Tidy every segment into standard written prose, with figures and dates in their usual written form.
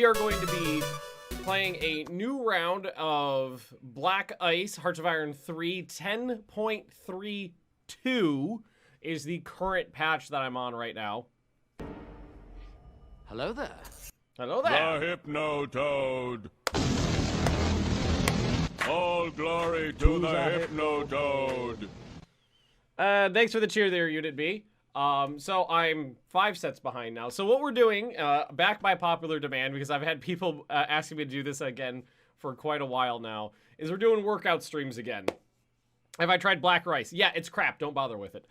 we are going to be playing a new round of Black Ice, Hearts of Iron 3. 10.32 is the current patch that I'm on right now. Hello there. Hello there. The Hypno-Toad. All glory to the Hypno-Toad. Thanks for the cheer there, Unit B. So I'm 5 sets behind now. So what we're doing, back by popular demand, because I've had people asking me to do this again for quite a while now, is we're doing workout streams again. Have I tried Black Rice? Yeah, it's crap. Don't bother with it.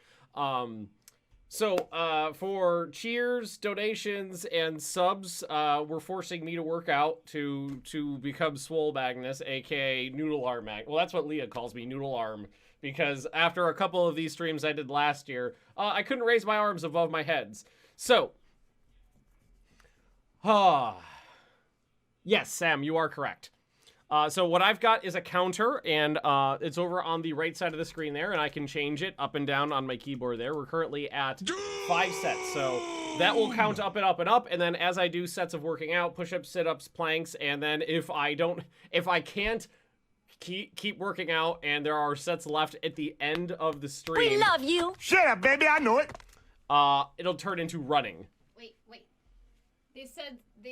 For cheers, donations, and subs, we're forcing me to work out to become Swole Magnus, aka Noodle Arm Mag. Well, that's what Leah calls me, Noodle Arm. Because after a couple of these streams I did last year, I couldn't raise my arms above my heads. So, yes, Sam, you are correct. So what I've got is a counter, and it's over on the right side of the screen there, and I can change it up and down on my keyboard there. We're currently at 5 sets, so that will count up and up and up, and then as I do sets of working out, push-ups, sit-ups, planks, and then if I can't keep working out, and there are sets left at the end of the stream. We love you. Shut up, baby. I know it. It'll turn into running. Wait. They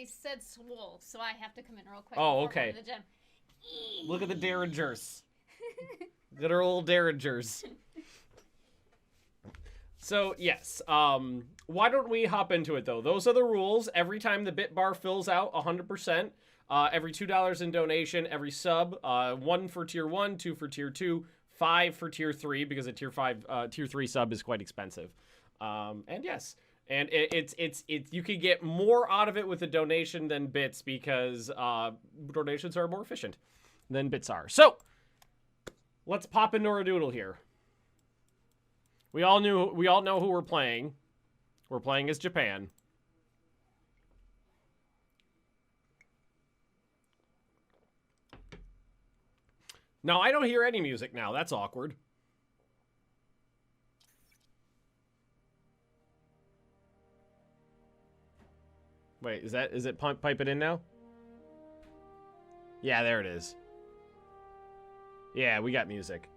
said swole, so I have to come in real quick. Oh, okay. To the gym. Look at the derringers. Good old derringers. So, yes. Why don't we hop into it, though? Those are the rules. Every time the bit bar fills out 100%, every $2 in donation, every sub, 1 for tier 1, 2 for tier 2, 5 for tier 3, because a tier 3 sub is quite expensive. And yes, and it's you can get more out of it with a donation than bits, because donations are more efficient than bits are. So let's pop into our doodle here. We all know who we're playing. We're playing as Japan. Now, I don't hear any music now. That's awkward. Wait, is it piping in now? Yeah, there it is. Yeah, we got music.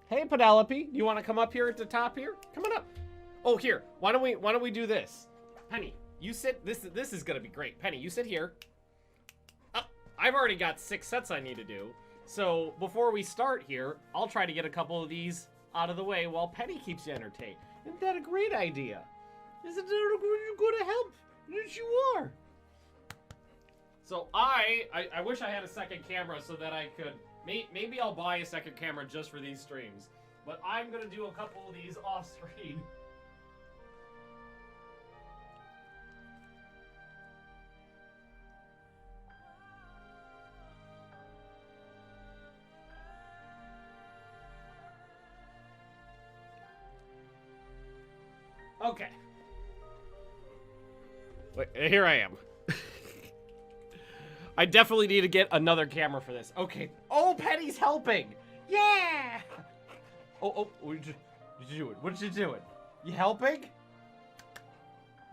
Hey, Penelope, do you want to come up here at the top here? Come on up. Oh, here. Why don't we do this? Penny, you sit. This is gonna be great. Penny, you sit here. I've already got 6 sets I need to do. So before we start here, I'll try to get a couple of these out of the way while Penny keeps you entertained. Isn't that a great idea? Isn't that going to help? Yes, you are. So I wish I had a second camera so that I could, maybe I'll buy a second camera just for these streams. But I'm going to do a couple of these off screen. Okay. Wait, here I am. I definitely need to get another camera for this. Okay. Oh, Penny's helping. Yeah. Oh, what did you doing? What you doing? You helping?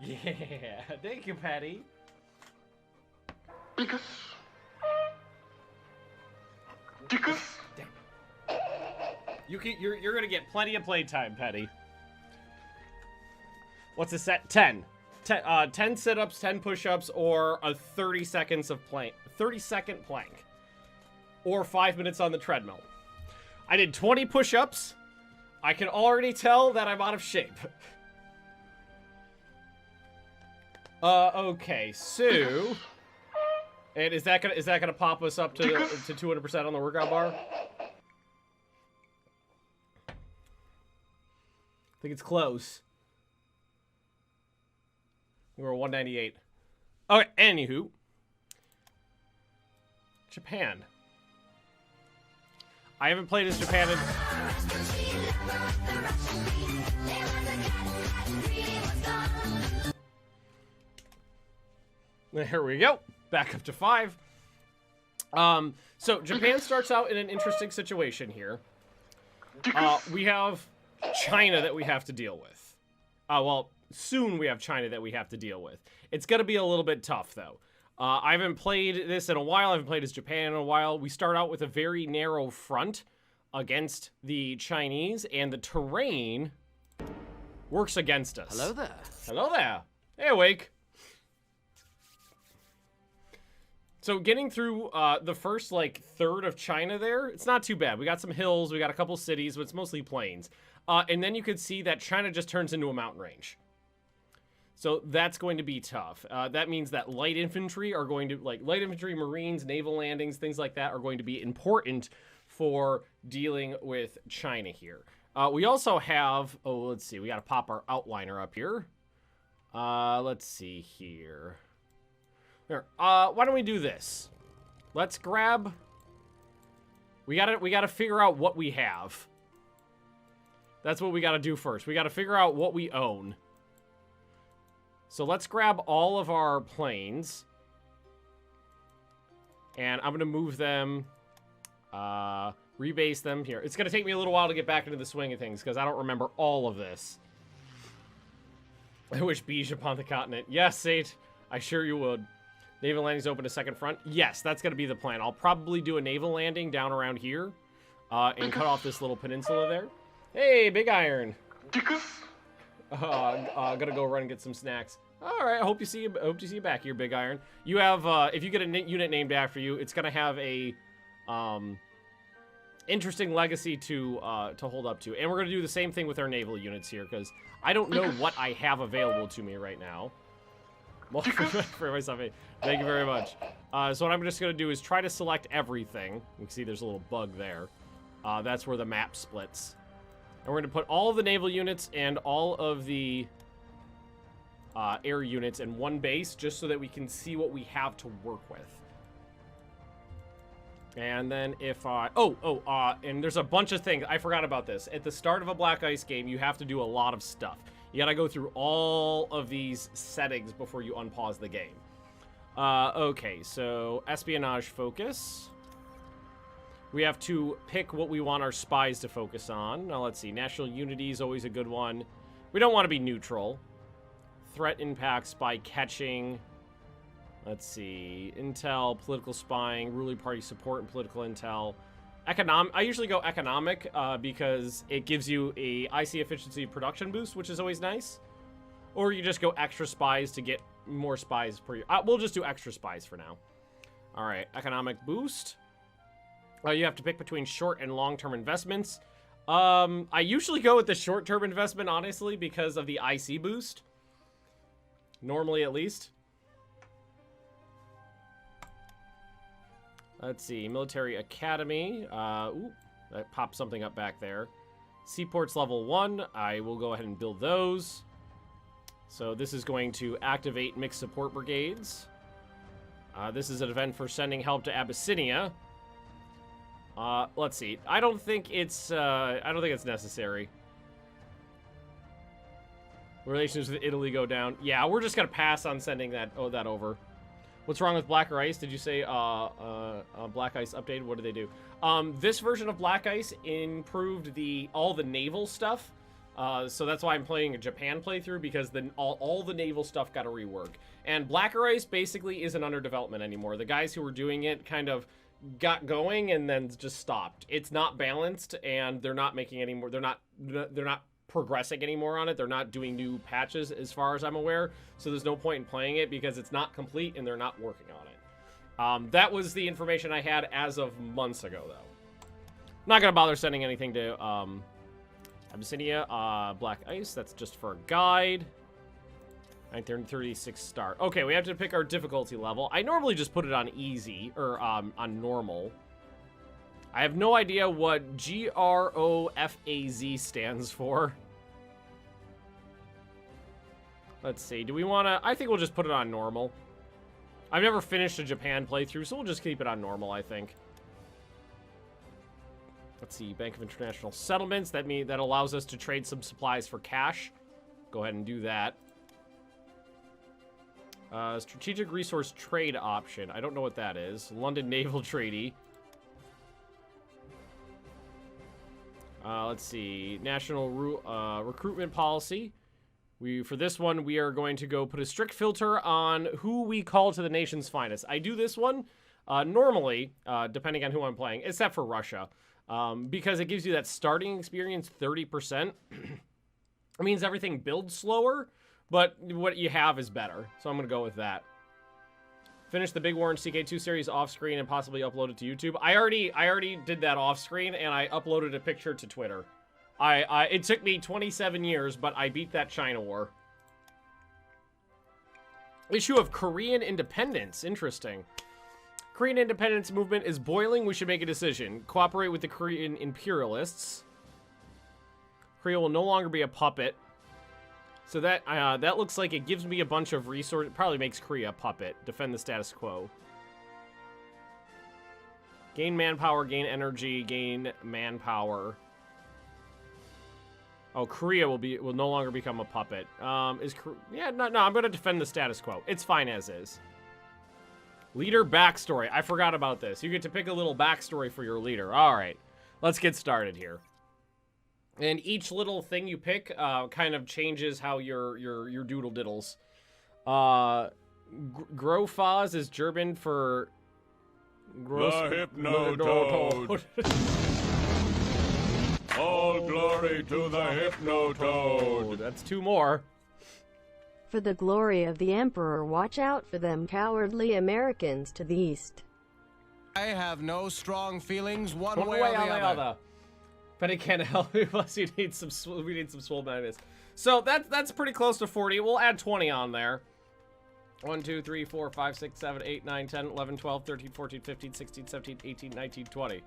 Yeah. Thank you, Penny. Dickus. You're gonna get plenty of playtime, Penny. What's the set? 10 sit-ups, 10 push-ups, or a 30 seconds of 30-second plank. Or 5 minutes on the treadmill. I did 20 push-ups. I can already tell that I'm out of shape. Okay, so... And is that gonna pop us up to 200% on the workout bar? I think it's close. We're 198. Okay, anywho. Japan. I haven't played as Japan in... There we go. Back up to 5. So Japan starts out in an interesting situation here. We have China that we have to deal with. Well, soon we have China that we have to deal with. It's going to be a little bit tough, though. I haven't played this in a while. I haven't played as Japan in a while. We start out with a very narrow front against the Chinese, and the terrain works against us. Hello there. Hello there. Hey, Awake. So getting through the first, like, third of China there, it's not too bad. We got some hills, we got a couple cities, but it's mostly plains. And then you could see that China just turns into a mountain range. So that's going to be tough. That means that light infantry are going to, like, light infantry, marines, naval landings, things like that are going to be important for dealing with China here. We also have, let's see, we got to pop our outliner up here. Let's see here. Here, why don't we do this? Let's grab, we gotta figure out what we have. That's what we gotta do first. We gotta figure out what we own. So let's grab all of our planes. And I'm going to move them, rebase them here. It's going to take me a little while to get back into the swing of things because I don't remember all of this. I wish beige upon the continent. Yes, Sate, I sure you would. Naval landings open a second front. Yes, that's going to be the plan. I'll probably do a naval landing down around here and cut off this little peninsula there. Hey, Big Iron. Gonna go run and get some snacks. All right, I hope to see you back here, Big Iron. You have, if you get a unit named after you, it's gonna have a, interesting legacy to hold up to. And we're gonna do the same thing with our naval units here, because I don't know what I have available to me right now. Well, for myself, thank you very much. So what I'm just gonna do is try to select everything. You can see there's a little bug there. That's where the map splits. And we're going to put all of the naval units and all of the air units in one base just so that we can see what we have to work with. And then if I... and there's a bunch of things. I forgot about this. At the start of a Black Ice game, you have to do a lot of stuff. You got to go through all of these settings before you unpause the game. Okay, so Espionage Focus. We have to pick what we want our spies to focus on. Now, let's see. National unity is always a good one. We don't want to be neutral. Threat impacts by catching. Let's see. Intel, political spying, ruling party support, and political intel. I usually go economic because it gives you a IC efficiency production boost, which is always nice. Or you just go extra spies to get more spies per year. We'll just do extra spies for now. All right. Economic boost. You have to pick between short and long-term investments. I usually go with the short-term investment, honestly, because of the IC boost. Normally, at least. Let's see. Military Academy. Ooh, that popped something up back there. Seaports level 1. I will go ahead and build those. So this is going to activate mixed support brigades. This is an event for sending help to Abyssinia. Let's see. I don't think it's necessary. Relations with Italy go down. Yeah, we're just gonna pass on sending that over. What's wrong with Black Ice? Did you say Black Ice updated? What did they do? This version of Black Ice improved all the naval stuff. So that's why I'm playing a Japan playthrough, because then all the naval stuff got a rework. And Black Ice basically isn't under development anymore. The guys who were doing it kind of got going and then just stopped. It's not balanced, and they're not making any more. They're not progressing anymore on it. They're not doing new patches, as far as I'm aware. So there's no point in playing it because it's not complete and they're not working on it. That was the information I had as of months ago, though. Not gonna bother sending anything to Abyssinia. Black Ice. That's just for a guide. 936 star. Okay, we have to pick our difficulty level. I normally just put it on easy, or on normal. I have no idea what GROFAZ stands for. Let's see. Do we want to... I think we'll just put it on normal. I've never finished a Japan playthrough, so we'll just keep it on normal, I think. Let's see. Bank of International Settlements. That allows us to trade some supplies for cash. Go ahead and do that. Strategic Resource Trade option. I don't know what that is. London Naval Treaty. Let's see. National Recruitment Policy. For this one, we are going to go put a strict filter on who we call to the nation's finest. I do this one normally, depending on who I'm playing, except for Russia, because it gives you that starting experience 30%. It means everything builds slower, but what you have is better. So I'm going to go with that. Finish the Big War and CK2 series off screen and possibly upload it to YouTube. I already did that off screen, and I uploaded a picture to Twitter. It took me 27 years, but I beat that China war. Issue of Korean independence. Interesting. Korean independence movement is boiling. We should make a decision. Cooperate with the Korean imperialists. Korea will no longer be a puppet. So that looks like it gives me a bunch of resources. It probably makes Korea a puppet. Defend the status quo. Gain manpower, gain energy, gain manpower. Oh, Korea will no longer become a puppet. Yeah, no, I'm gonna defend the status quo. It's fine as is. Leader backstory. I forgot about this. You get to pick a little backstory for your leader. All right, let's get started here. And each little thing you pick kind of changes how your doodle diddles. Grofaz is German for The Hypnotoad. All glory to the Hypnotoad. That's two more. For the glory of the Emperor, watch out for them cowardly Americans to the east. I have no strong feelings one way or the other. But it can't help me. Plus, we need some swole Magnus. So that's pretty close to 40. We'll add 20 on there. 1, 2, 3, 4, 5, 6, 7, 8, 9, 10, 11, 12, 13, 14, 15, 16, 17, 18, 19, 20.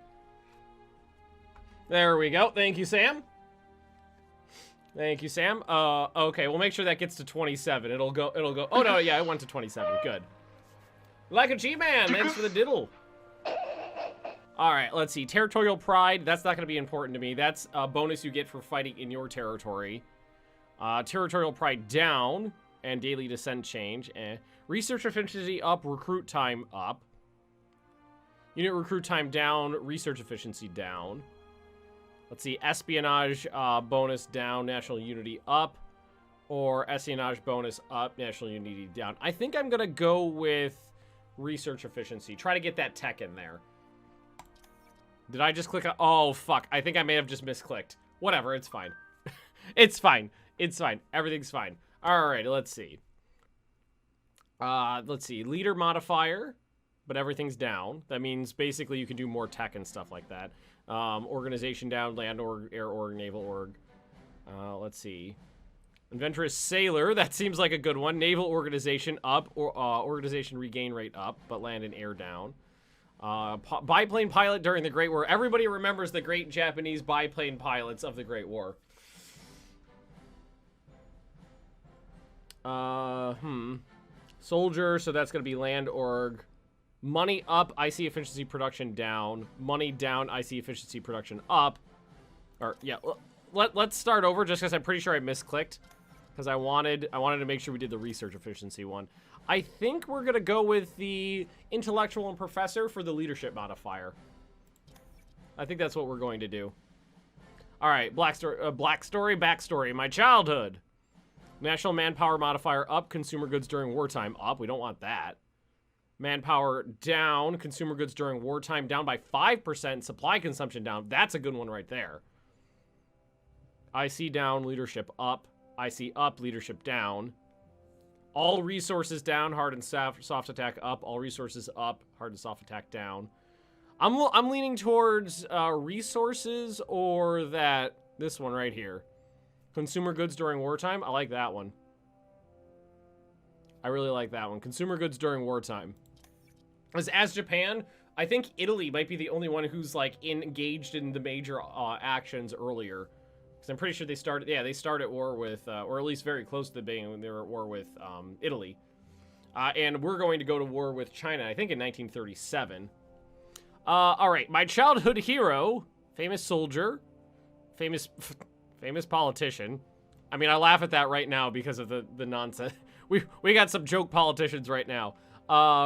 There we go. Thank you, Sam. Thank you, Sam. Okay, we'll make sure that gets to 27. It'll go. Oh, no, yeah, it went to 27. Good. Like a G-Man. Thanks for the diddle. All right, let's see. Territorial pride. That's not going to be important to me. That's a bonus you get for fighting in your territory. Territorial pride down and daily descent change. Research efficiency up, recruit time up. Unit recruit time down, research efficiency down. Let's see. Espionage bonus down, national unity up. Or espionage bonus up, national unity down. I think I'm going to go with research efficiency. Try to get that tech in there. Did I just click on... Oh, fuck. I think I may have just misclicked. Whatever, it's fine. It's fine. It's fine. Everything's fine. All right, let's see. Let's see. Leader modifier, but everything's down. That means basically you can do more tech and stuff like that. Organization down, land org, air org, naval org. Let's see. Adventurous sailor, that seems like a good one. Naval organization up, or organization regain rate up, but land and air down. Biplane pilot during the Great War. Everybody remembers the great Japanese biplane pilots of the Great War. Soldier, so that's going to be land org. Money up, IC efficiency production down. Money down, IC efficiency production up. Or, yeah, let's start over just because I'm pretty sure I misclicked. Because I wanted to make sure we did the research efficiency one. I think we're going to go with the intellectual and professor for the leadership modifier. I think that's what we're going to do. All right, backstory, my childhood. National manpower modifier up, consumer goods during wartime up. We don't want that. Manpower down, consumer goods during wartime down by 5%, supply consumption down. That's a good one right there. IC down, leadership up. IC up, leadership down. All resources down, hard and soft attack up. All resources up, hard and soft attack down. I'm leaning towards resources or this one right here. Consumer goods during wartime. I like that one. I really like that one. Consumer goods during wartime. As Japan, I think Italy might be the only one who's like engaged in the major actions earlier. Because I'm pretty sure they started war with, or at least very close to being when they were at war with Italy. And we're going to go to war with China, I think in 1937. All right, my childhood hero, famous soldier, famous politician. I mean, I laugh at that right now because of the nonsense. We got some joke politicians right now.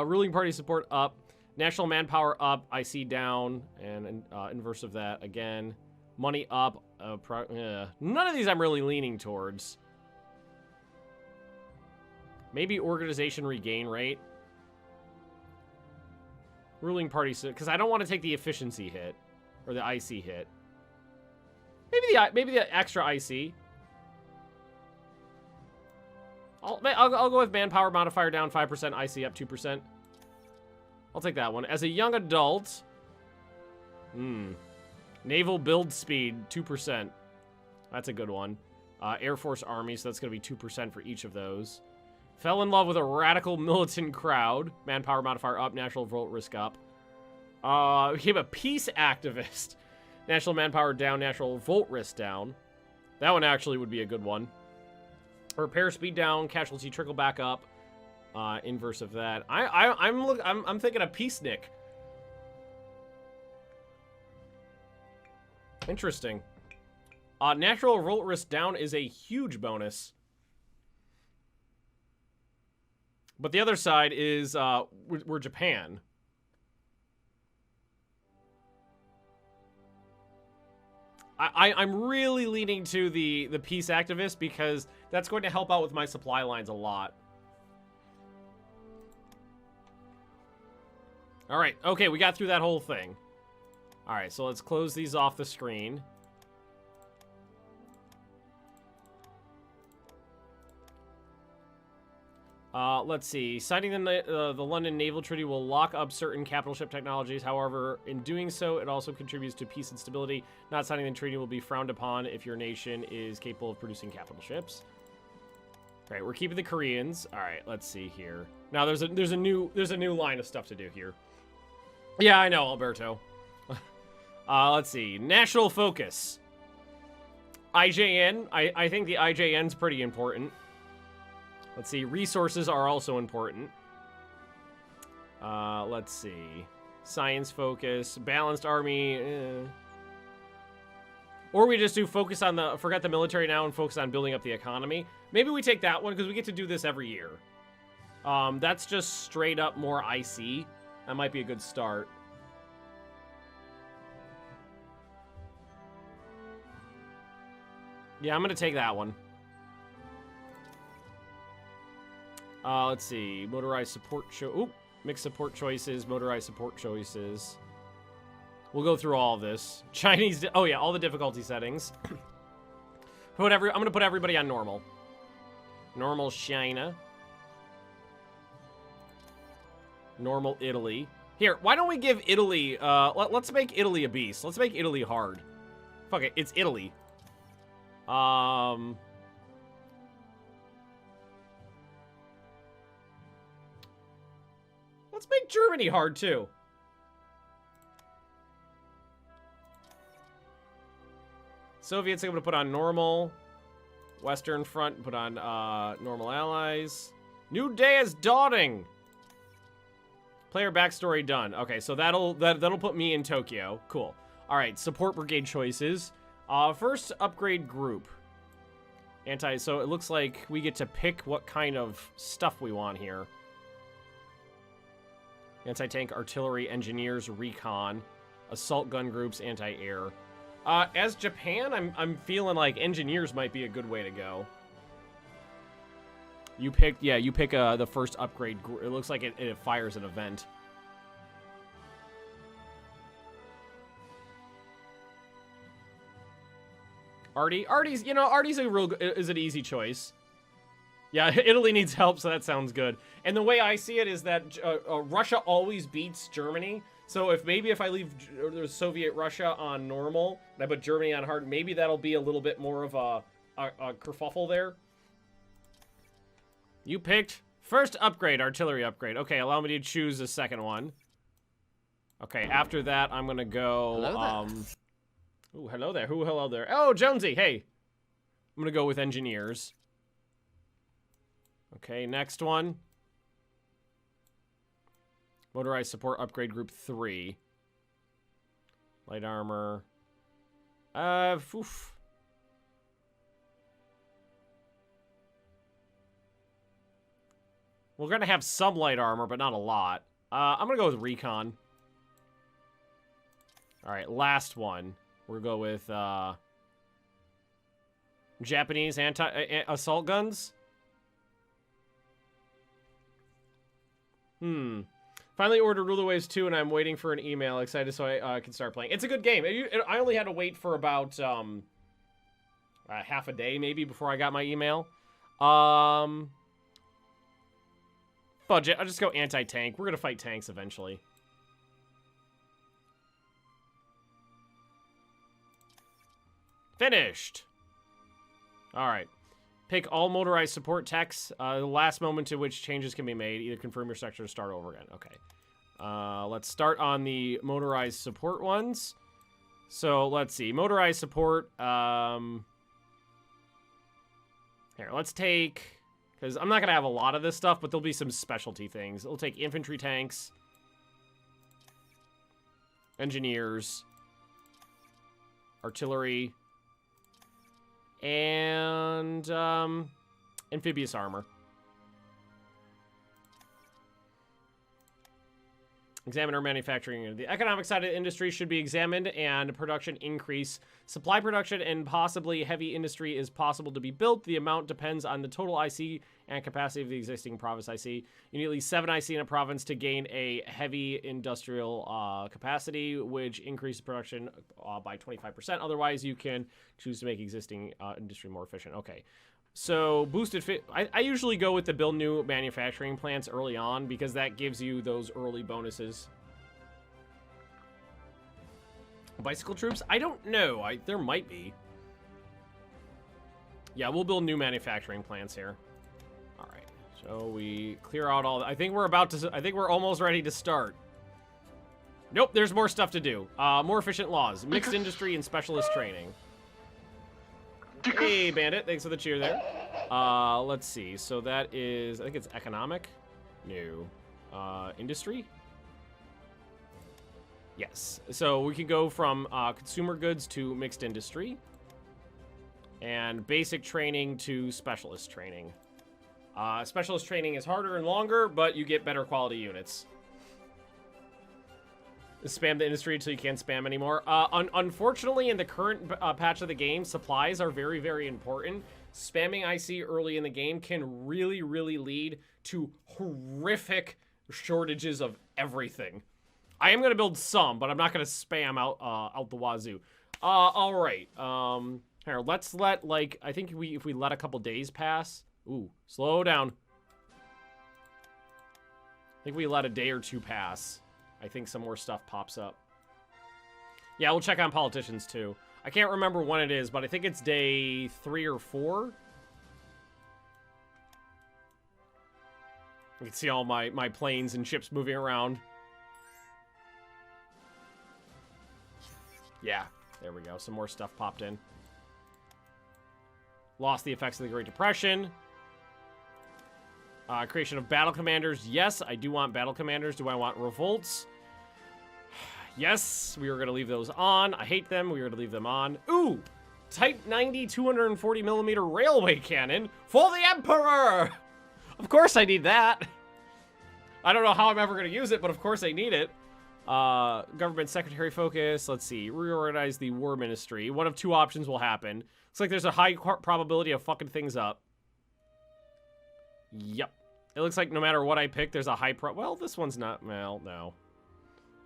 Ruling party support up, national manpower up, IC down, and inverse of that again. Money up. None of these I'm really leaning towards. Maybe organization regain rate. Ruling party, because I don't want to take the efficiency hit. Or the IC hit. Maybe the extra IC. I'll go with manpower modifier down 5%, IC up 2%. I'll take that one. As a young adult... Naval build speed, 2%. That's a good one. Air Force Army, so that's going to be 2% for each of those. Fell in love with a radical militant crowd. Manpower modifier up, natural volt risk up. Became a peace activist. National manpower down, natural volt risk down. That one actually would be a good one. Repair speed down, casualty trickle back up. Inverse of that. I'm thinking a peacenik. Interesting. Natural volt risk down is a huge bonus. But the other side is we're Japan. I'm really leaning to the peace activist because that's going to help out with my supply lines a lot. All right. Okay, we got through that whole thing. All right, so let's close these off the screen. Let's see. Signing the London Naval Treaty will lock up certain capital ship technologies. However, in doing so, it also contributes to peace and stability. Not signing the treaty will be frowned upon if your nation is capable of producing capital ships. All right, we're keeping the Koreans. All right, let's see here. Now there's a new line of stuff to do here. Yeah, I know, Alberto. Let's see. National focus. IJN. I think the IJN's pretty important. Let's see. Resources are also important. Let's see. Science focus. Balanced army. Or we just do focus on the... Forget the military now and focus on building up the economy. Maybe we take that one because we get to do this every year. That's just straight up more IC. That might be a good start. Yeah, I'm going to take that one. Let's see. Motorized support... Oop. Mixed support choices. Motorized support choices. We'll go through all of this. Chinese... Oh, yeah. All the difficulty settings. I'm going to put everybody on normal. Normal China. Normal Italy. Here, why don't we give Italy... let's make Italy a beast. Let's make Italy hard. Fuck it. It's Italy. Let's make Germany hard, too. Soviets, I'm going to put on normal. Western Front, put on normal allies. New day is dawning. Player backstory done. Okay, so that'll put me in Tokyo. Cool. All right, support brigade choices. First upgrade group. So it looks like we get to pick what kind of stuff we want here. Anti-tank, artillery, engineers, recon, assault gun groups, anti-air. As Japan, I'm feeling like engineers might be a good way to go. You pick the first upgrade group. It looks like it fires an event. Artie's is an easy choice. Yeah, Italy needs help, so that sounds good. And the way I see it is that Russia always beats Germany. So if I leave Soviet Russia on normal, and I put Germany on hard, maybe that'll be a little bit more of a kerfuffle there. You picked first upgrade, artillery upgrade. Okay, allow me to choose the second one. Okay, after that, I'm gonna go. Hello there. Ooh, hello there. Hello there. Oh, Jonesy, hey. I'm gonna go with engineers. Okay, next one. Motorized support upgrade group 3. Light armor. Oof. We're gonna have some light armor, but not a lot. I'm gonna go with recon. Alright, last one. We'll go with, Japanese assault guns. Finally ordered Rule Waves 2, and I'm waiting for an email. Excited so I can start playing. It's a good game. I only had to wait for about half a day, maybe, before I got my email. Budget. I'll just go anti-tank. We're going to fight tanks eventually. Finished. All right. Pick all motorized support techs. The last moment to which changes can be made. Either confirm your sector or start over again. Okay. Let's start on the motorized support ones. So, let's see. Motorized support. Here, let's take... Because I'm not going to have a lot of this stuff, but there'll be some specialty things. We'll take infantry tanks. Engineers. Artillery. And amphibious armor. Examine our manufacturing. The economic side of the industry should be examined and production increase. Supply production and possibly heavy industry is possible to be built. The amount depends on the total IC and capacity of the existing province IC. You need at least 7 IC in a province to gain a heavy industrial capacity, which increases production by 25%. Otherwise, you can choose to make existing industry more efficient. Okay. So, boosted fit. I usually go with the build new manufacturing plants early on because that gives you those early bonuses. Bicycle troops? I don't know. There might be. Yeah, we'll build new manufacturing plants here. All right. So we clear out all. I think we're about to. I think we're almost ready to start. Nope. There's more stuff to do. More efficient laws, mixed industry, and specialist training. Hey, Bandit. Thanks for the cheer there. Let's see. So that is, I think it's economic. No. Industry? Yes. So we can go from consumer goods to mixed industry. And basic training to specialist training. Specialist training is harder and longer, but you get better quality units. Spam the industry until you can't spam anymore. Unfortunately, in the current patch of the game, supplies are very, very important. Spamming IC early in the game can really, really lead to horrific shortages of everything. I am going to build some, but I'm not going to spam out the wazoo. All right. Here, let's let, like, I think if we let a couple days pass. Ooh, slow down. I think we let a day or two pass. I think some more stuff pops up. Yeah, we'll check on politicians, too. I can't remember when it is, but I think it's day 3 or 4. You can see all my planes and ships moving around. Yeah, there we go. Some more stuff popped in. Lost the effects of the Great Depression. Creation of battle commanders. Yes, I do want battle commanders. Do I want revolts? Yes, we were going to leave those on. I hate them. We were going to leave them on. Ooh! Type 90 240mm railway cannon for the Emperor! Of course I need that. I don't know how I'm ever going to use it, but of course I need it. Government Secretary Focus. Let's see. Reorganize the War Ministry. One of two options will happen. Looks like there's a high probability of fucking things up. Yep. It looks like no matter what I pick, there's a high well, this one's not. Well, no.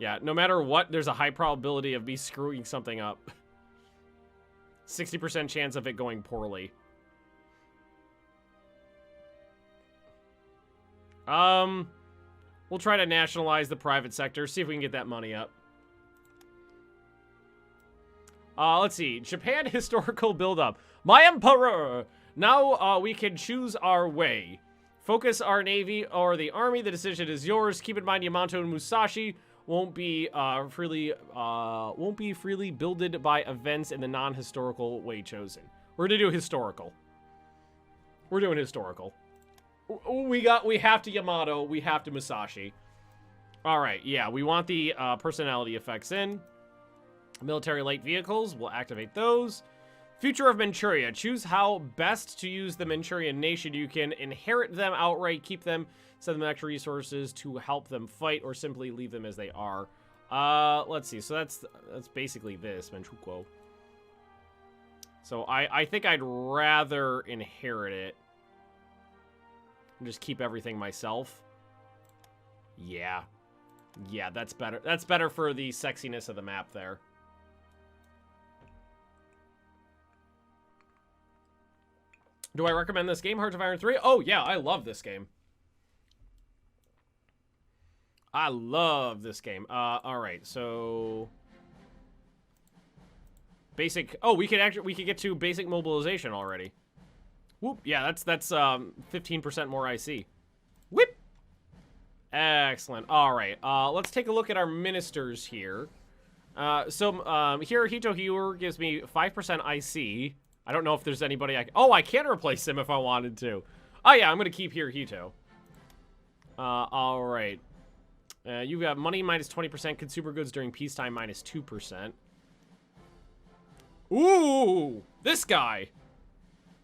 Yeah, no matter what, there's a high probability of me screwing something up. 60% chance of it going poorly. We'll try to nationalize the private sector, see if we can get that money up. Let's see. Japan historical buildup. My Emperor! Now we can choose our way. Focus our navy or the army. The decision is yours. Keep in mind Yamato and Musashi won't be freely builded by events in the non-historical way chosen. We're gonna do historical. We're doing historical. We have to Yamato. We have to Musashi. All right. Yeah, we want the personality effects in. Military light vehicles. We'll activate those. Future of Manchuria. Choose how best to use the Manchurian nation. You can inherit them outright, keep them, send them extra resources to help them fight, or simply leave them as they are. Let's see. So that's basically this, Manchukuo. So I think I'd rather inherit it and just keep everything myself. Yeah. Yeah, that's better. That's better for the sexiness of the map there. Do I recommend this game, Hearts of Iron 3? Oh, yeah, I love this game. I love this game. All right, so... Basic... Oh, we could get to basic mobilization already. Whoop, yeah, that's 15% more IC. Whip! Excellent. All right, let's take a look at our ministers here. Hirohito Hiyor gives me 5% IC. I don't know if there's anybody I can replace him if I wanted to. Oh, yeah, I'm going to keep Hirohito. All right. You got money minus 20%, consumer goods during peacetime minus 2%. Ooh, this guy.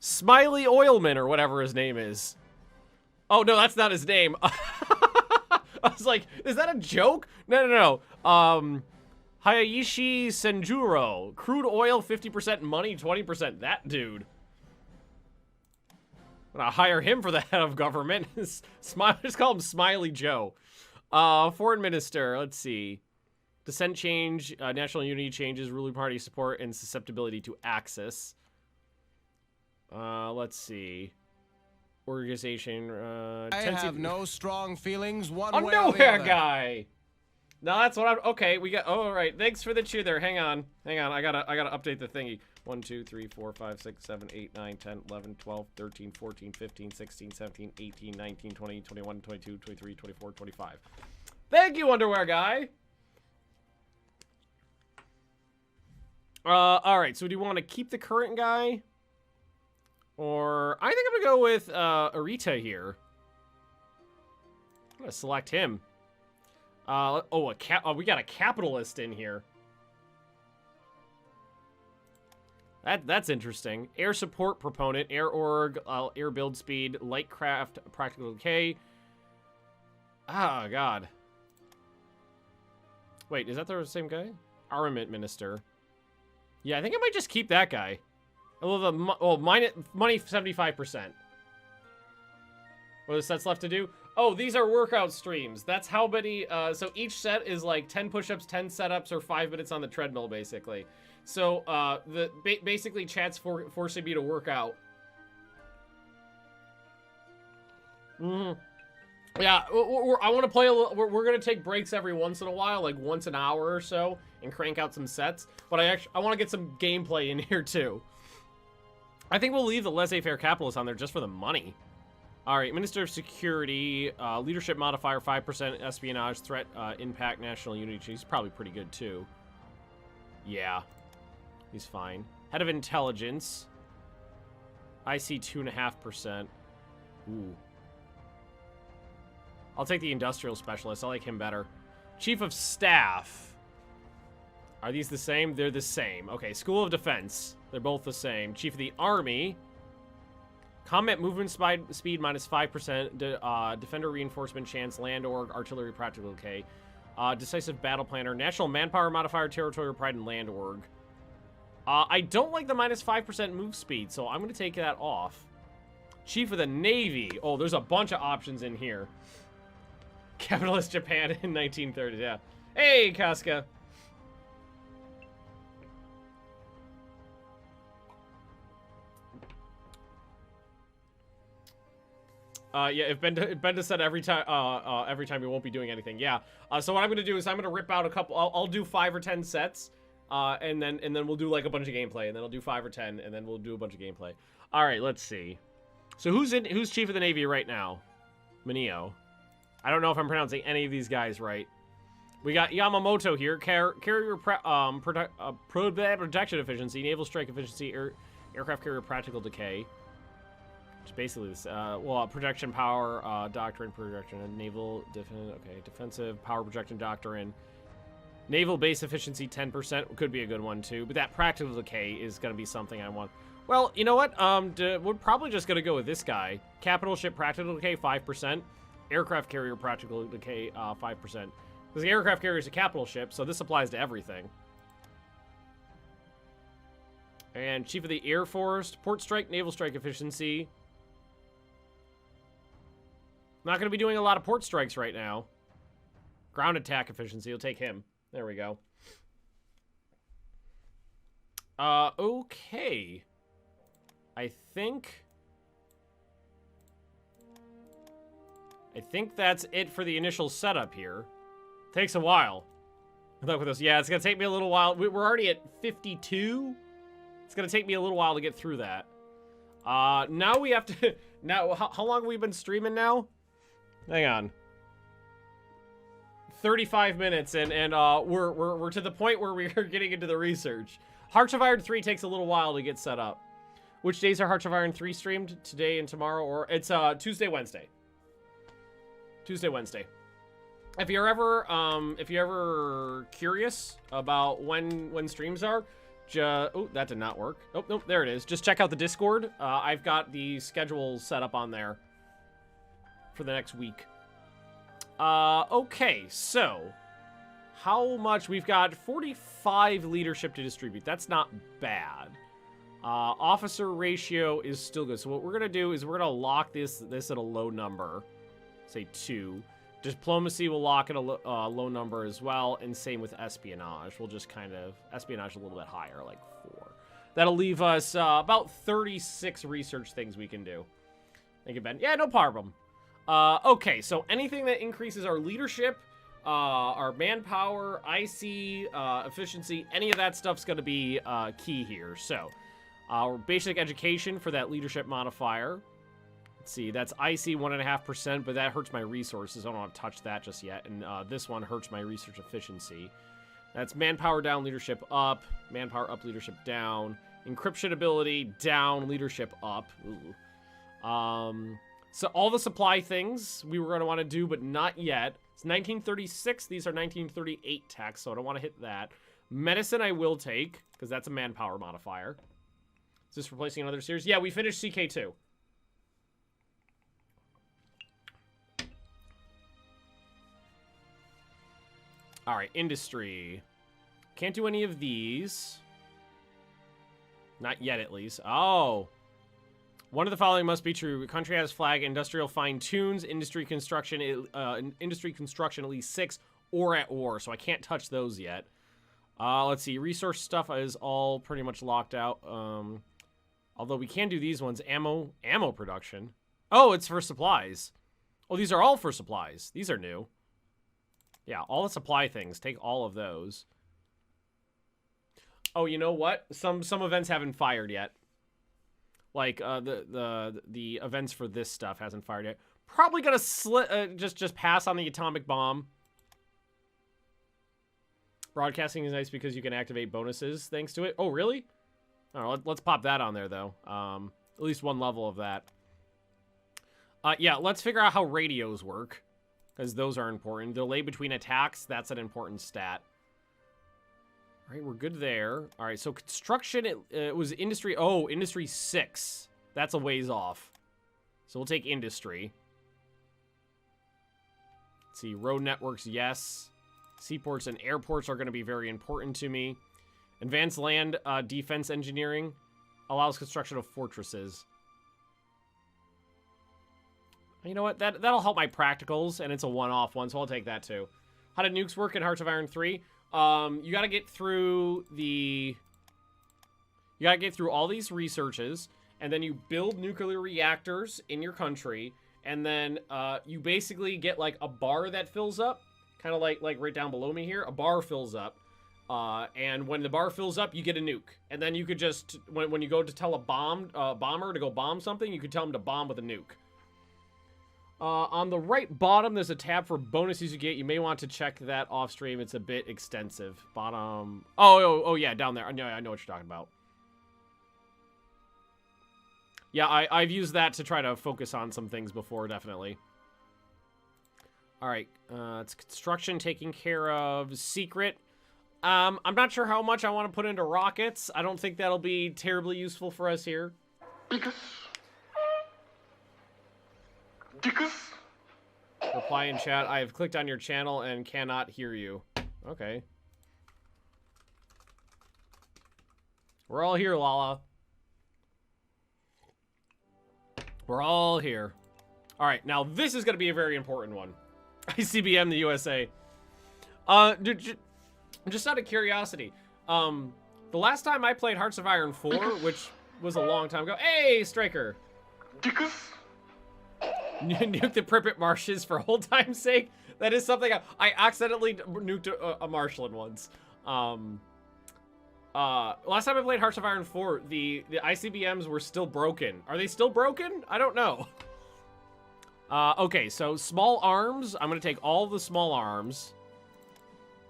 Smiley Oilman or whatever his name is. Oh, no, that's not his name. I was like, is that a joke? No. Hayashi Senjuro. Crude oil, 50%, money, 20%. That dude. I'm gonna hire him for the head of government. Just call him Smiley Joe. Foreign minister, let's see. Dissent change, national unity changes, ruling party support, and susceptibility to Axis. Let's see. Organization, I have no strong feelings one way or the nowhere other. guy. No, that's what I'm. Okay, we got. Oh, all right. Thanks for the cheer there. Hang on. I gotta update the thingy. 1, 2, 3, 4, 5, 6, 7, 8, 9, 10, 11, 12, 13, 14, 15, 16, 17, 18, 19, 20, 21, 22, 23, 24, 25. Thank you, underwear guy. All right. So do you want to keep the current guy? Or I think I'm gonna go with Arita here. I'm gonna select him. We got a capitalist in here. That's interesting. Air support proponent, air org, air build speed, light craft, practical decay. Oh god. Wait, is that the same guy? Armament minister. Yeah, I think I might just keep that guy. Money 75%. What are the sets left to do? Oh, these are workout streams. That's how many, so each set is like 10 push-ups, 10 setups, or 5 minutes on the treadmill, basically. So, basically chat's forcing me to work out. Yeah, I want to play a little, we're going to take breaks every once in a while, like once an hour or so, and crank out some sets. But I want to get some gameplay in here, too. I think we'll leave the laissez-faire capitalist on there just for the money. All right, Minister of Security, leadership modifier 5%, espionage, threat, impact, national unity. He's probably pretty good too. Yeah, he's fine. Head of Intelligence, I see 2.5%. Ooh. I'll take the Industrial Specialist. I like him better. Chief of Staff. Are these the same? They're the same. Okay, School of Defense. They're both the same. Chief of the Army. Combat movement speed minus 5%. Defender reinforcement chance. Land org. Artillery practical decay. Decisive battle planner. National manpower modifier. Territorial pride and land org. I don't like the minus 5% move speed, so I'm going to take that off. Chief of the Navy. Oh, there's a bunch of options in here. Capitalist Japan in 1930s. Yeah. Hey, Casca. Yeah, if Benda said every time we won't be doing anything. Yeah. So what I'm gonna do is I'm gonna rip out a couple. I'll do 5 or 10 sets, and then we'll do like a bunch of gameplay, and then I'll do 5 or 10, and then we'll do a bunch of gameplay. All right, let's see. So who's Chief of the Navy right now? Mineo. I don't know if I'm pronouncing any of these guys right. We got Yamamoto here. Carrier protection efficiency, naval strike efficiency, aircraft carrier practical decay. Which basically this, projection power, doctrine, projection, naval, defensive, power projection doctrine. Naval base efficiency 10% could be a good one too, but that practical decay is going to be something I want. Well, you know what? We're probably just going to go with this guy. Capital ship practical decay 5%, aircraft carrier practical decay 5%. Because the aircraft carrier is a capital ship, so this applies to everything. And Chief of the Air Force, port strike, naval strike efficiency. Not going to be doing a lot of port strikes right now. Ground attack efficiency. You'll take him. There we go. Okay. I think that's it for the initial setup here. Takes a while. Good luck with this. Yeah, it's gonna take me a little while. We're already at 52. It's gonna take me a little while to get through that. Now we have to. Now, how long have we been streaming now? Hang on. 35 minutes, and we're to the point where we are getting into the research. Hearts of Iron 3 takes a little while to get set up. Which days are Hearts of Iron 3 streamed? Today and tomorrow, or it's Tuesday, Wednesday. Tuesday, Wednesday. If you're ever curious about when streams are, oh, that did not work. Oh, nope, there it is. Just check out the Discord. I've got the schedule set up on there for the next week. Okay, so how much? We've got 45 leadership to distribute. That's not bad. Officer ratio is still good. So what we're gonna do is we're gonna lock this at a low number, say 2. Diplomacy will lock at a low number as well, and same with espionage. We'll just kind of espionage a little bit higher, like 4. That'll leave us about 36 research things we can do. Thank you, Ben. Yeah, no problem. Okay, so anything that increases our leadership, our manpower, IC, efficiency, any of that stuff's going to be key here. So, our basic education for that leadership modifier. Let's see, that's IC 1.5%, but that hurts my resources. I don't want to touch that just yet. And this one hurts my research efficiency. That's manpower down, leadership up. Manpower up, leadership down. Encryption ability down, leadership up. Ooh. So all the supply things we were going to want to do, but not yet. It's 1936. These are 1938 tax, so I don't want to hit that. Medicine I will take, because that's a manpower modifier. Is this replacing another series? Yeah, we finished CK2. All right, industry. Can't do any of these. Not yet, at least. Oh. One of the following must be true. Country has flag, industrial fine tunes, industry construction at least 6, or at war. So I can't touch those yet. Let's see. Resource stuff is all pretty much locked out. Although we can do these ones. Ammo production. Oh, it's for supplies. Oh, these are all for supplies. These are new. Yeah, all the supply things. Take all of those. Oh, you know what? Some events haven't fired yet. Like the events for this stuff hasn't fired yet. Probably gonna just pass on the atomic bomb. Broadcasting is nice because you can activate bonuses thanks to it. Oh, really? All right, let's pop that on there though. At least one level of that. Yeah, let's figure out how radios work. Because those are important. Delay between attacks, that's an important stat. All right, we're good there. All right, so construction, it was industry. Oh, industry 6. That's a ways off. So we'll take industry. Let's see, road networks, yes. Seaports and airports are going to be very important to me. Advanced land defense engineering allows construction of fortresses. You know what? That'll help my practicals, and it's a one-off one, so I'll take that too. How did nukes work in Hearts of Iron 3? You gotta get through the... You gotta get through all these researches, and then you build nuclear reactors in your country, and then you basically get like a bar that fills up, kind of like right down below me here. A bar fills up, and when the bar fills up, you get a nuke, and then you could just when you go to tell a bomber to go bomb something, you could tell them to bomb with a nuke. On the right bottom, there's a tab for bonuses you get. You may want to check that off stream. It's a bit extensive. Bottom. Oh, yeah, down there. I know what you're talking about. Yeah, I've used that to try to focus on some things before, definitely. All right, it's construction taken care of. Secret. I'm not sure how much I want to put into rockets. I don't think that'll be terribly useful for us here. Reply in chat. I have clicked on your channel and cannot hear you. Okay. We're all here, Lala. We're all here. All right, now this is going to be a very important one. ICBM, the USA. Just out of curiosity, the last time I played Hearts of Iron 4, which was a long time ago. Hey, Striker. Nuke the Pripyat marshes for old time's sake. That is something I accidentally nuked a marshland once. Last time I played Hearts of Iron 4, the ICBMs were still broken. Are they still broken? I don't know. Okay, so small arms. I'm gonna take all the small arms,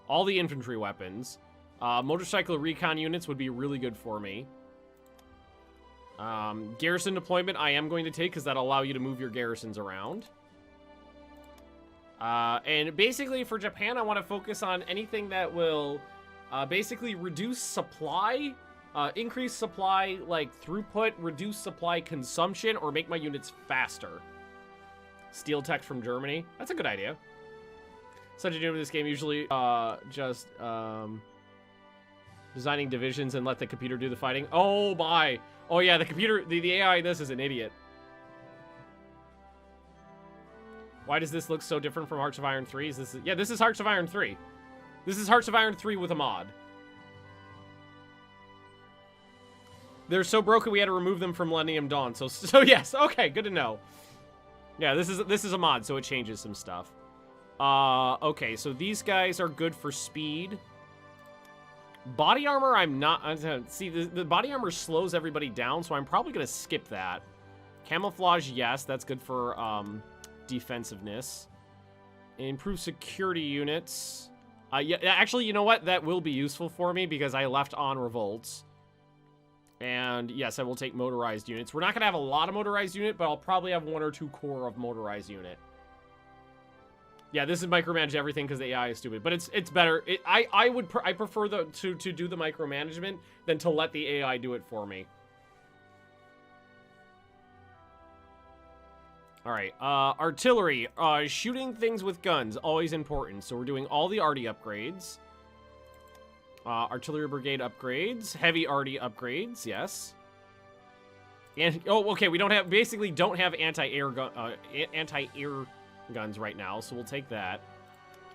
all the infantry weapons. Motorcycle recon units would be really good for me. Garrison deployment I am going to take because that'll allow you to move your garrisons around. And basically for Japan, I want to focus on anything that will basically reduce supply, increase supply like throughput, reduce supply consumption, or make my units faster. Steel tech from Germany. That's a good idea. Such a doing with this game usually just designing divisions and let the computer do the fighting. Oh my. Oh yeah, the computer, the AI in this is an idiot. Why does this look so different from Hearts of Iron 3? Yeah, this is Hearts of Iron 3. This is Hearts of Iron 3 with a mod. They're so broken we had to remove them from Millennium Dawn. So yes, okay, good to know. Yeah, this is a mod, so it changes some stuff. Okay, so these guys are good for speed. Body armor, I'm not... See, the body armor slows everybody down, so I'm probably going to skip that. Camouflage, yes, that's good for defensiveness. Improve security units. Yeah, actually, you know what? That will be useful for me because I left on revolts. And yes, I will take motorized units. We're not going to have a lot of motorized unit, but I'll probably have 1 or 2 core of motorized unit. Yeah, this is micromanage everything because the AI is stupid, but it's better. I prefer to do the micromanagement than to let the AI do it for me. All right, artillery, shooting things with guns, always important. So we're doing all the arty upgrades. Artillery brigade upgrades, heavy arty upgrades, yes. And oh, okay, we basically don't have anti-air guns right now, so we'll take that.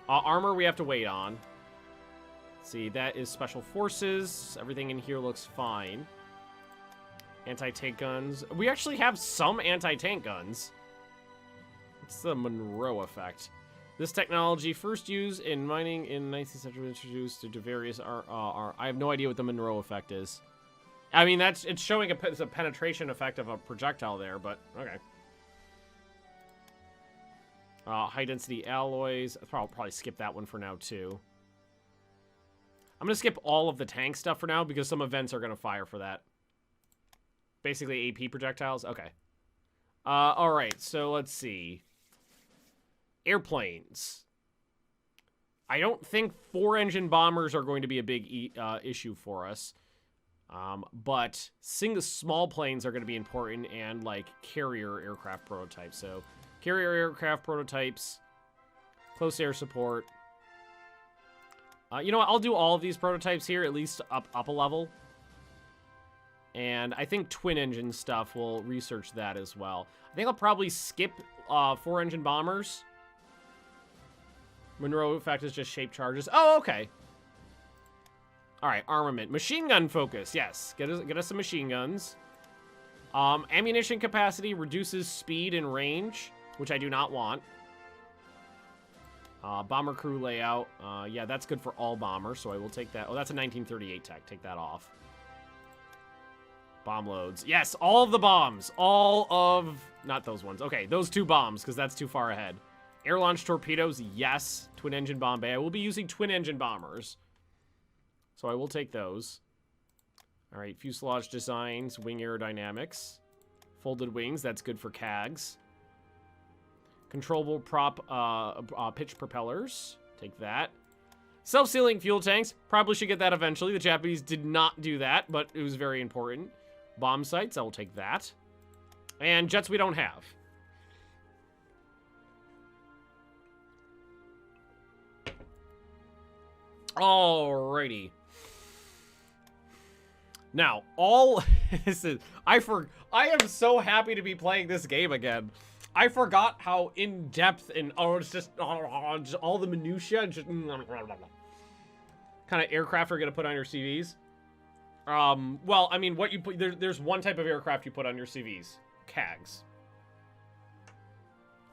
Armor we have to wait on. Let's see, that is special forces. Everything in here looks fine. Anti-tank guns. We actually have some anti-tank guns. It's the Monroe effect. This technology first used in mining in 19th century, introduced to various I have no idea what the Monroe effect is. I mean, it's showing a penetration effect of a projectile there, but okay. High density alloys. I'll probably skip that one for now too. I'm gonna skip all of the tank stuff for now because some events are gonna fire for that. Basically AP projectiles. Okay. All right. So let's see. Airplanes. I don't think 4-engine bombers are going to be a big issue for us. But small planes are going to be important, and like carrier aircraft prototypes. So carrier aircraft prototypes, close air support. You know what? I'll do all of these prototypes here, at least up a level. And I think twin engine stuff, we'll research that as well. I think I'll probably skip 4-engine bombers. Monroe effect is just shape charges. Oh, okay. All right, armament. Machine gun focus, yes. Get us some machine guns. Ammunition capacity reduces speed and range, which I do not want. Bomber crew layout. Yeah, that's good for all bombers, so I will take that. Oh, that's a 1938 tech. Take that off. Bomb loads. Yes, all of the bombs. All of... Not those ones. Okay, those 2 bombs, because that's too far ahead. Air-launched torpedoes, yes. Twin-engine bomb bay. I will be using twin-engine bombers. So I will take those. All right, fuselage designs, wing aerodynamics. Folded wings, that's good for CAGs. Controllable pitch propellers. Take that. Self-sealing fuel tanks. Probably should get that eventually. The Japanese did not do that, but it was very important. Bomb sights, I will take that. And jets we don't have. Alrighty. Now, this is... I am so happy to be playing this game again. I forgot how in-depth and it's just all the minutiae. Just kind of aircraft are gonna put on your CVs. Well, I mean, what you put there's one type of aircraft you put on your CVs, CAGs.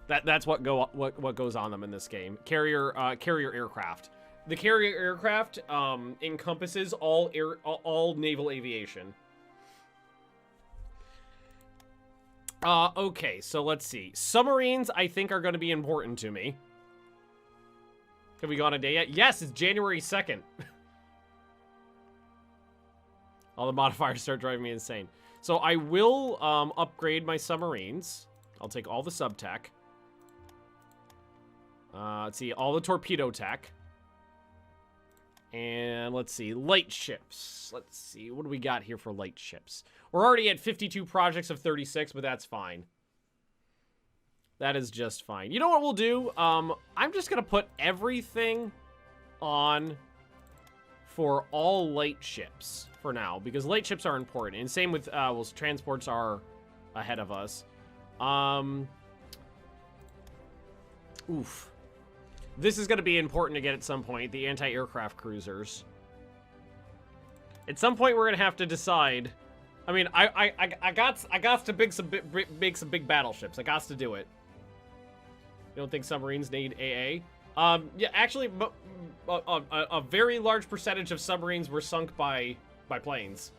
That's what goes on them in this game. Carrier aircraft. The carrier aircraft encompasses all naval aviation. Okay, so let's see. Submarines, I think, are going to be important to me. Have we gone a day yet? Yes, it's January 2nd. All the modifiers start driving me insane. So I will upgrade my submarines. I'll take all the sub-tech. Let's see, all the torpedo tech. And let's see, light ships. Let's see, what do we got here for light ships? We're already at 52 projects of 36, but that's fine. That is just fine. You know what we'll do? I'm just going to put everything on for all light ships for now, because light ships are important. And same with, well, transports are ahead of us. Oof. This is going to be important to get at some point, the anti-aircraft cruisers. At some point, we're going to have to decide. I mean, I got to make some big battleships. I got to do it. You don't think submarines need AA? Yeah, actually, a very large percentage of submarines were sunk by planes.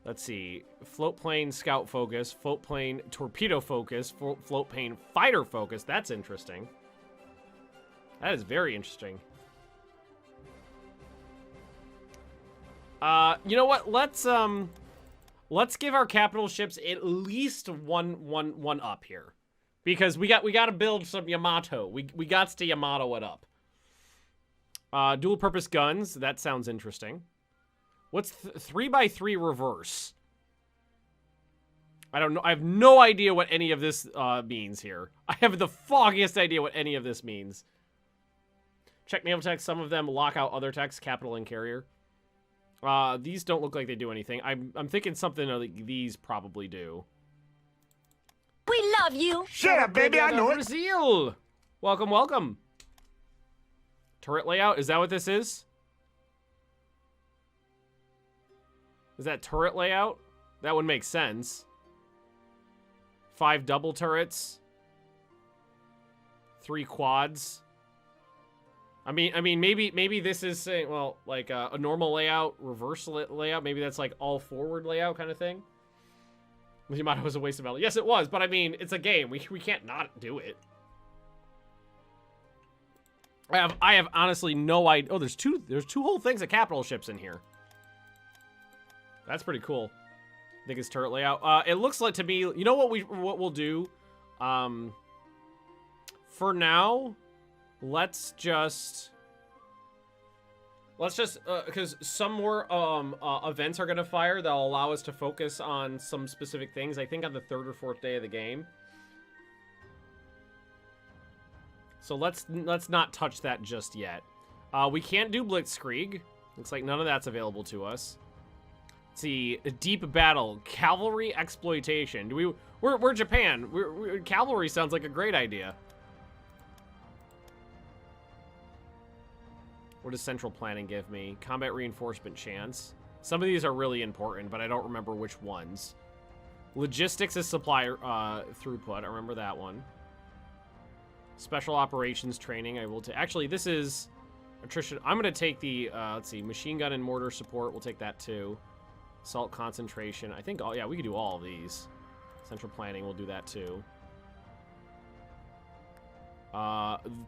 Let's see. Float plane scout focus, float plane torpedo focus, float plane fighter focus. That's interesting. That is very interesting. You know what? Let's give our capital ships at least one up here, because we got to build some Yamato. We got to Yamato it up. Dual purpose guns. That sounds interesting. What's 3x3 reverse? I don't know. I have no idea what any of this means here. I have the foggiest idea what any of this means. Check naval text. Some of them lock out other texts, capital and carrier. These don't look like they do anything. I'm thinking something like these probably do. We love you. Shut up, baby, I know it. Brazil. Welcome, welcome. Turret layout. Is that what this is? Is that turret layout? That would make sense. 5 double turrets. 3 quads. I mean, maybe this is saying, well, like a normal layout, reverse layout. Maybe that's like all forward layout kind of thing. Yamato was a waste of metal. Yes, it was, but I mean, it's a game. We can't not do it. I have honestly no idea. Oh, there's two whole things of capital ships in here. That's pretty cool. I think it's turret layout. It looks like to me, you know what we'll do? For now, let's just because some more events are gonna fire that'll allow us to focus on some specific things. I think on the 3rd or 4th day of the game. So let's not touch that just yet. We can't do Blitzkrieg. Looks like none of that's available to us. Let's see, a deep battle, cavalry exploitation. We're Japan. Cavalry sounds like a great idea. What does central planning give me? Combat reinforcement chance. Some of these are really important, but I don't remember which ones. Logistics is supply throughput. I remember that one. Special operations training. I will take. Actually, this is attrition. I'm going to take the, let's see, machine gun and mortar support. We'll take that too. Assault concentration. I think, yeah, we could do all of these. Central planning, we'll do that too.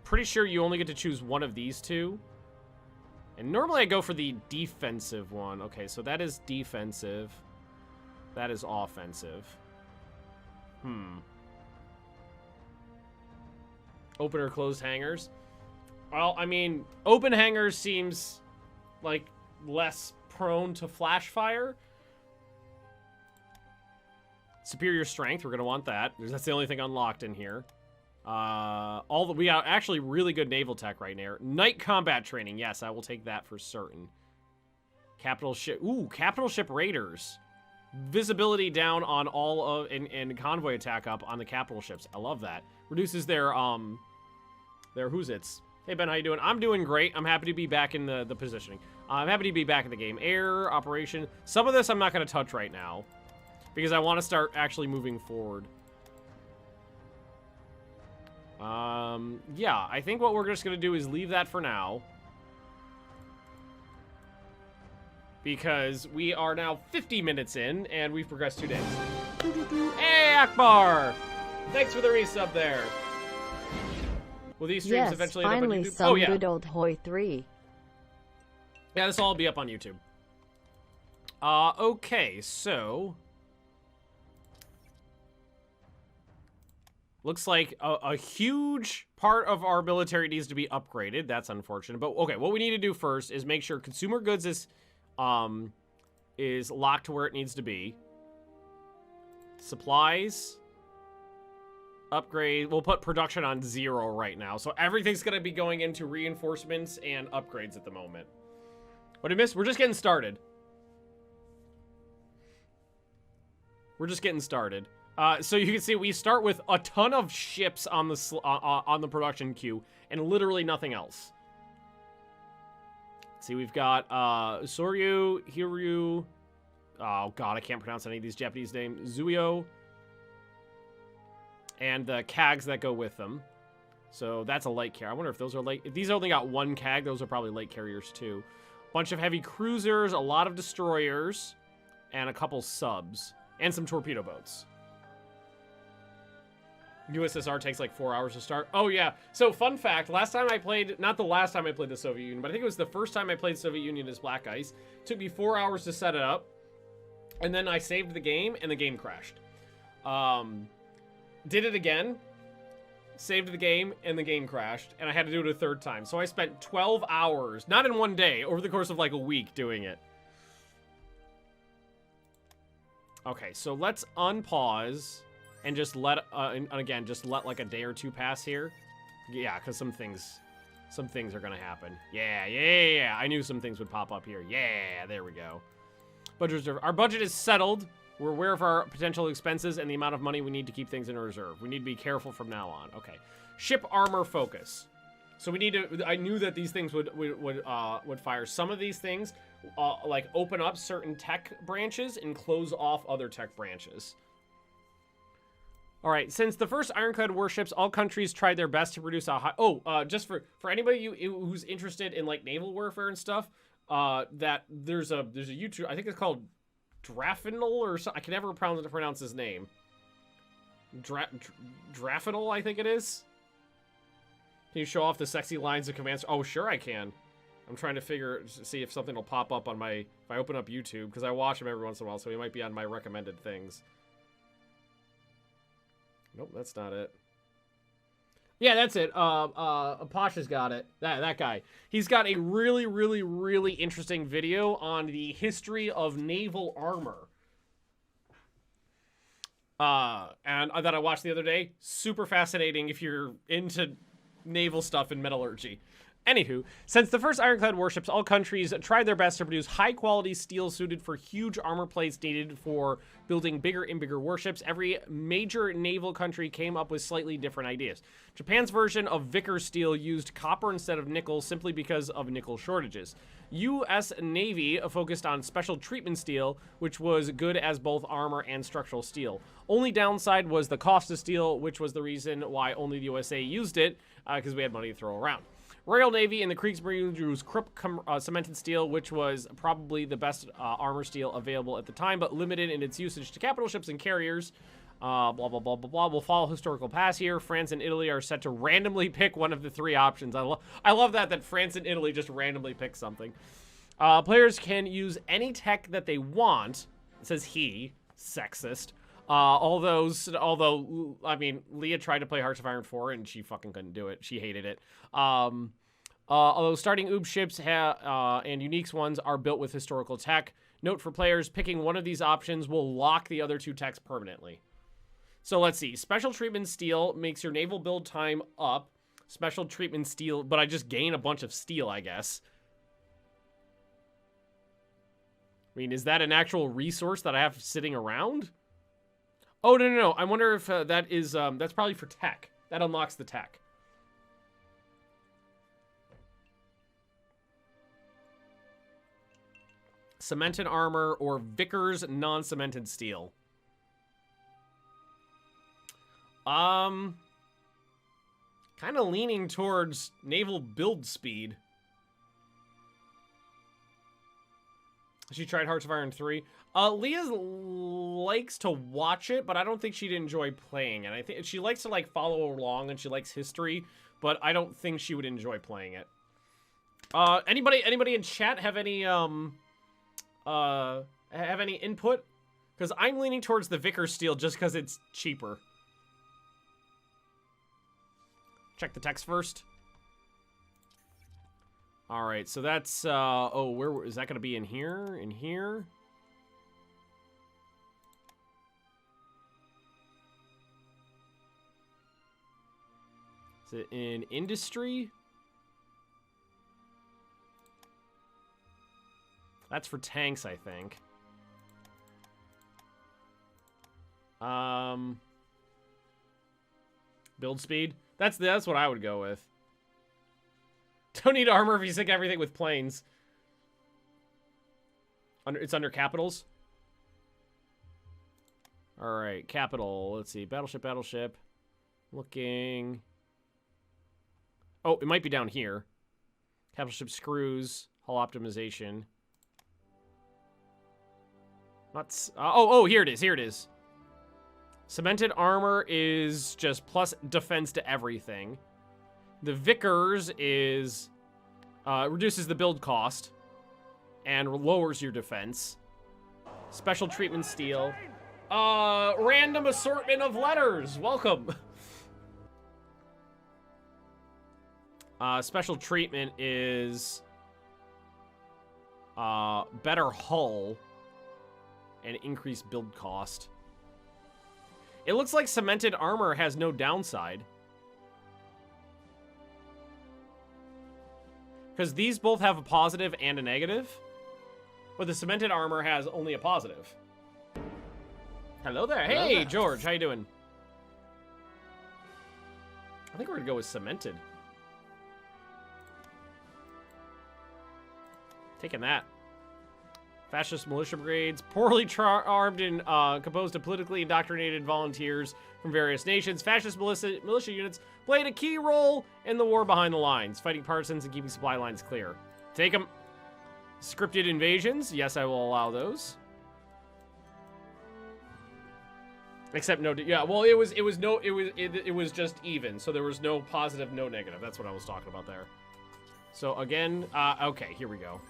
Pretty sure you only get to choose one of these two. And normally I go for the defensive one. Okay, so that is defensive. That is offensive. Open or closed hangars? Well, I mean, open hangars seems like less prone to flash fire. Superior strength, we're gonna want that. That's the only thing unlocked in here. We got actually really good naval tech right now. Night combat training, yes, I will take that for certain. Capital ship. Ooh, capital ship raiders. Visibility down on all of and convoy attack up on the capital ships. I love that. Reduces their who's its. Hey Ben, how you doing? I'm doing great. I'm happy to be back in the positioning. I'm happy to be back in the game. Air operation. Some of this I'm not going to touch right now because I want to start actually moving forward. Yeah, I think what we're just going to do is leave that for now. Because we are now 50 minutes in, and we've progressed 2 days. Hey, Akbar! Thanks for the resub there. Will these streams Yes, eventually end up on finally YouTube? some Oh, yeah. good old Hoi 3. Yeah, this will all be up on YouTube. Okay, so... Looks like a huge part of our military needs to be upgraded. That's unfortunate. But, okay, what we need to do first is make sure consumer goods is locked to where it needs to be. Supplies. Upgrade. We'll put production on 0 right now. So everything's going to be going into reinforcements and upgrades at the moment. What did I miss? We're just getting started. We're just getting started. So you can see we start with a ton of ships on the production queue and literally nothing else. See, we've got Soryu, Hiryu. Oh god, I can't pronounce any of these Japanese names. Zuyo. And the CAGs that go with them. So that's a light carrier. I wonder if those are light. If these only got 1 CAG, those are probably light carriers too. Bunch of heavy cruisers, a lot of destroyers, and a couple subs. And some torpedo boats. USSR takes like 4 hours to start. Oh yeah. So fun fact, last time I played, not the last time I played the Soviet Union, but I think it was the first time I played Soviet Union as Black Ice. It took me 4 hours to set it up. And then I saved the game and the game crashed. Did it again. Saved the game and the game crashed. And I had to do it a 3rd time. So I spent 12 hours, not in 1 day, over the course of like a week doing it. Okay, so let's unpause. And just let, and again, just let like a day or 2 pass here. Yeah, because some things are gonna happen. Yeah. I knew some things would pop up here. Yeah, there we go. Budget reserve. Our budget is settled. We're aware of our potential expenses and the amount of money we need to keep things in reserve. We need to be careful from now on. Okay. Ship armor focus. So we need to. I knew that these things would fire. Some of these things, like open up certain tech branches and close off other tech branches. All right, since the first ironclad warships, all countries tried their best to produce a high... just for anybody who's interested in, like, naval warfare and stuff, that there's a YouTube... I think it's called Drafinal or something. I can never pronounce his name. Drafinal, I think it is. Can you show off the sexy lines of commands? Oh, sure I can. I'm trying to see if something will pop up on my... If I open up YouTube, because I watch him every once in a while, so he might be on my recommended things. Nope, that's not it. Yeah, that's it. Pasha's got it. That guy. He's got a really interesting video on the history of naval armor. And that I watched the other day. Super fascinating if you're into naval stuff and metallurgy. Anywho, since the first ironclad warships, all countries tried their best to produce high-quality steel suited for huge armor plates needed for building bigger and bigger warships. Every major naval country came up with slightly different ideas. Japan's version of Vickers steel used copper instead of nickel simply because of nickel shortages. U.S. Navy focused on special treatment steel, which was good as both armor and structural steel. Only downside was the cost of steel, which was the reason why only the USA used it, because we had money to throw around. Royal Navy and the Kriegsmarine used Krupp cemented steel, which was probably the best armor steel available at the time, but limited in its usage to capital ships and carriers. Blah, blah, blah, blah, blah. We'll follow historical paths here. France and Italy are set to randomly pick one of the 3 options. I love that France and Italy just randomly pick something. Players can use any tech that they want, says he, sexist. Although, I mean, Leah tried to play Hearts of Iron 4 and she fucking couldn't do it. She hated it. Although starting OoB ships and Uniques ones are built with historical tech. Note for players, picking one of these options will lock the other 2 techs permanently. So let's see. Special treatment steel makes your naval build time up. Special treatment steel, but I just gain a bunch of steel, I guess. I mean, is that an actual resource that I have sitting around? Oh, no, no, no. I wonder if that is, that's probably for tech. That unlocks the tech. Cemented armor or Vickers non-cemented steel. Kind of leaning towards naval build speed. She tried Hearts of Iron 3. Leah likes to watch it, but I don't think she'd enjoy playing it. I think she likes to like follow along and she likes history, but I don't think she would enjoy playing it. Anybody in chat have any input? Because I'm leaning towards the Vickers steel just because it's cheaper. Check the text first. All right, so that's, oh, where is that going to be? In here? In here? Is it in industry? That's for tanks, I think. Build speed? That's what I would go with. Don't need armor if you sink everything with planes. It's under capitals. All right, capital. Let's see. Battleship. Looking. Oh, it might be down here. Capital ship screws. Hull optimization. Oh, here it is. Cemented armor is just plus defense to everything. The Vickers is reduces the build cost and lowers your defense. Special treatment steel. Random assortment of letters. Welcome. Special treatment is better hull and increased build cost. It looks like cemented armor has no downside. Because these both have a positive and a negative. But the cemented armor has only a positive. Hello there. Hey, George. How you doing? I think we're going to go with cemented. Taking that. Fascist militia brigades. Poorly armed and composed of politically indoctrinated volunteers from various nations. Fascist militia units played a key role in the war behind the lines, fighting partisans and keeping supply lines clear. Take them. Scripted invasions. Yes, I will allow those. Except no, yeah. Well, it was just even. So there was no positive, no negative. That's what I was talking about there. So again, okay, here we go.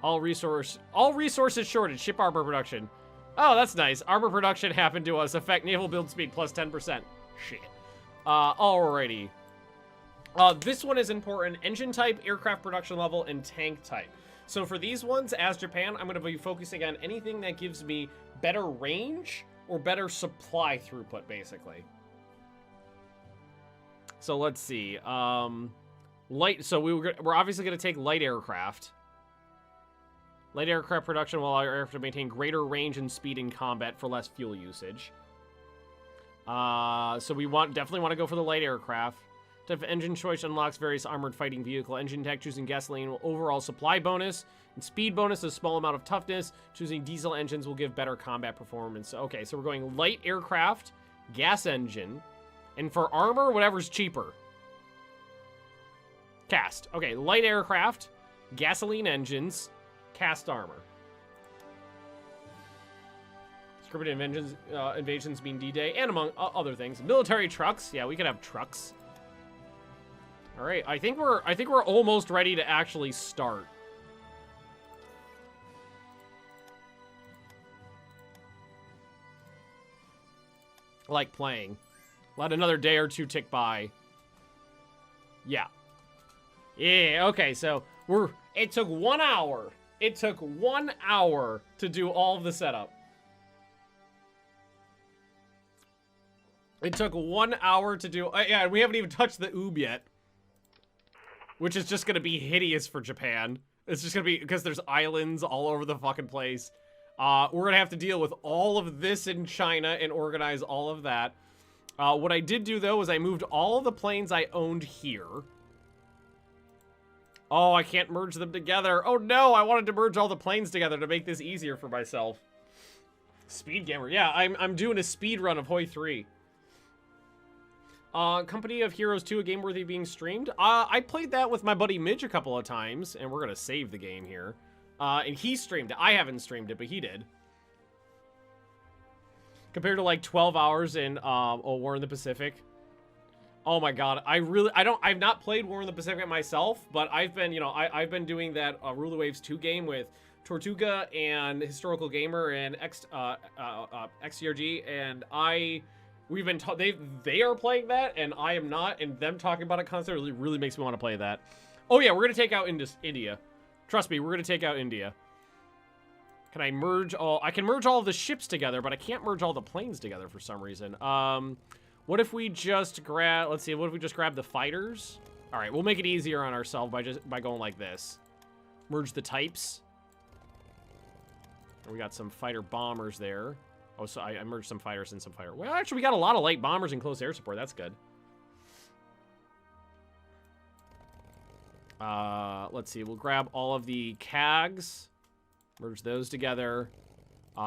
All resources shortage. Ship armor production. Oh, that's nice. Armor production happened to us. Affect naval build speed plus 10%. Shit. Alrighty. This one is important. Engine type, aircraft production level, and tank type. So for these ones, as Japan, I'm going to be focusing on anything that gives me better range or better supply throughput, basically. So let's see. Light. So we're obviously going to take light aircraft. Light aircraft production will allow your aircraft to maintain greater range and speed in combat for less fuel usage. So we definitely want to go for the light aircraft. Type of engine choice unlocks various armored fighting vehicle. Engine tech choosing gasoline will overall supply bonus and speed bonus, a small amount of toughness. Choosing diesel engines will give better combat performance. Okay, so we're going light aircraft, gas engine, and for armor, whatever's cheaper. Cast. Okay, light aircraft, gasoline engines, cast armor. Scripted invasions being D-Day, and among other things. Military trucks. Yeah, we could have trucks. All right, I think we're almost ready to actually start. Like playing. Let another day or two tick by. Yeah. Yeah, okay, so it took 1 hour. It took 1 hour to do all of the setup. It took 1 hour to do, yeah, and we haven't even touched the OoB yet. Which is just gonna be hideous for Japan. It's just gonna be because there's islands all over the fucking place. We're gonna have to deal with all of this in China and organize all of that. What I did do, though, is I moved all of the planes I owned here. Oh, I can't merge them together. Oh, no, I wanted to merge all the planes together to make this easier for myself. Speed gamer. Yeah, I'm doing a speed run of Hoi 3. Company of Heroes 2, a game worthy being streamed. I played that with my buddy Midge a couple of times, and we're gonna save the game here. And he streamed it. I haven't streamed it, but he did. Compared to like 12 hours in War in the Pacific. Oh my god, I've not played War in the Pacific myself, but I've been, I've been doing that Ruler Waves 2 game with Tortuga and Historical Gamer and XCRG, and we've been they are playing that, and I am not, and them talking about it constantly really makes me want to play that. Oh yeah, we're gonna take out India. Trust me, we're gonna take out India. Can I merge all? I can merge all of the ships together, but I can't merge all the planes together for some reason. What if we just grab? Let's see. What if we just grab the fighters? All right, we'll make it easier on ourselves by going like this. Merge the types. And we got some fighter bombers there. Oh, so I merged some fighters and some fighter. Well, actually, we got a lot of light bombers and close air support. That's good. Let's see. We'll grab all of the CAGs. Merge those together.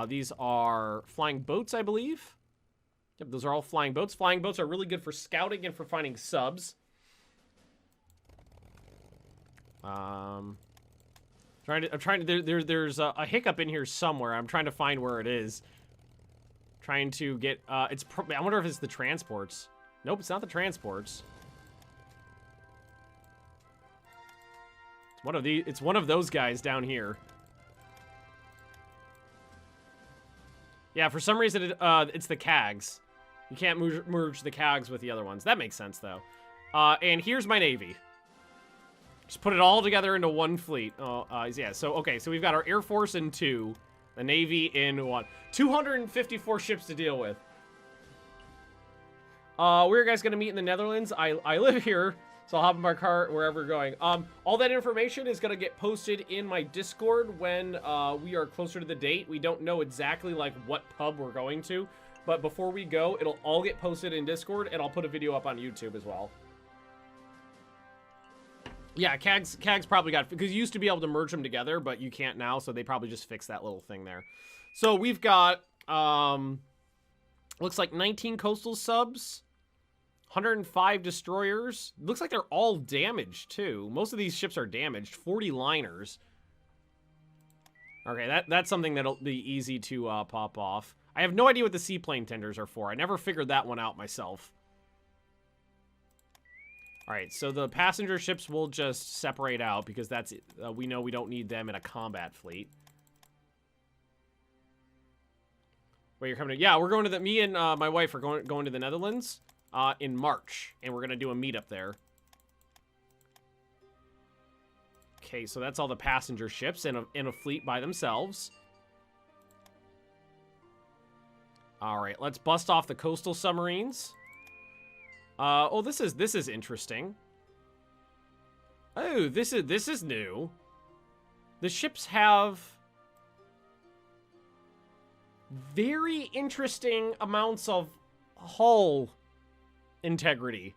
These are flying boats, I believe. Yep, those are all flying boats. Flying boats are really good for scouting and for finding subs. There's a hiccup in here somewhere. I'm trying to find where it is. Trying to get, I wonder if it's the transports. Nope, it's not the transports. It's one of those guys down here. Yeah, for some reason, it's the CAGs. You can't merge the CAGs with the other ones. That makes sense, though. And here's my Navy. Just put it all together into one fleet. Yeah, so we've got our Air Force in 2, the Navy in 1. 254 ships to deal with. Where are you guys going to meet in the Netherlands? I live here, so I'll hop in my car wherever we're going. All that information is going to get posted in my Discord when we are closer to the date. We don't know exactly, like, what pub we're going to, but before we go, it'll all get posted in Discord, and I'll put a video up on YouTube as well. Yeah, CAG's probably got, because you used to be able to merge them together, but you can't now, so they probably just fixed that little thing there. So we've got, looks like 19 coastal subs, 105 destroyers. Looks like they're all damaged, too. Most of these ships are damaged. 40 liners. Okay, that's something that'll be easy to pop off. I have no idea what the seaplane tenders are for. I never figured that one out myself. All right, so the passenger ships will just separate out because that's we know we don't need them in a combat fleet. Wait, you're coming to? Yeah, we're going to me and my wife are going to the Netherlands in March, and we're gonna do a meetup there. Okay, so that's all the passenger ships in a fleet by themselves. All right, let's bust off the coastal submarines. Oh, this is interesting. Oh, this is new. The ships have very interesting amounts of hull integrity.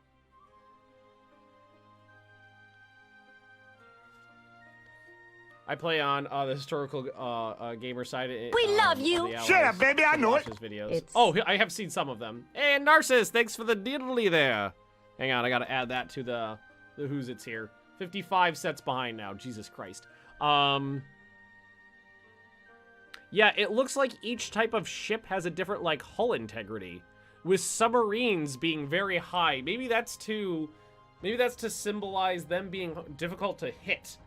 I play on the historical gamer side. We love you. Shut up, baby, I know it. Videos. Oh, I have seen some of them. And Narcissus, thanks for the diddly there. Hang on, I gotta add that to the who's it's here. 55 sets behind now. Jesus Christ. Yeah, it looks like each type of ship has a different like hull integrity, with submarines being very high. Maybe that's to symbolize them being difficult to hit.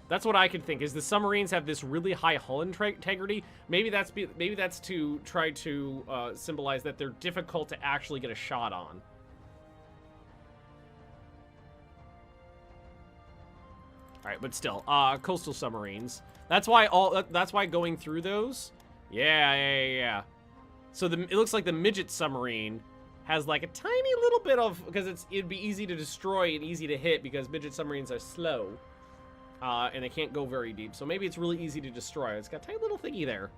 That's what I could think, is the submarines have this really high hull integrity. Maybe that's to try to symbolize that they're difficult to actually get a shot on. All right, but still, coastal submarines. That's why going through those. Yeah. So it looks like the midget submarine has like a tiny little bit of, because it'd be easy to destroy and easy to hit because midget submarines are slow. And they can't go very deep. So maybe it's really easy to destroy. It's got a tiny little thingy there.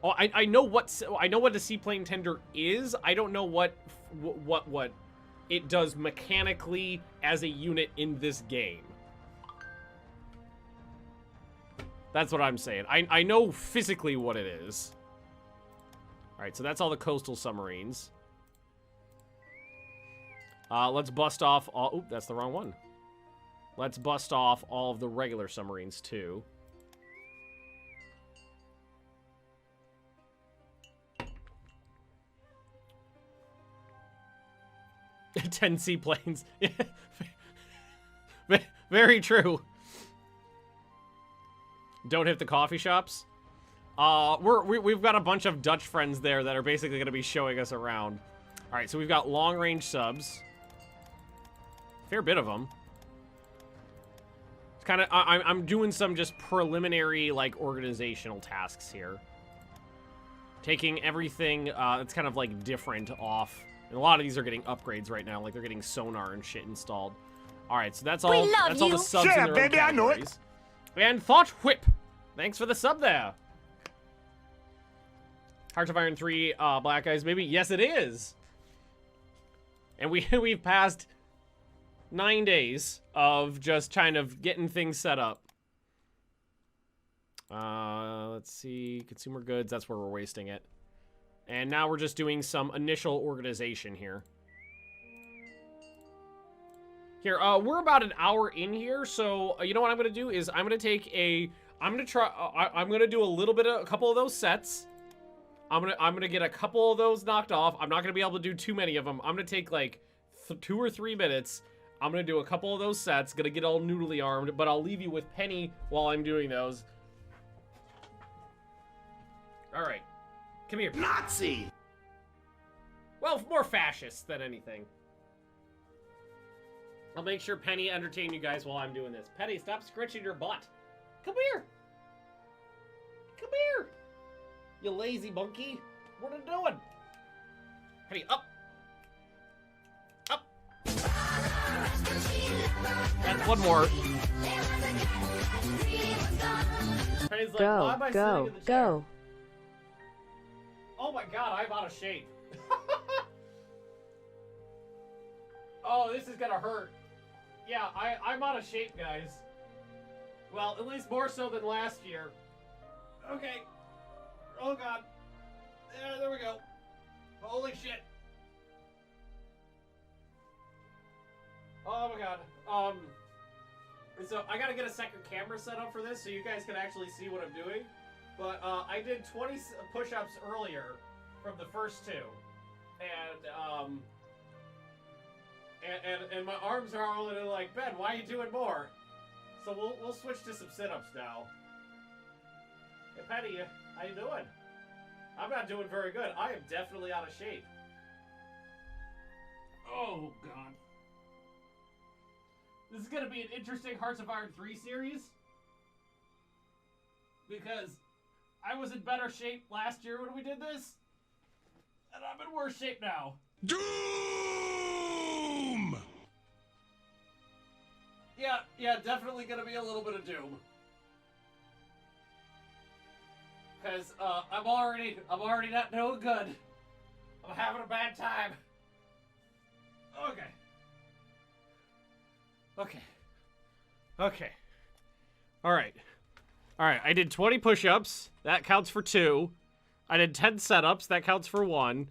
Oh, I know what the seaplane tender is. I don't know what it does mechanically as a unit in this game. That's what I'm saying. I know physically what it is. Alright, so that's all the coastal submarines. Let's bust off all... Oop, that's the wrong one. Let's bust off all of the regular submarines, too. Ten seaplanes. Very true. Don't hit the coffee shops. We've got a bunch of Dutch friends there that are basically going to be showing us around. All right, so we've got long-range subs. Fair bit of them. It's kind of I'm doing some just preliminary like organizational tasks here. Taking everything that's kind of like different off. And a lot of these are getting upgrades right now, like they're getting sonar and shit installed. All right, so that's all. That's all the subs in their own categories. And Thought Whip, thanks for the sub there. Hearts of Iron 3, Black Eyes, maybe. Yes, it is. And we've passed 9 days of just kind of getting things set up. Let's see, consumer goods. That's where we're wasting it. And now we're just doing some initial organization here. Here, we're about an hour in here, so you know what I'm gonna do is I'm gonna take a, I'm gonna do a couple of those sets. I'm gonna get a couple of those knocked off. I'm not gonna be able to do too many of them. I'm gonna take like 2 or 3 minutes. I'm gonna do a couple of those sets. Gonna get all noodly armed, but I'll leave you with Penny while I'm doing those. All right. Come here. Nazi! Well, more fascist than anything. I'll make sure Penny entertain you guys while I'm doing this. Penny, stop scritching your butt. Come here. Come here. You lazy monkey. What are you doing? Penny, up. Up. And one more. Penny's like, why am I sitting in the chair? Go. Oh my god, I'm out of shape. Oh, this is gonna hurt. Yeah, I'm out of shape, guys. Well, at least more so than last year. Okay. Oh god. Yeah, there we go. Holy shit. Oh my god. So I gotta get a second camera set up for this so you guys can actually see what I'm doing. But I did 20 push-ups earlier from the first 2, and my arms are all like, Ben, why are you doing more? So we'll switch to some sit-ups now. Hey Penny, how you doing? I'm not doing very good. I am definitely out of shape. Oh god, this is gonna be an interesting Hearts of Iron 3 series because I was in better shape last year when we did this, and I'm in worse shape now. Doom! Yeah, definitely gonna be a little bit of doom. Cause I'm already not doing good. I'm having a bad time. Okay. Alright, I did 20 push-ups. That counts for 2. I did 10 setups. That counts for 1.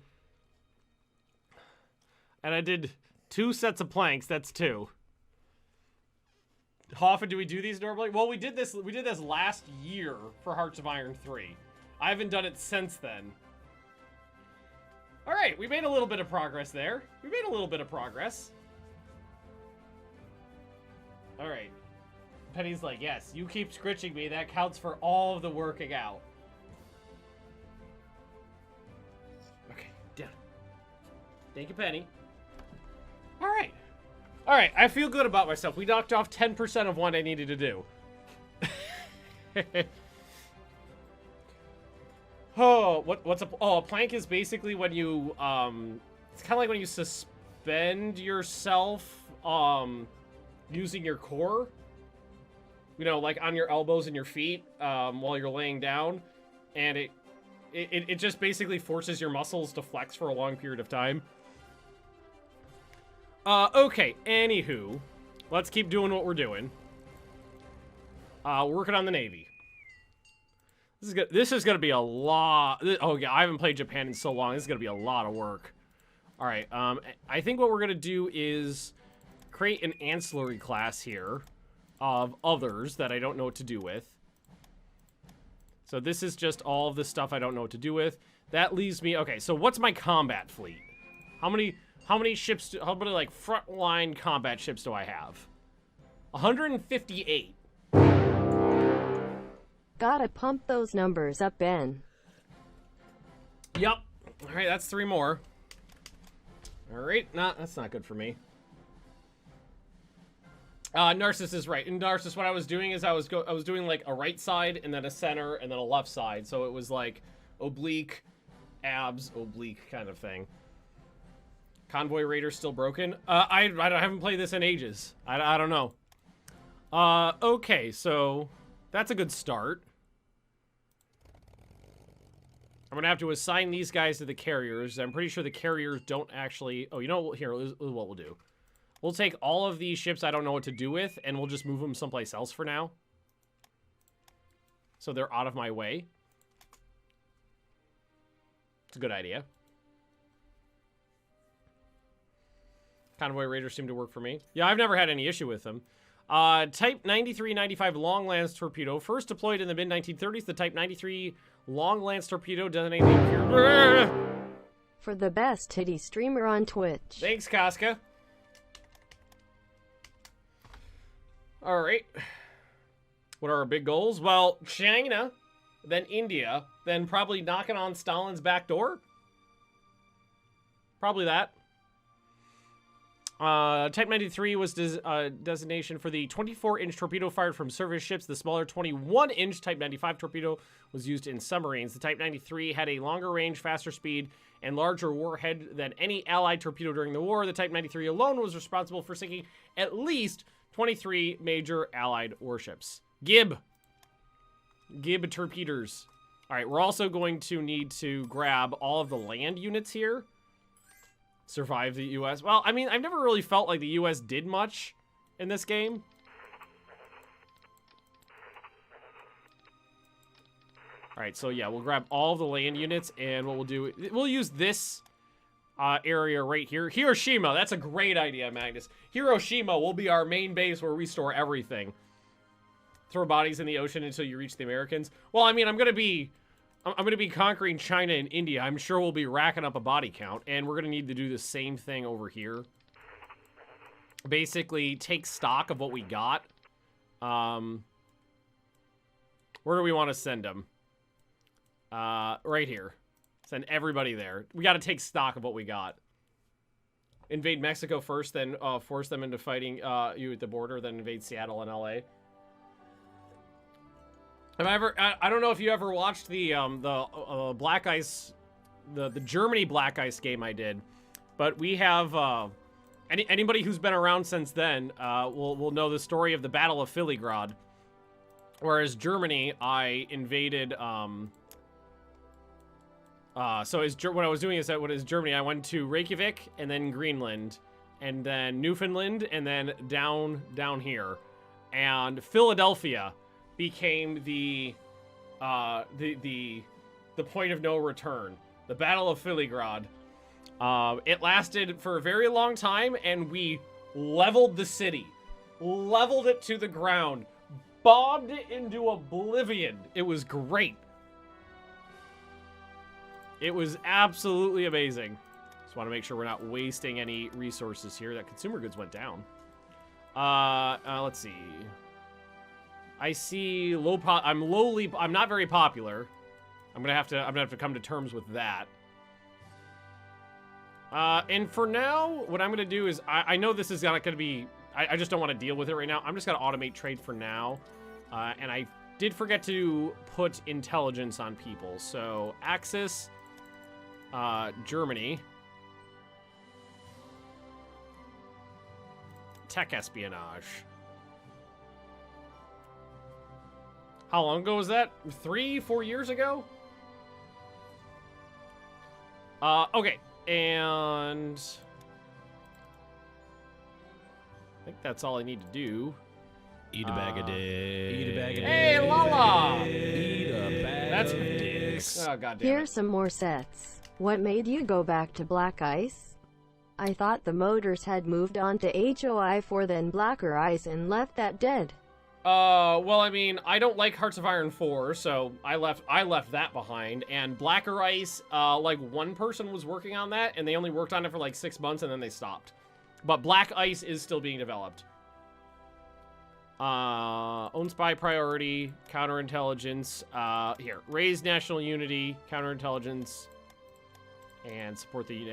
And I did 2 sets of planks. That's 2. How often do we do these normally? Well, we did this last year for Hearts of Iron 3. I haven't done it since then. All right, we made a little bit of progress there. All right. Penny's like, yes, you keep scritching me. That counts for all of the working out. Okay, done. Thank you, Penny. All right. I feel good about myself. We knocked off 10% of what I needed to do. Oh, a plank is basically when you, it's kind of like when you suspend yourself, using your core. You know, like on your elbows and your feet, while you're laying down. And it just basically forces your muscles to flex for a long period of time. Okay, anywho. Let's keep doing what we're doing. Working on the Navy. This is gonna be a lot. Oh yeah, I haven't played Japan in so long. This is gonna be a lot of work. All right. I think what we're gonna do is create an ancillary class here of others that I don't know what to do with. So this is just all of the stuff I don't know what to do with. That leaves me. Okay. So what's my combat fleet? How many ships? How many like frontline combat ships do I have? 158. Gotta pump those numbers up, Ben. Yep. All right, that's 3 more. All right, that's not good for me. Narcissus is right. In Narcissus, what I was doing is I was doing like a right side and then a center and then a left side, so it was like oblique, abs, oblique kind of thing. Convoy Raider still broken. I haven't played this in ages. I don't know. Okay, so that's a good start. I'm gonna have to assign these guys to the carriers. I'm pretty sure the carriers don't actually... Oh, you know, here, this is what we'll do. We'll take all of these ships I don't know what to do with, and we'll just move them someplace else for now. So they're out of my way. It's a good idea. Convoy Raiders seem to work for me. Yeah, I've never had any issue with them. Type 93-95 Long Lance Torpedo. First deployed in the mid-1930s, the Type 93 Long Lance Torpedo designated for the best titty streamer on Twitch. Thanks, Casca. Alright. What are our big goals? Well, China, then India, then probably knocking on Stalin's back door. Probably that. Type 93 was designation for the 24-inch torpedo fired from surface ships. The smaller 21-inch Type 95 torpedo was used in submarines. The Type 93 had a longer range, faster speed, and larger warhead than any Allied torpedo during the war. The Type 93 alone was responsible for sinking at least 23 major Allied warships. Gib torpedoes. All right, we're also going to need to grab all of the land units here. Survive the U.S. Well, I mean, I've never really felt like the U.S. did much in this game. All right, so yeah, we'll grab all of the land units, and what we'll do, we'll use this area right here. Hiroshima, that's a great idea, Magnus. Hiroshima will be our main base where we store everything. Throw bodies in the ocean until you reach the Americans. Well, I mean, I'm gonna be conquering China and India. I'm sure we'll be racking up a body count, and we're gonna need to do the same thing over here. Basically, take stock of what we got. Where do we want to send them? Right here. Send everybody there. We got to take stock of what we got. Invade Mexico first, then force them into fighting you at the border, then invade Seattle and LA. I don't know if you ever watched the Black Ice, the Germany Black Ice game I did, but we have anybody who's been around since then will know the story of the Battle of Filigrad. Whereas Germany, I invaded. So what I was doing is that what is Germany? I went to Reykjavik and then Greenland, and then Newfoundland, and then down here, and Philadelphia became the point of no return. The Battle of Filigrad. It lasted for a very long time, and we leveled the city, leveled it to the ground, bombed it into oblivion. It was great. It was absolutely amazing. Just want to make sure we're not wasting any resources here. That consumer goods went down. Let's see. I see I'm not very popular. I'm gonna have to come to terms with that. And for now, what I'm gonna do is I know this is not gonna be. I just don't want to deal with it right now. I'm just gonna automate trade for now. And I did forget to put intelligence on people. So, Axis, Germany. Tech espionage. How long ago was that? 3-4 years ago? Okay. And I think that's all I need to do. Eat a bag of dicks. Eat a bag of Hey, Lala! Eat a bag That's of dicks. dicks. Oh, god damn Here's it. some more sets. What made you go back to Black Ice? I thought the motors had moved on to HOI4 then Blacker Ice and left that dead. Well, I mean, I don't like Hearts of Iron 4, so I left that behind. And Blacker Ice, like, one person was working on that, and they only worked on it for like 6 months, and then they stopped. But Black Ice is still being developed. Own spy priority, counterintelligence. Here, raise national unity, counterintelligence, and support the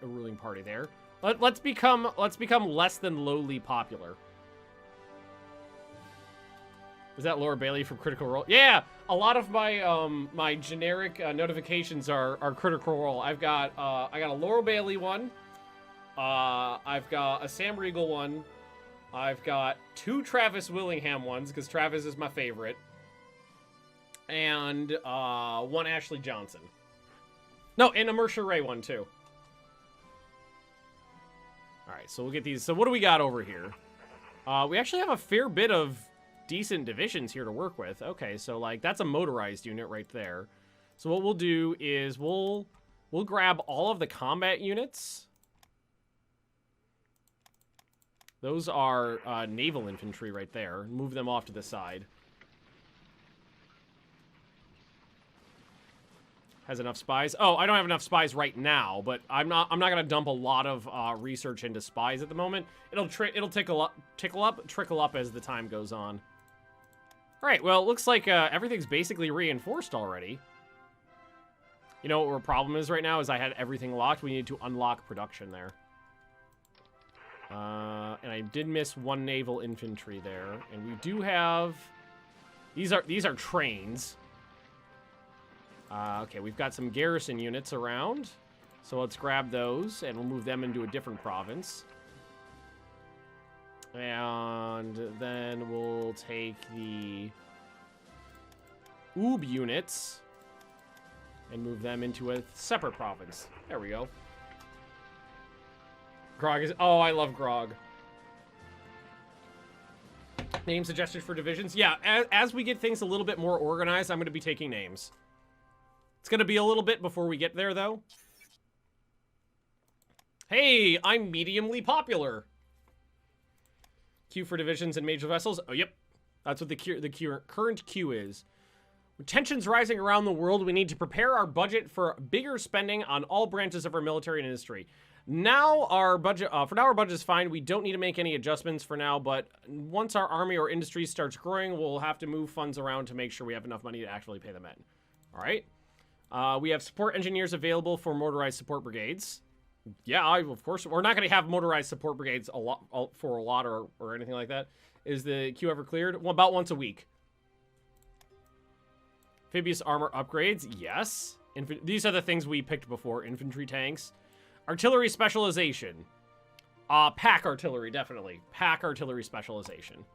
ruling party there. Let's become less than lowly popular. Was that Laura Bailey from Critical Role? Yeah, a lot of my my generic notifications are Critical Role. I got a Laura Bailey one. I've got a Sam Riegel one. I've got 2 Travis Willingham ones because Travis is my favorite, and 1 Ashley Johnson. No, and a Mercer Ray one too. All right, so we'll get these. So what do we got over here? We actually have a fair bit of decent divisions here to work with. Okay, so like that's a motorized unit right there. So what we'll do is we'll grab all of the combat units. Those are naval infantry right there. Move them off to the side. Has enough spies. Oh, I don't have enough spies right now, but I'm not gonna dump a lot of research into spies at the moment. It'll trickle up as the time goes on. All right, well, it looks like everything's basically reinforced already. You know what our problem is right now is I had everything locked. We need to unlock production there. And I did miss 1 naval infantry there, and we do have these are trains. Okay, we've got some garrison units around, so let's grab those and we'll move them into a different province. And then we'll take the OoB units and move them into a separate province. There we go. Grog is... Oh, I love Grog. Name suggested for divisions? Yeah, as we get things a little bit more organized, I'm going to be taking names. It's going to be a little bit before we get there, though. Hey, I'm mediumly popular. Queue for divisions and major vessels. Oh, yep. That's what the current queue is. With tensions rising around the world, we need to prepare our budget for bigger spending on all branches of our military and industry. Now our budget, for now our budget is fine. We don't need to make any adjustments for now, but once our army or industry starts growing, we'll have to move funds around to make sure we have enough money to actually pay the men. All right. We have support engineers available for motorized support brigades. Yeah, of course. We're not going to have motorized support brigades for a lot or anything like that. Is the queue ever cleared? Well, about once a week. Amphibious armor upgrades. Yes. These are the things we picked before. Infantry tanks. Artillery specialization. Pack artillery, definitely. Pack artillery specialization.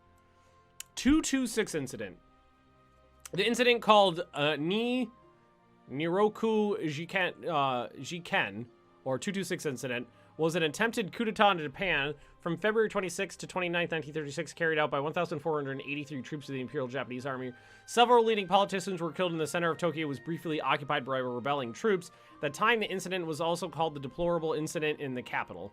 226 incident. The incident called Niroku Jiken, or 226 incident, was an attempted coup d'etat in Japan from February 26 to 29, 1936, carried out by 1,483 troops of the Imperial Japanese Army. Several leading politicians were killed, and the center of Tokyo was briefly occupied by rebelling troops. At the time, the incident was also called the deplorable incident in the capital.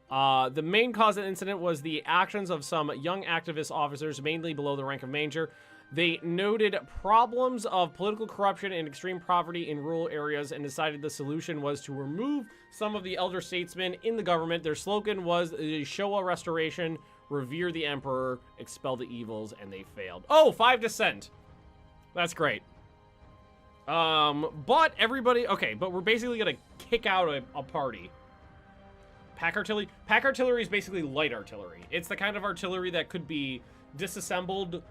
The main cause of the incident was the actions of some young activist officers, mainly below the rank of major. They noted problems of political corruption and extreme poverty in rural areas and decided the solution was to remove some of the elder statesmen in the government. Their slogan was the Showa Restoration, revere the emperor, expel the evils, and they failed. Oh, 5 dissent. That's great. But everybody... Okay, but we're basically going to kick out a party. Pack artillery? Pack artillery is basically light artillery. It's the kind of artillery that could be disassembled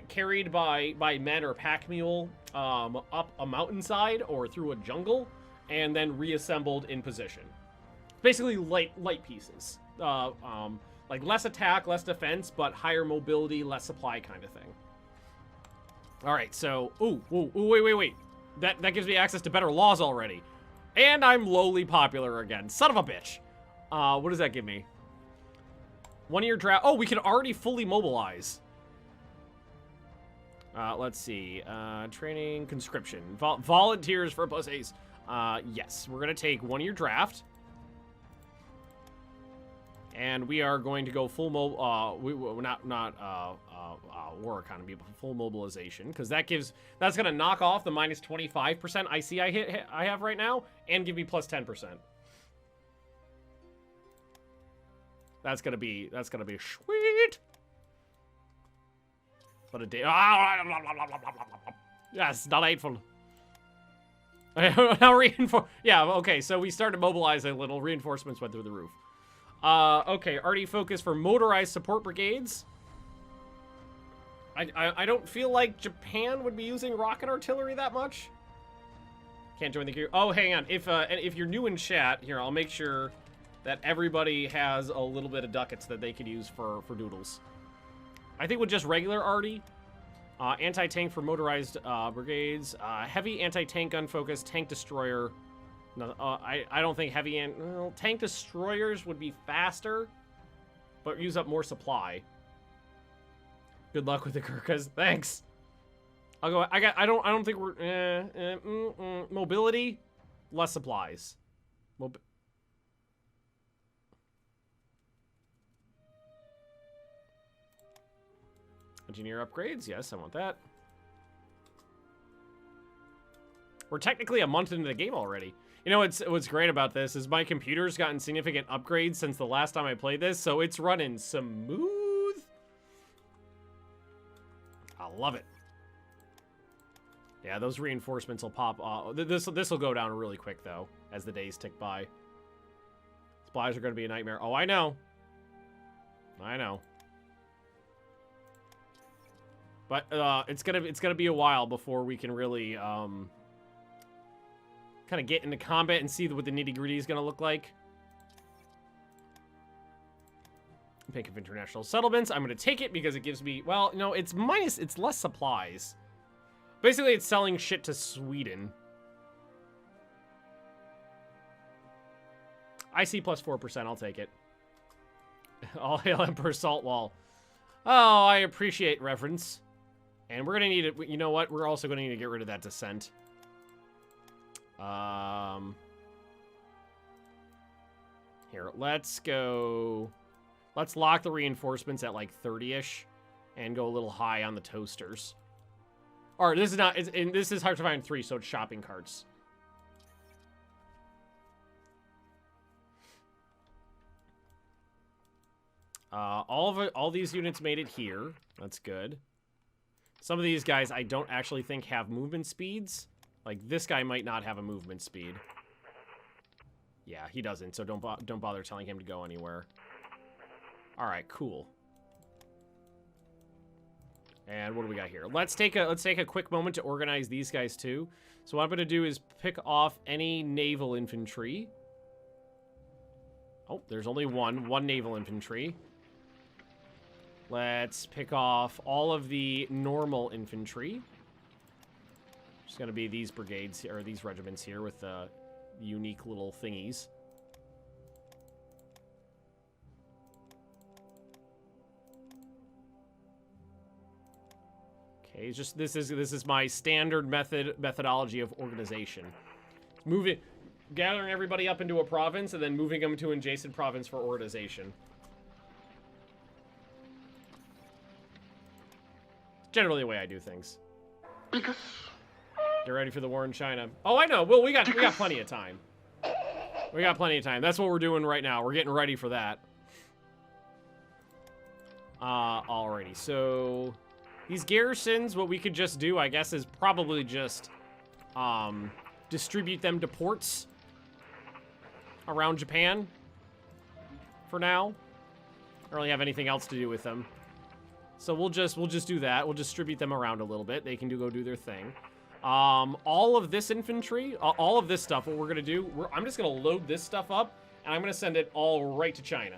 carried by men or pack mule up a mountainside or through a jungle, and then reassembled in position. Basically light pieces. Like less attack, less defense, but higher mobility, less supply kind of thing. All right, so wait. That gives me access to better laws already, and I'm lowly popular again. Son of a bitch. What does that give me? 1 year draft. Oh, we can already fully mobilize. Let's see. Training, conscription, volunteers for pussies. Yes, we're gonna take 1 year draft, and we are going to go full war economy, but full mobilization, because that's gonna knock off the minus 25% IC I have right now, and give me plus 10%. That's gonna be sweet. But a day. Yes, delightful. Now reinforce. Yeah, okay. So we started mobilizing a little. Reinforcements went through the roof. Okay. Already focused for motorized support brigades. I don't feel like Japan would be using rocket artillery that much. Can't join the queue. Oh, hang on. If you're new in chat, here I'll make sure that everybody has a little bit of ducats that they could use for doodles. I think with just regular arty, anti-tank for motorized brigades, heavy anti-tank gun focus, tank destroyer. No, I don't think heavy tank destroyers would be faster, but use up more supply. Good luck with the Gurkhas. Thanks. I'll go. I don't think we're mobility, less supplies. Engineer upgrades, yes, I want that. We're technically a month into the game already. You know what's great about this is my computer's gotten significant upgrades since the last time I played this, so it's running smooth. I love it. Yeah, those reinforcements will pop. This will go down really quick though as the days tick by. Supplies are going to be a nightmare. Oh, I know. I know. But it's gonna be a while before we can really kind of get into combat and see what the nitty-gritty is gonna look like. Pick of international settlements. I'm gonna take it because it gives me, well, no, it's less supplies. Basically, it's selling shit to Sweden. IC plus 4%. I'll take it. All hail Emperor Saltwall. Oh, I appreciate reference. And we're gonna need it. You know what? We're also gonna need to get rid of that descent. Here, let's go. Let's lock the reinforcements at like 30-ish, and go a little high on the toasters. Or this is not. This is hard to find 3, so it's shopping carts. All these units made it here. That's good. Some of these guys I don't actually think have movement speeds. Like this guy might not have a movement speed. Yeah, he doesn't. So don't bother telling him to go anywhere. All right, cool. And what do we got here? Let's take a quick moment to organize these guys too. So what I'm gonna do is pick off any naval infantry. Oh, there's only one naval infantry. Let's pick off all of the normal infantry. It's going to be these brigades, or these regiments here with the unique little thingies. Okay, it's just this is my standard methodology of organization. Gathering everybody up into a province and then moving them to an adjacent province for organization. Generally the way I do things. Get ready for the war in China. Oh, I know. Well, we got plenty of time. We got plenty of time. That's what we're doing right now. We're getting ready for that. Alrighty. So these garrisons, what we could just do, I guess, is probably just distribute them to ports around Japan for now. I don't really have anything else to do with them. So we'll just do that. We'll distribute them around a little bit. They can go do their thing. All of this infantry, all of this stuff, what we're gonna do, I'm just gonna load this stuff up, and I'm gonna send it all right to China.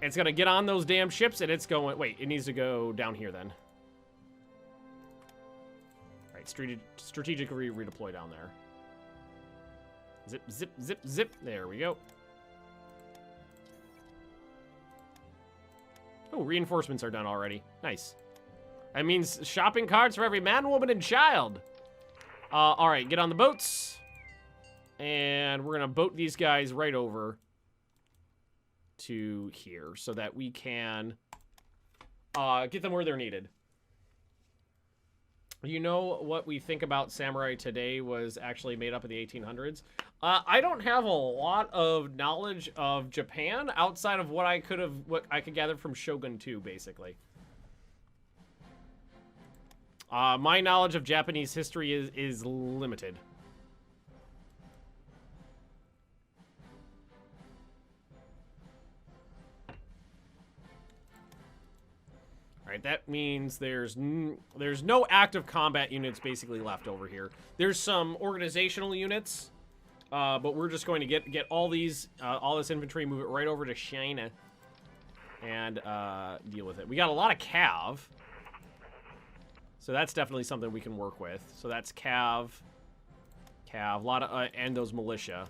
It's gonna get on those damn ships, and it's going, wait, it needs to go down here then. All right, strategically redeploy down there. Zip, zip, zip, zip, there we go. Oh, reinforcements are done already, nice. That means shopping carts for every man, woman, and child. All right, get on the boats. And we're going to boat these guys right over to here so that we can get them where they're needed. You know what we think about samurai today was actually made up in the 1800s? I don't have a lot of knowledge of Japan outside of what I could gather from Shogun 2, basically. My knowledge of Japanese history is limited. All right, that means there's no active combat units basically left over here. There's some organizational units, but we're just going to get all this infantry, move it right over to China, and deal with it. We got a lot of cav, so that's definitely something we can work with. So that's cav, a lot of and those militia.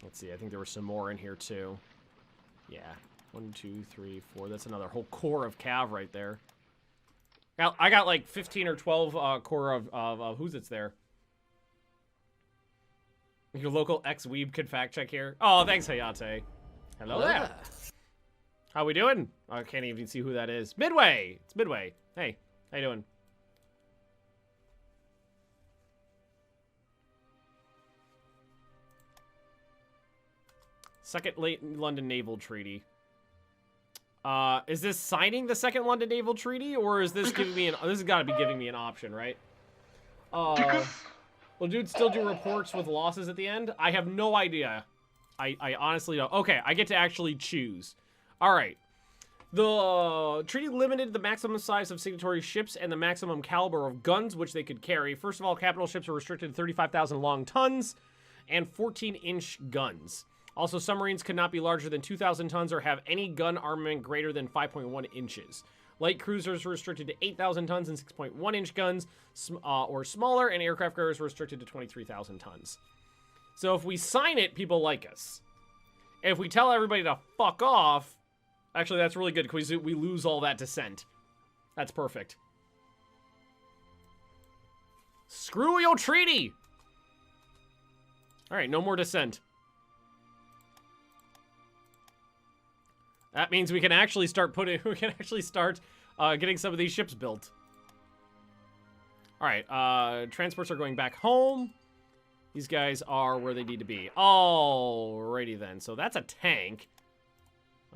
Let's see, I think there were some more in here too. Yeah, 1, 2, 3, 4. That's another whole core of cav right there. I got like 15 or 12 core of who's it's there. Your local ex-weeb could fact check here. Oh, thanks, Hayate. Hello there. How we doing? I can't even see who that is. Midway! It's Midway. Hey, how you doing? Second London Naval Treaty. Is this signing the Second London Naval Treaty, or is this giving me an? This has got to be giving me an option, right? Will dude still do reports with losses at the end? I have no idea. I honestly don't. Okay, I get to actually choose. All right. The treaty limited the maximum size of signatory ships and the maximum caliber of guns which they could carry. First of all, capital ships were restricted to 35,000 long tons and 14-inch guns. Also, submarines could not be larger than 2,000 tons or have any gun armament greater than 5.1 inches. Light cruisers were restricted to 8,000 tons and 6.1-inch guns or smaller, and aircraft carriers were restricted to 23,000 tons. So if we sign it, people like us. If we tell everybody to fuck off, actually that's really good because we lose all that dissent. That's perfect. Screw your treaty! All right, no more dissent. That means we can actually start getting some of these ships built. All right, transports are going back home. These guys are where they need to be. Alrighty then. So that's a tank.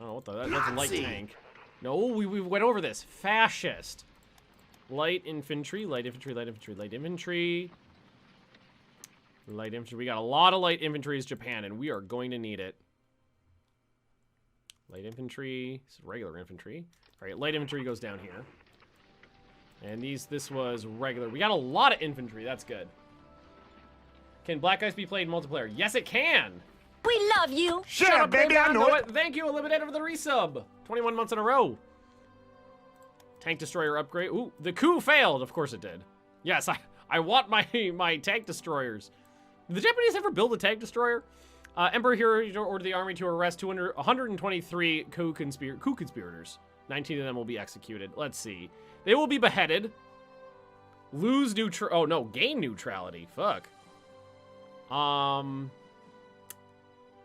Oh, what the? That's a light tank. No, we went over this. Fascist. Light infantry, light infantry, light infantry, light infantry. Light infantry. We got a lot of light infantry as Japan, and we are going to need it. Light infantry, this is regular infantry. All right, light infantry goes down here. And this was regular. We got a lot of infantry, that's good. Can Black Ice be played multiplayer? Yes, it can! We love you! Shut up, baby, I know it! Thank you, Eliminator, for the resub. 21 months in a row. Tank destroyer upgrade. Ooh, the coup failed. Of course it did. Yes, I want my tank destroyers. Did the Japanese ever build a tank destroyer? Emperor Hirohito ordered the army to arrest 123 coup conspirators. 19 of them will be executed. Let's see. They will be beheaded. Lose gain neutrality. Fuck.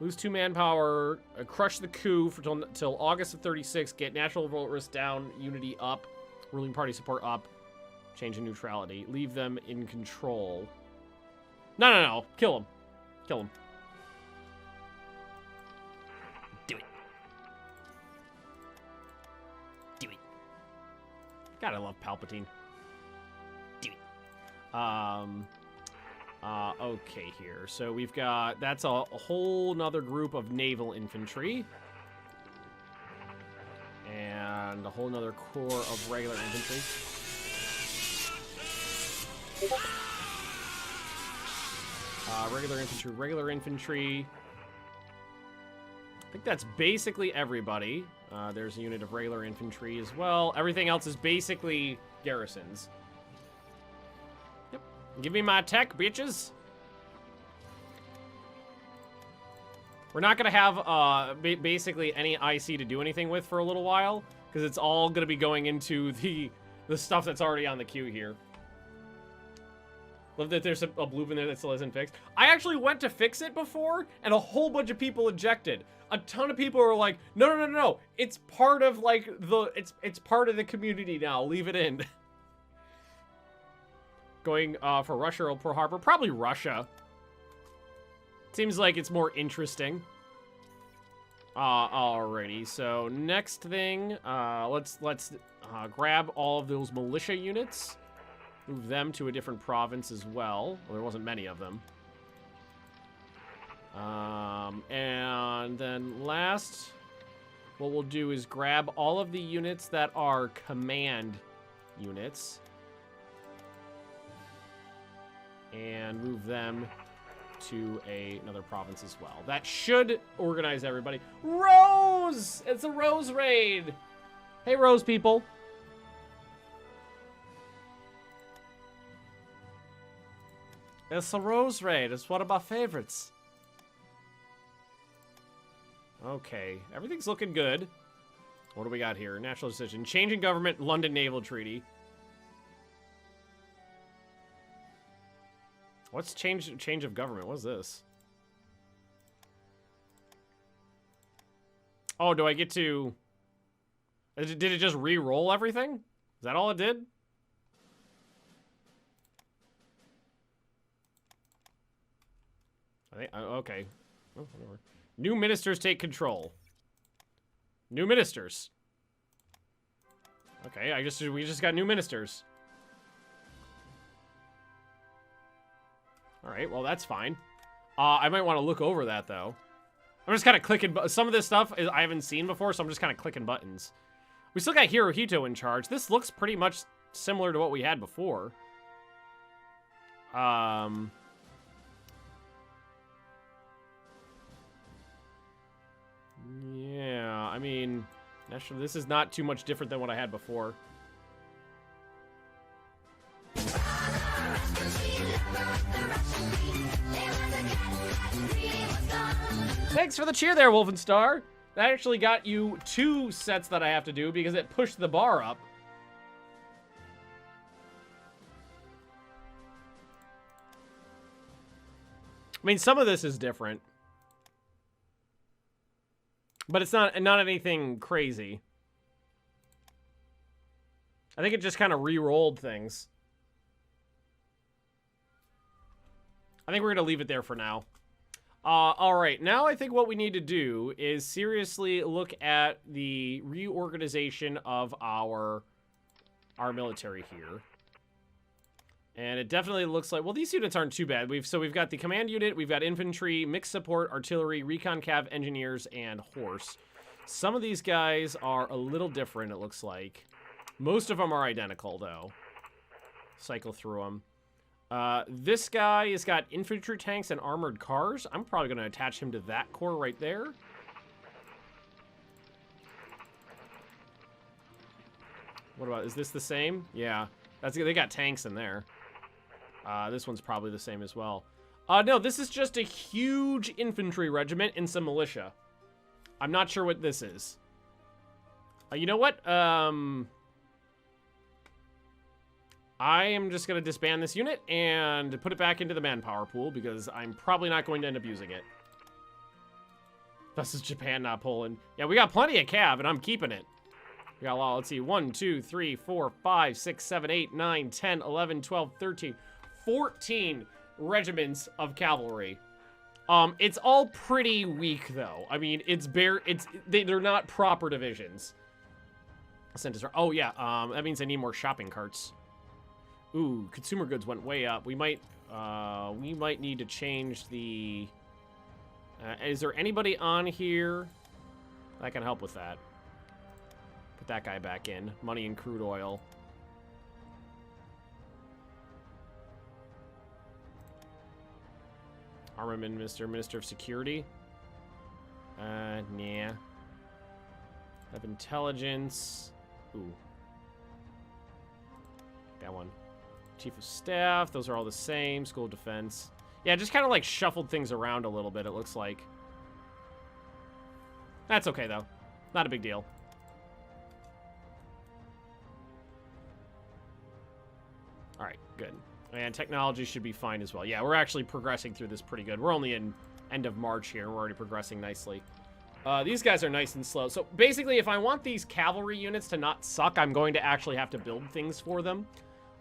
Lose 2 manpower. Crush the coup till August of 36. Get natural vote risk down. Unity up. Ruling party support up. Change in neutrality. Leave them in control. No. Kill them. Kill them. God, I love Palpatine. Do it. Okay here. So we've got, that's a whole nother group of naval infantry. And a whole nother corps of regular infantry. Regular infantry. I think that's basically everybody. There's a unit of regular infantry as well. Everything else is basically garrisons. Yep. Give me my tech, bitches. We're not going to have basically any IC to do anything with for a little while, because it's all going to be going into the stuff that's already on the queue here. Love that there's a bloop in there that still isn't fixed. I actually went to fix it before, and a whole bunch of people ejected. A ton of people were like, no. It's part of, like, it's part of the community now. Leave it in. Going for Russia or Pearl Harbor? Probably Russia. Seems like it's more interesting. Alrighty, so next thing, let's grab all of those militia units. Move them to a different province as well. Well, there wasn't many of them. And then last, what we'll do is grab all of the units that are command units. And move them to another province as well. That should organize everybody. Rose! It's a Rose raid! Hey, Rose people. It's a Rose raid. It's one of my favorites. Okay, everything's looking good. What do we got here? National decision. Changing government, London Naval Treaty. What's change of government? What's this? Oh, do I get to... Did it just re-roll everything? Is that all it did? I think, okay. Oh, whatever. New ministers take control. New ministers. Okay, we just got new ministers. All right, well, that's fine. I might want to look over that, though. I'm just kind of clicking... Some of this stuff I haven't seen before, so I'm just kind of clicking buttons. We still got Hirohito in charge. This looks pretty much similar to what we had before. Yeah, I mean... This is not too much different than what I had before. Thanks for the cheer there, Wolfenstar. That actually got you 2 sets that I have to do because it pushed the bar up. I mean, some of this is different. But it's not anything crazy. I think it just kind of re-rolled things. I think we're going to leave it there for now. Alright, now I think what we need to do is seriously look at the reorganization of our military here. And it definitely looks like, well, these units aren't too bad. We've got the command unit, we've got infantry, mixed support, artillery, recon cav, engineers, and horse. Some of these guys are a little different, it looks like. Most of them are identical, though. Cycle through them. This guy has got infantry tanks and armored cars. I'm probably going to attach him to that corps right there. What about, is this the same? Yeah, they got tanks in there. This one's probably the same as well. No, this is just a huge infantry regiment and some militia. I'm not sure what this is. You know what? I am just going to disband this unit and put it back into the manpower pool because I'm probably not going to end up using it. This is Japan, not Poland. Yeah, we got plenty of cav, and I'm keeping it. We got a lot. Let's see. 1, 2, 3, 4, 5, 6, 7, 8, 9, 10, 11, 12, 13, 14 regiments of cavalry. It's all pretty weak, though. I mean, they're not proper divisions. Oh, yeah. That means I need more shopping carts. Ooh, consumer goods went way up. We might We might need to change the... is there anybody on here that can help with that? Put that guy back in. Money and crude oil. Armament Minister, Minister of Security. Nah. Have intelligence. Ooh. That one. Chief of Staff. Those are all the same. School of Defense. Yeah, just kind of like shuffled things around a little bit, it looks like. That's okay, though. Not a big deal. Alright, good. And technology should be fine as well. Yeah, we're actually progressing through this pretty good. We're only in end of March here. We're already progressing nicely. These guys are nice and slow. So basically, if I want these cavalry units to not suck, I'm going to actually have to build things for them.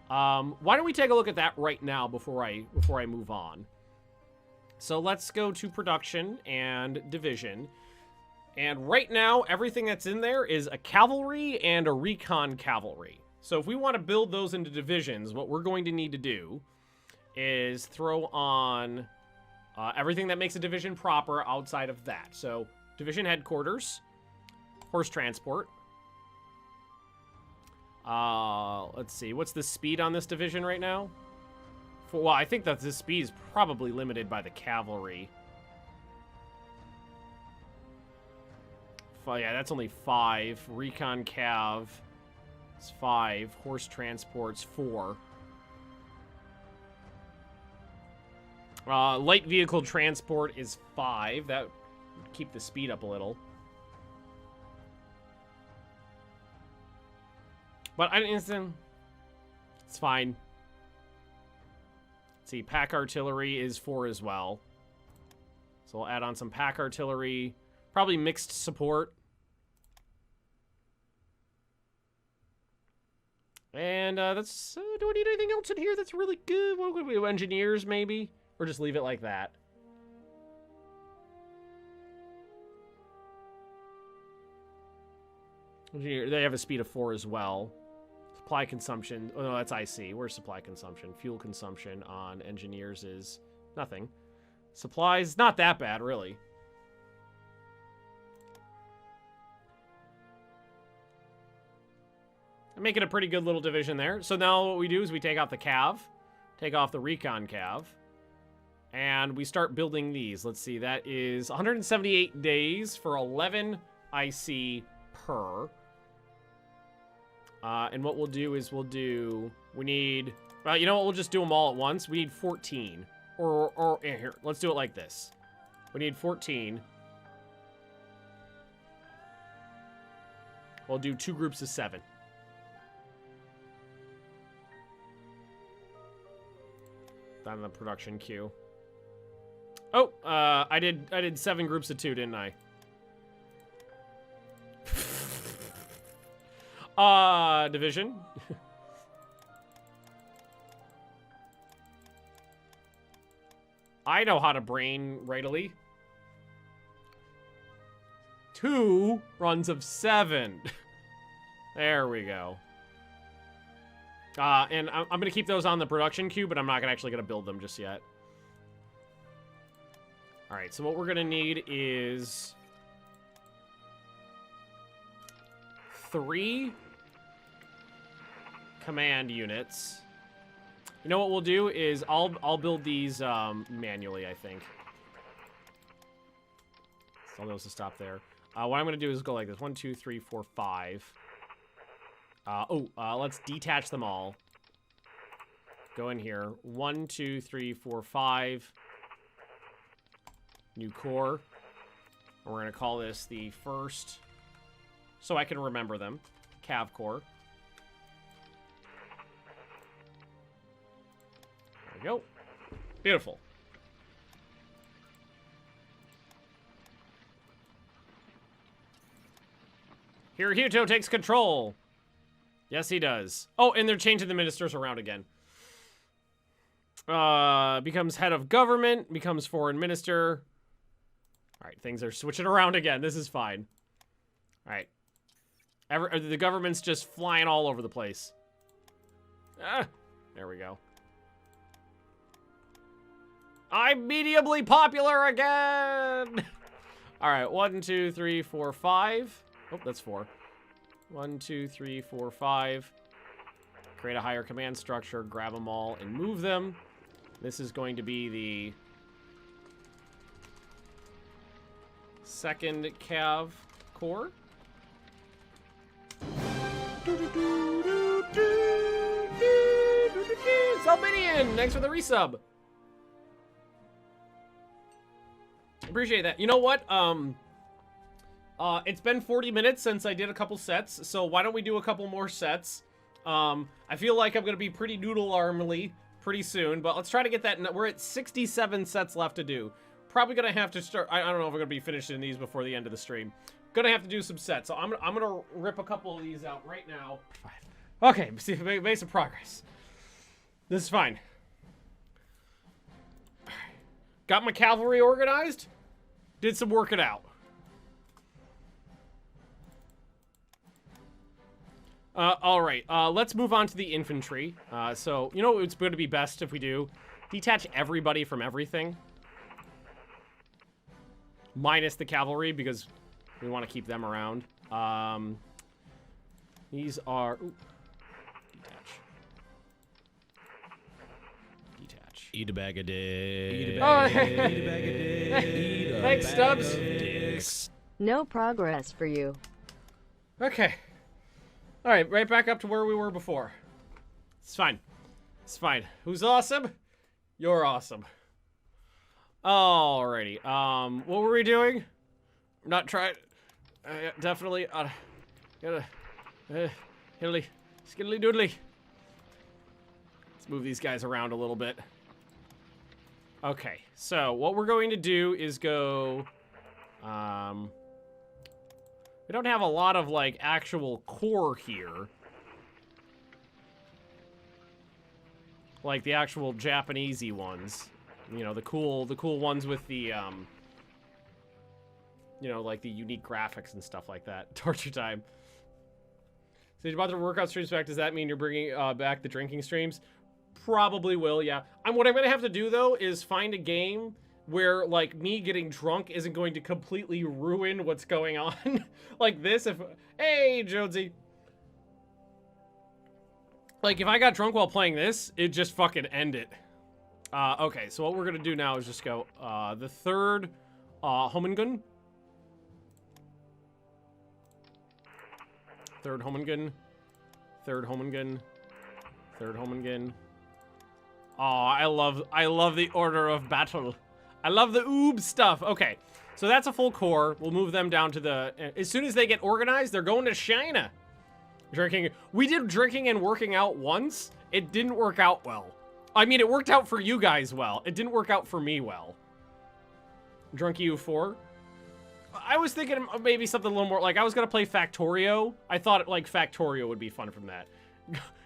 Why don't we take a look at that right now before I move on? So let's go to production and division. And right now, everything that's in there is a cavalry and a recon cavalry. So if we want to build those into divisions, what we're going to need to do is throw on everything that makes a division proper outside of that. So division headquarters, horse transport. Let's see. What's the speed on this division right now? Well, I think that this speed is probably limited by the cavalry. Yeah, that's only 5. Recon cav is 5. Horse transport's 4. Light vehicle transport is 5. That would keep the speed up a little. But it's fine. Let's see, pack artillery is 4 as well. So we'll add on some pack artillery. Probably mixed support. And that's... do I need anything else in here that's really good? What would we do? Engineers, maybe? Or just leave it like that? They have a speed of 4 as well. Supply consumption... Oh, no, that's IC. Where's supply consumption? Fuel consumption on engineers is nothing. Supplies, not that bad, really. I'm making a pretty good little division there. So now what we do is we take out the cav, take off the recon cav, and we start building these. Let's see, that is 178 days for 11 IC per. And what we'll do is we need, well, you know what, we'll just do them all at once. We need 14. Or here, let's do it like this. We need 14. We'll do 2 groups of 7. On the production queue. Oh, I did 7 groups of 2, didn't I? Division. I know how to brain readily. 2 runs of 7. There we go. And I'm going to keep those on the production queue, but I'm not actually going to build them just yet. All right, so what we're going to need is 3 command units. You know what we'll do is I'll build these manually, I think. So those to stop there. What I'm going to do is go like this. 1, 2, 3, 4, 5. Let's detach them all. Go in here. 1, 2, 3, 4, 5. New core. And we're going to call this the first, so I can remember them. Cav core. There we go. Beautiful. Hirohito takes control. Yes, he does. Oh, and they're changing the ministers around again. Becomes head of government, becomes foreign minister. All right, things are switching around again. This is fine. All right. The government's just flying all over the place. There we go. I'm mediumly popular again! Alright, 1, 2, 3, 4, 5. Oh, that's 4. 1, 2, 3, 4, 5. Create a higher command structure, grab them all, and move them. This is going to be the second Cav Corps. Salminian, thanks for the resub. Appreciate that. You know what? It's been 40 minutes since I did a couple sets, so why don't we do a couple more sets? I feel like I'm gonna be pretty noodle armly pretty soon, but let's try to get that. We're at 67 sets left to do. Probably gonna have to start. I don't know if we're gonna be finishing these before the end of the stream. Gonna have to do some sets, so I'm gonna rip a couple of these out right now. Okay, see, made some progress. This is fine. Got my cavalry organized. Did some working out. All right, let's move on to the infantry. So, you know it's going to be best if we do? Detach everybody from everything. Minus the cavalry, because we want to keep them around. These are... Ooh, detach. Eat a bag of dicks. Eat a bag of dicks. Eat a bag of dicks. Thanks, Stubbs. Dicks. No progress for you. Okay. All right, right back up to where we were before. It's fine. It's fine. Who's awesome? You're awesome. Alrighty. What were we doing? Not trying. Definitely. Gotta. Hiddly. Skiddly doodly. Let's move these guys around a little bit. Okay. So what we're going to do is go. We don't have a lot of, like, actual core here. Like, the actual Japanesey ones. You know, the cool ones with the, you know, like, the unique graphics and stuff like that. Torture time. So you're about to work out streams back. Does that mean you're bringing back the drinking streams? Probably will, yeah. What I'm going to have to do, though, is find a game where, like, me getting drunk isn't going to completely ruin what's going on. Like this, if... Hey, Jonesy. Like, if I got drunk while playing this, it'd just fucking end it. Okay, so what we're gonna do now is just go, the third, Homengun. Third Homengun. Third Homengun. Third Homengun. Oh, I love the order of battle. I love the OoB stuff. Okay, so that's a full core. We'll move them down to the... As soon as they get organized, they're going to China. Drinking. We did drinking and working out once. It didn't work out well. I mean, it worked out for you guys well. It didn't work out for me well. Drunk EU4. I was thinking of maybe something a little more... Like, I was going to play Factorio. I thought, like, Factorio would be fun from that.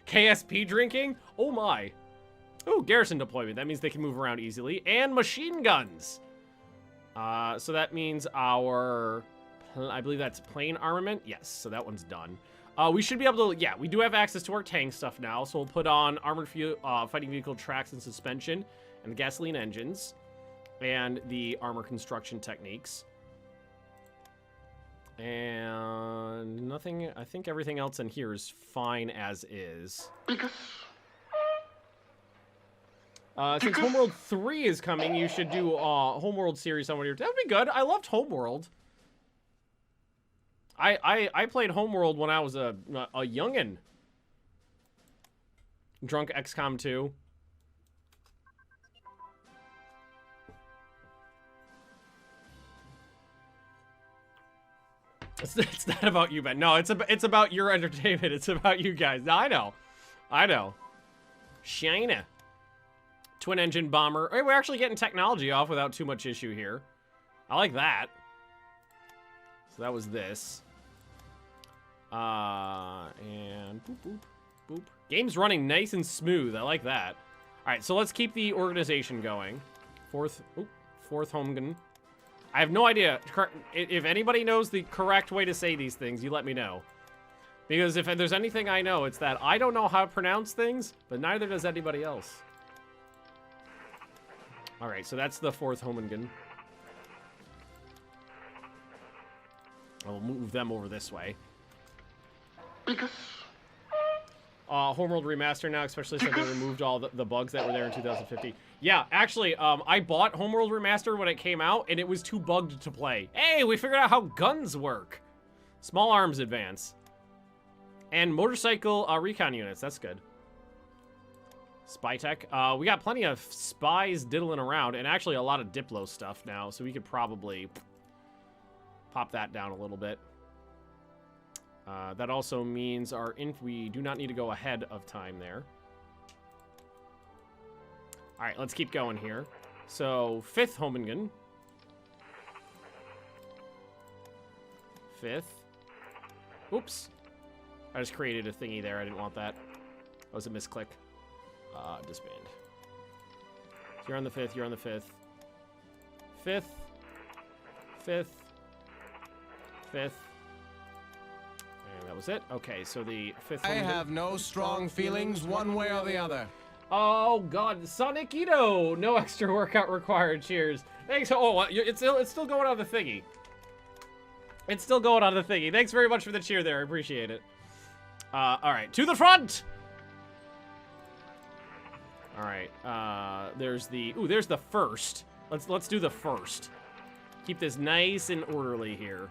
KSP drinking? Oh, my. Oh, Garrison Deployment. That means they can move around easily. And machine guns. So that means our... I believe that's plane armament. Yes, so that one's done. We should be able to... Yeah, we do have access to our tank stuff now. So we'll put on armored fighting vehicle tracks and suspension. And the gasoline engines. And the armor construction techniques. And nothing... I think everything else in here is fine as is. Since Homeworld 3 is coming, you should do Homeworld series on one of your... That would be good. I loved Homeworld. I played Homeworld when I was a youngin'. Drunk XCOM 2. It's not about you, Ben. No, it's about your entertainment. It's about you guys. No, I know. China. Twin engine bomber. Hey, we're actually getting technology off without too much issue here. I like that. So that was this. And boop, boop, boop. Game's running nice and smooth. I like that. All right, so let's keep the organization going. Fourth Homegun. I have no idea. If anybody knows the correct way to say these things, you let me know. Because if there's anything I know, it's that I don't know how to pronounce things, but neither does anybody else. All right, so that's the 4th Homingen. I'll move them over this way. Homeworld Remaster now, especially since they removed all the bugs that were there in 2050. Yeah, actually, I bought Homeworld Remaster when it came out, and it was too bugged to play. Hey, we figured out how guns work. Small arms advance. And motorcycle recon units, that's good. Spy tech. We got plenty of spies diddling around, and actually a lot of Diplo stuff now, so we could probably pop that down a little bit. That also means we do not need to go ahead of time there. All right, let's keep going here. So, 5th Homingen. 5th. Oops. I just created a thingy there. I didn't want that. That was a misclick. Disband. So you're on the 5th. You're on the 5th. 5th. 5th. 5th. And that was it. Okay, so the 5th. I have no strong feelings one way or the other. Oh God, Sonic Ito! No extra workout required. Cheers. Thanks. Oh, it's still going on the thingy. It's still going on the thingy. Thanks very much for the cheer there. I appreciate it. All right, to the front. All right. There's the there's the 1st. Let's do the 1st. Keep this nice and orderly here.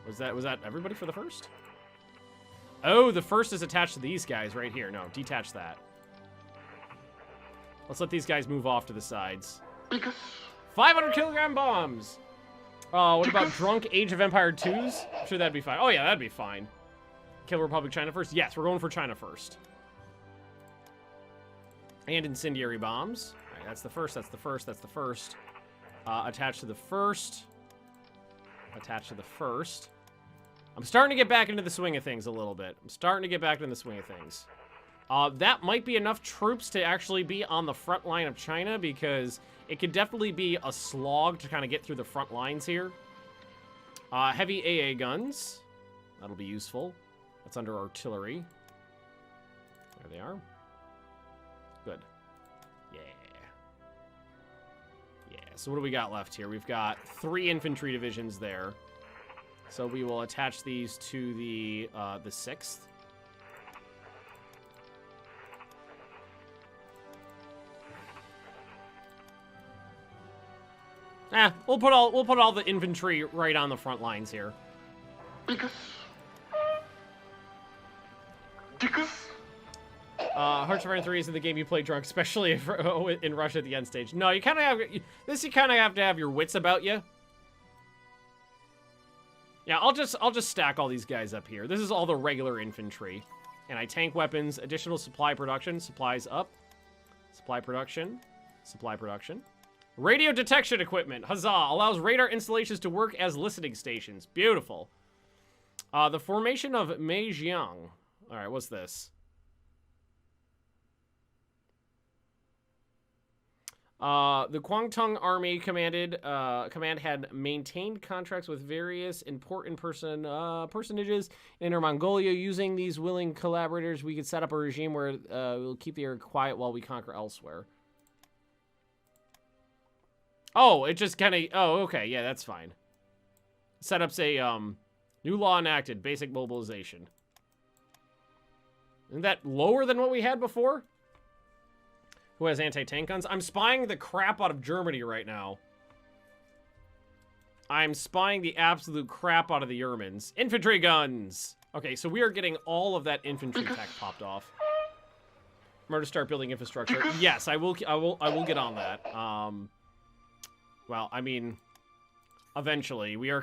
Was that everybody for the 1st? Oh, the 1st is attached to these guys right here. No, detach that. Let's let these guys move off to the sides. 500 kilogram bombs. What about drunk Age of Empire 2s? I'm sure that'd be fine. Oh yeah, that'd be fine. Kill Republic China first? Yes, we're going for China first. And incendiary bombs. All right, that's the 1st, that's the 1st, that's the 1st. Attached to the 1st. Attached to the 1st. I'm starting to get back into the swing of things a little bit. I'm starting to get back into the swing of things. That might be enough troops to actually be on the front line of China, because it could definitely be a slog to kind of get through the front lines here. Heavy AA guns. That'll be useful. That's under artillery. There they are. Good. Yeah. Yeah, so what do we got left here? We've got 3 infantry divisions there. So we will attach these to the 6th. We'll put all the infantry right on the front lines here. Hearts of Iron 3 is in the game you play drunk, especially if, in Russia at the end stage. No, you kind of have this. You kind of have to have your wits about you. Yeah, I'll just stack all these guys up here. This is all the regular infantry. Anti-tank weapons, additional supply production, supplies up. Supply production, supply production. Radio detection equipment, huzzah, allows radar installations to work as listening stations. Beautiful. The formation of Meijiang. All right, what's this? The Kwangtung Army command had maintained contracts with various important personages in Inner Mongolia. Using these willing collaborators, we could set up a regime where we'll keep the area quiet while we conquer elsewhere. Oh, it just kind of... Oh, okay. Yeah, that's fine. Setups a new law enacted, basic mobilization. Isn't that lower than what we had before? Who has anti-tank guns? I'm spying the crap out of Germany right now. I'm spying the absolute crap out of the Germans. Infantry guns! Okay, so we are getting all of that infantry tech popped off. Remember to start building infrastructure. Yes, I will get on that. Well, I mean, eventually we are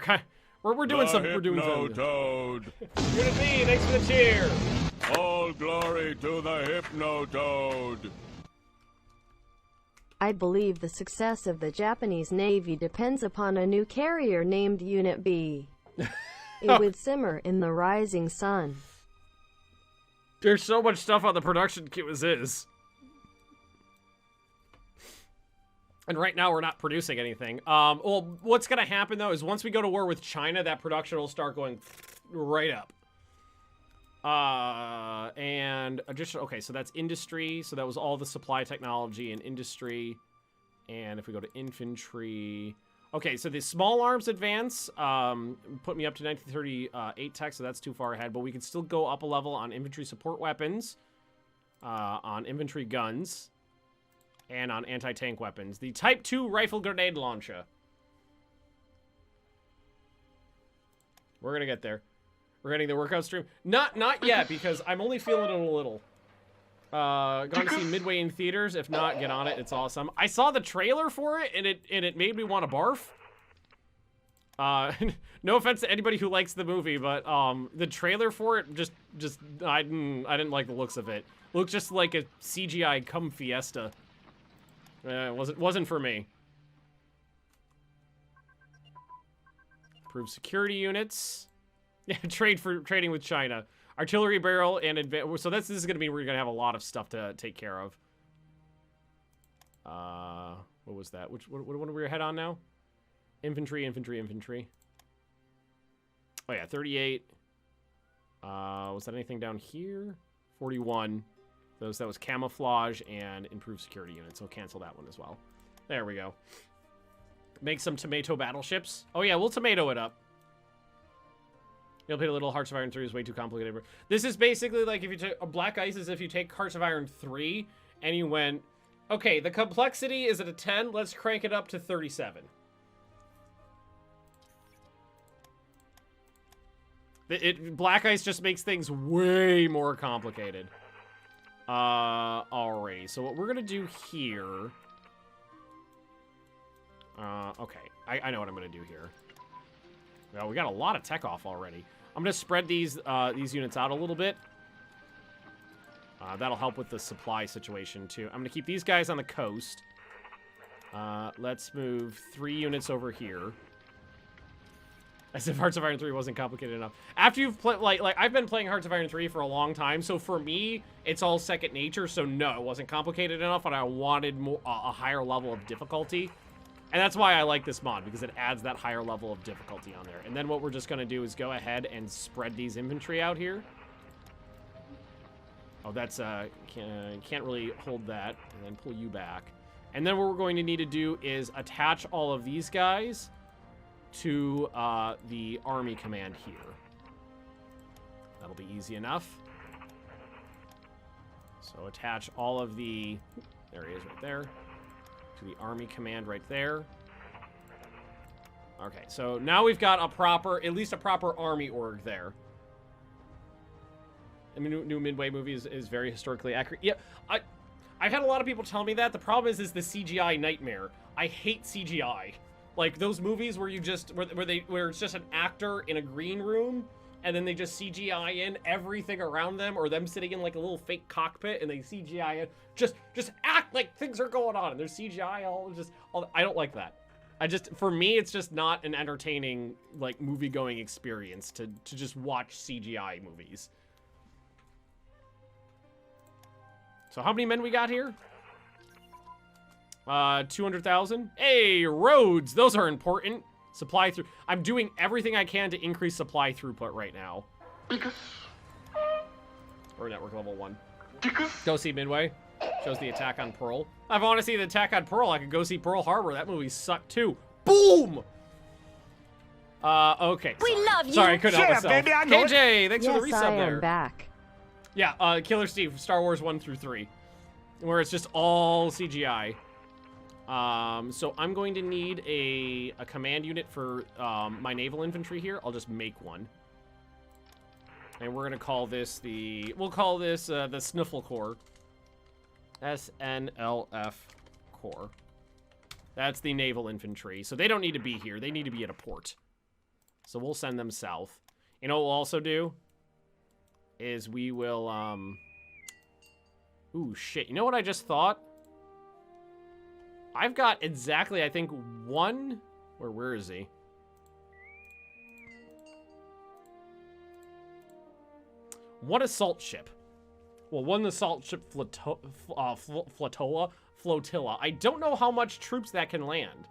we're doing something. We're doing something. Toad. Unit B, thanks for the cheer. All glory to the Hypno-Toad. I believe the success of the Japanese Navy depends upon a new carrier named Unit B. It would simmer in the rising sun. There's so much stuff on the production queue as is. And right now we're not producing anything. Well, what's going to happen, though, is once we go to war with China, that production will start going right up. And additional, okay, so that's industry. So that was all the supply technology and industry. And if we go to infantry, okay, so the small arms advance put me up to 1938 tech, so that's too far ahead. But we can still go up a level on infantry support weapons, on infantry guns, and on anti-tank weapons. The Type 2 rifle grenade launcher. We're gonna get there. We're getting the workout stream. Not yet, because I'm only feeling it a little. Going to see Midway in theaters. If not, get on it. It's awesome. I saw the trailer for it, and it made me want to barf. No offense to anybody who likes the movie, but the trailer for it just I didn't like the looks of it. Looked just like a CGI cum fiesta. It wasn't for me. Improve security units. Yeah, trading with China. Artillery barrel and advance. So this is going to mean we're going to have a lot of stuff to take care of. What was that? What are we head on now? Infantry. Oh yeah, 38. Was that anything down here? 41. That was camouflage and improved security units. So cancel that one as well. There we go. Make some tomato battleships. Oh yeah, we'll tomato it up. You'll pay a little. Hearts of Iron 3 is way too complicated. This is basically like if you take Black Ice is if you take Hearts of Iron 3 and you went, okay, the complexity is at a 10. Let's crank it up to 37. Black Ice just makes things way more complicated. Alrighty. So what we're gonna do here. Okay. I know what I'm gonna do here. Well, we got a lot of tech off already. I'm gonna spread these units out a little bit. That'll help with the supply situation too. I'm gonna keep these guys on the coast. Let's move 3 units over here. As if Hearts of Iron 3 wasn't complicated enough. After you've played, like I've been playing Hearts of Iron 3 for a long time, so for me, it's all second nature. So no, it wasn't complicated enough, and I wanted more a higher level of difficulty. And that's why I like this mod, because it adds that higher level of difficulty on there. And then what we're just going to do is go ahead and spread these infantry out here. Oh, that's, can't really hold that. And then pull you back. And then what we're going to need to do is attach all of these guys to the army command here. That'll be easy enough. So attach all of the... There he is right there. To the army command right there. Okay, so now we've got a proper, at least a proper army org there. I mean, new Midway movie is very historically accurate. Yeah, I've had a lot of people tell me that. The problem is the CGI nightmare. I hate CGI. Like those movies where you just where it's just an actor in a green room and then they just CGI in everything around them, or them sitting in like a little fake cockpit and they CGI in. Just act like things are going on and there's CGI all. I don't like that. For me, it's just not an entertaining like movie-going experience to just watch CGI movies. So how many men we got here? 200,000. Hey, roads, those are important. Supply through. I'm doing everything I can to increase supply throughput right now. Or network level 1. Go see Midway. Shows the attack on Pearl. If I want to see the attack on Pearl, I could go see Pearl Harbor. That movie sucked too. Boom! Okay. We love you. Sorry, I couldn't help myself. Baby, I know KJ, thanks for the Yes, resub I there. am back. Yeah, Killer Steve, Star Wars 1 through 3. Where it's just all CGI. So I'm going to need a command unit for my naval infantry here. I'll just make one. And we're going to call this we'll call this the Sniffle Corps. SNLF Corps. That's the naval infantry. So they don't need to be here. They need to be at a port. So we'll send them south. You know what we'll also do? Is we will, ooh, shit. You know what I just thought? I've got exactly, I think, one... Where is he? One assault ship. Well, one assault ship flotilla. I don't know how much troops that can land.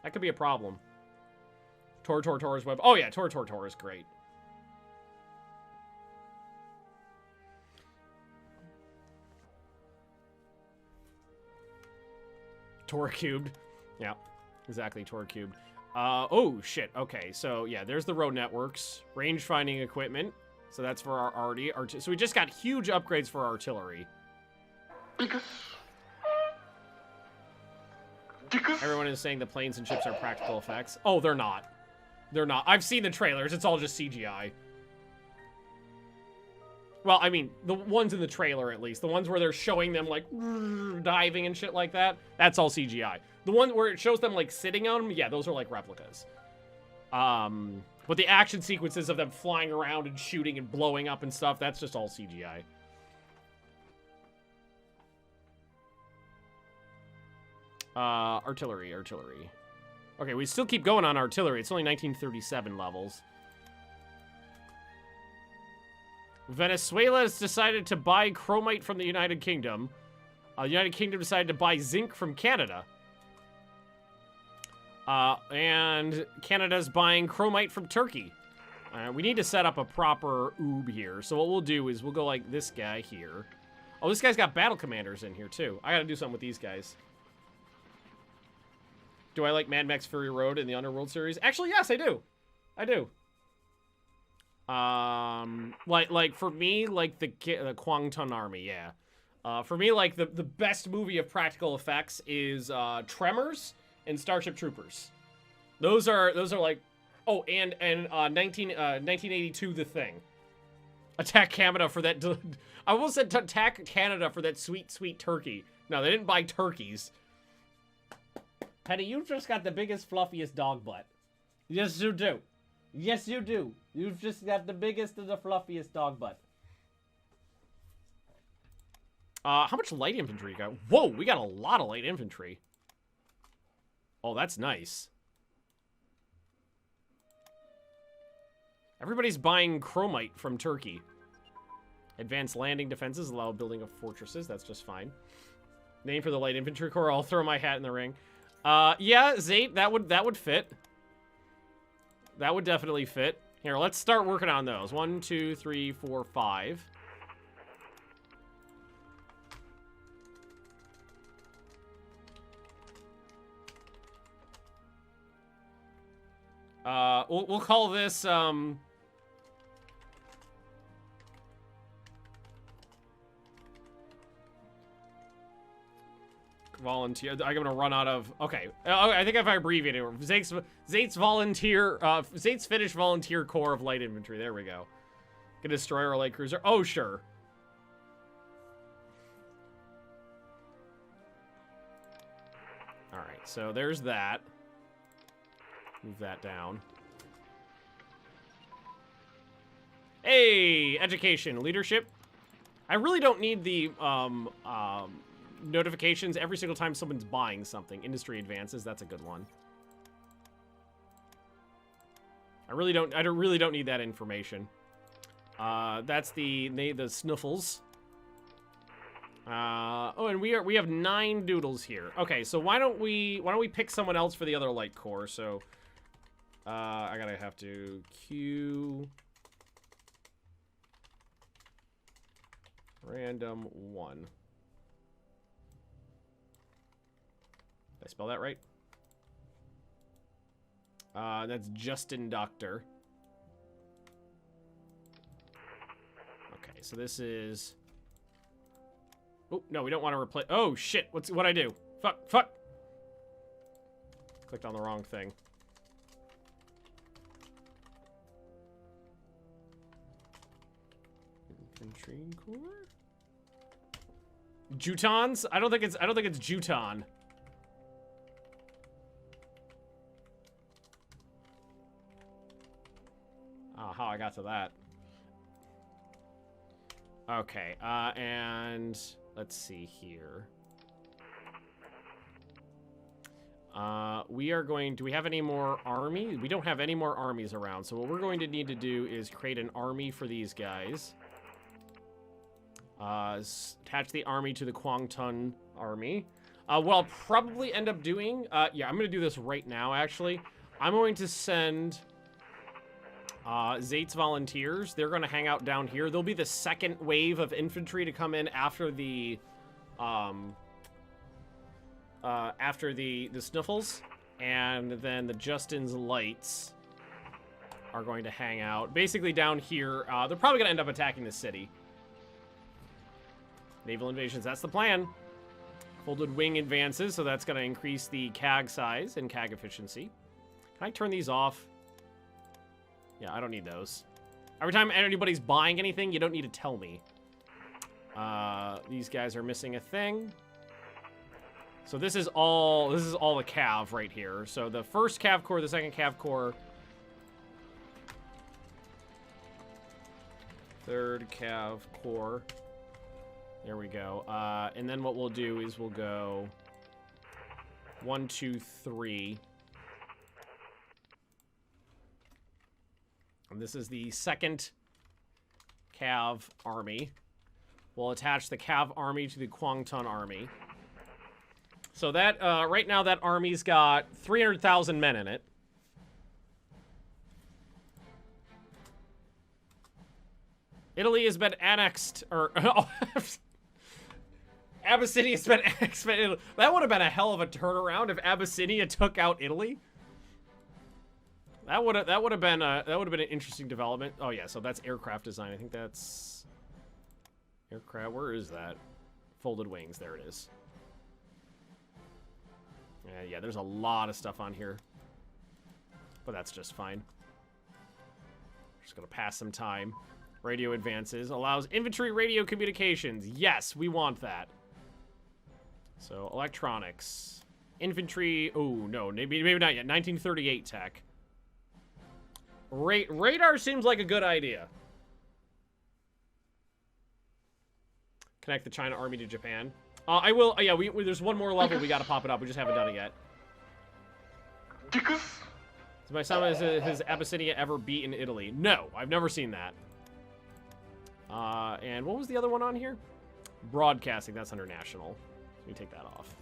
That could be a problem. Tor's web. Oh, yeah, Tor is great. Tor cubed. Yeah, exactly, Tor cubed. Oh, shit. Okay, so, yeah, there's the road networks. Range finding equipment. So that's for our arty. So we just got huge upgrades for artillery. Everyone is saying the planes and ships are practical effects. Oh, they're not. They're not. I've seen the trailers. It's all just CGI. Well, I mean, the ones in the trailer, at least. The ones where they're showing them, like, diving and shit like that. That's all CGI. The one where it shows them, like, sitting on them, yeah, those are, like, replicas. But the action sequences of them flying around and shooting and blowing up and stuff, that's just all CGI. Artillery. Okay, we still keep going on artillery. It's only 1937 levels. Venezuela has decided to buy chromite from the United Kingdom. The United Kingdom decided to buy zinc from Canada. And Canada's buying chromite from Turkey. We need to set up a proper OoB here. So what we'll do is we'll go like this guy here. Oh, this guy's got battle commanders in here too. I gotta do something with these guys. Do I like Mad Max Fury Road in the Underworld series? Actually, yes, I do. I do. Like for me, like the Kwangtung Army, yeah. For me, like the best movie of practical effects is Tremors and Starship Troopers. Those are like, oh, and 1982 The Thing. Attack Canada for that. I almost said attack Canada for that sweet turkey. No, they didn't buy turkeys. Penny, you've just got the biggest, fluffiest dog butt. Yes, you do. Yes, you do. You've just got the biggest and the fluffiest dog butt. How much light infantry you got? Whoa, we got a lot of light infantry. Oh, that's nice. Everybody's buying chromite from Turkey. Advanced landing defenses allow building of fortresses. That's just fine. Name for the light infantry corps. I'll throw my hat in the ring. Yeah, Zate, that would fit. That would definitely fit. Here, let's start working on those. 1, 2, 3, 4, 5. We'll call this, volunteer. I'm gonna run out of. Okay, I think if I abbreviate it, Zate's volunteer, Zate's Finnish volunteer corps of light infantry. There we go. Can destroy our light cruiser. Oh sure. All right, so there's that. Move that down. Hey, education, leadership. I really don't need the notifications every single time someone's buying something. Industry advances, that's a good one. I really don't need that information. That's the snuffles. Oh, and we have 9 doodles here. Okay, so why don't we pick someone else for the other light corps? So I gotta have to queue random 1. Did I spell that right? That's Justin Doctor. Okay, so this is. Oh no, we don't want to replace. Oh shit! What'd I do? Fuck! Clicked on the wrong thing. Infantry corps. Jutons? I don't think it's Juton. How I got to that. Okay, and let's see here. We are going. Do we have any more army? We don't have any more armies around. So what we're going to need to do is create an army for these guys. Attach the army to the Kwangtung army. What I'll probably end up doing. Yeah, I'm going to do this right now. Actually, I'm going to send. Zate's volunteers, they're going to hang out down here. They'll be the second wave of infantry to come in after the after the Snuffles, and then the Justin's Lights are going to hang out. Basically down here, they're probably going to end up attacking the city. Naval invasions, that's the plan. Folded wing advances, so that's going to increase the CAG size and CAG efficiency. Can I turn these off? Yeah, I don't need those. Every time anybody's buying anything, you don't need to tell me. These guys are missing a thing. So this is all the cav right here. So the first cav core, the second cav core, third cav core. There we go. And then what we'll do is we'll go 1, 2, 3. And this is the second cav army. We'll attach the cav army to the Kwangtung army. So that, right now that army's got 300,000 men in it. Italy has been annexed, or... Abyssinia's been annexed by Italy. That would have been a hell of a turnaround if Abyssinia took out Italy. That would have been an interesting development. Oh yeah, so that's aircraft design. I think that's aircraft. Where is that? Folded wings. There it is. Yeah, there's a lot of stuff on here, but that's just fine. Just gonna pass some time. Radio advances allows infantry radio communications. Yes, we want that. So electronics, infantry. Oh no, maybe not yet. 1938 tech. Radar seems like a good idea. Connect the China army to Japan. I will. Yeah, there's one more level we got to pop it up. We just haven't done it yet. So my son, has Abyssinia ever beaten Italy? No, I've never seen that. And what was the other one on here? Broadcasting. That's under national. Let me take that off.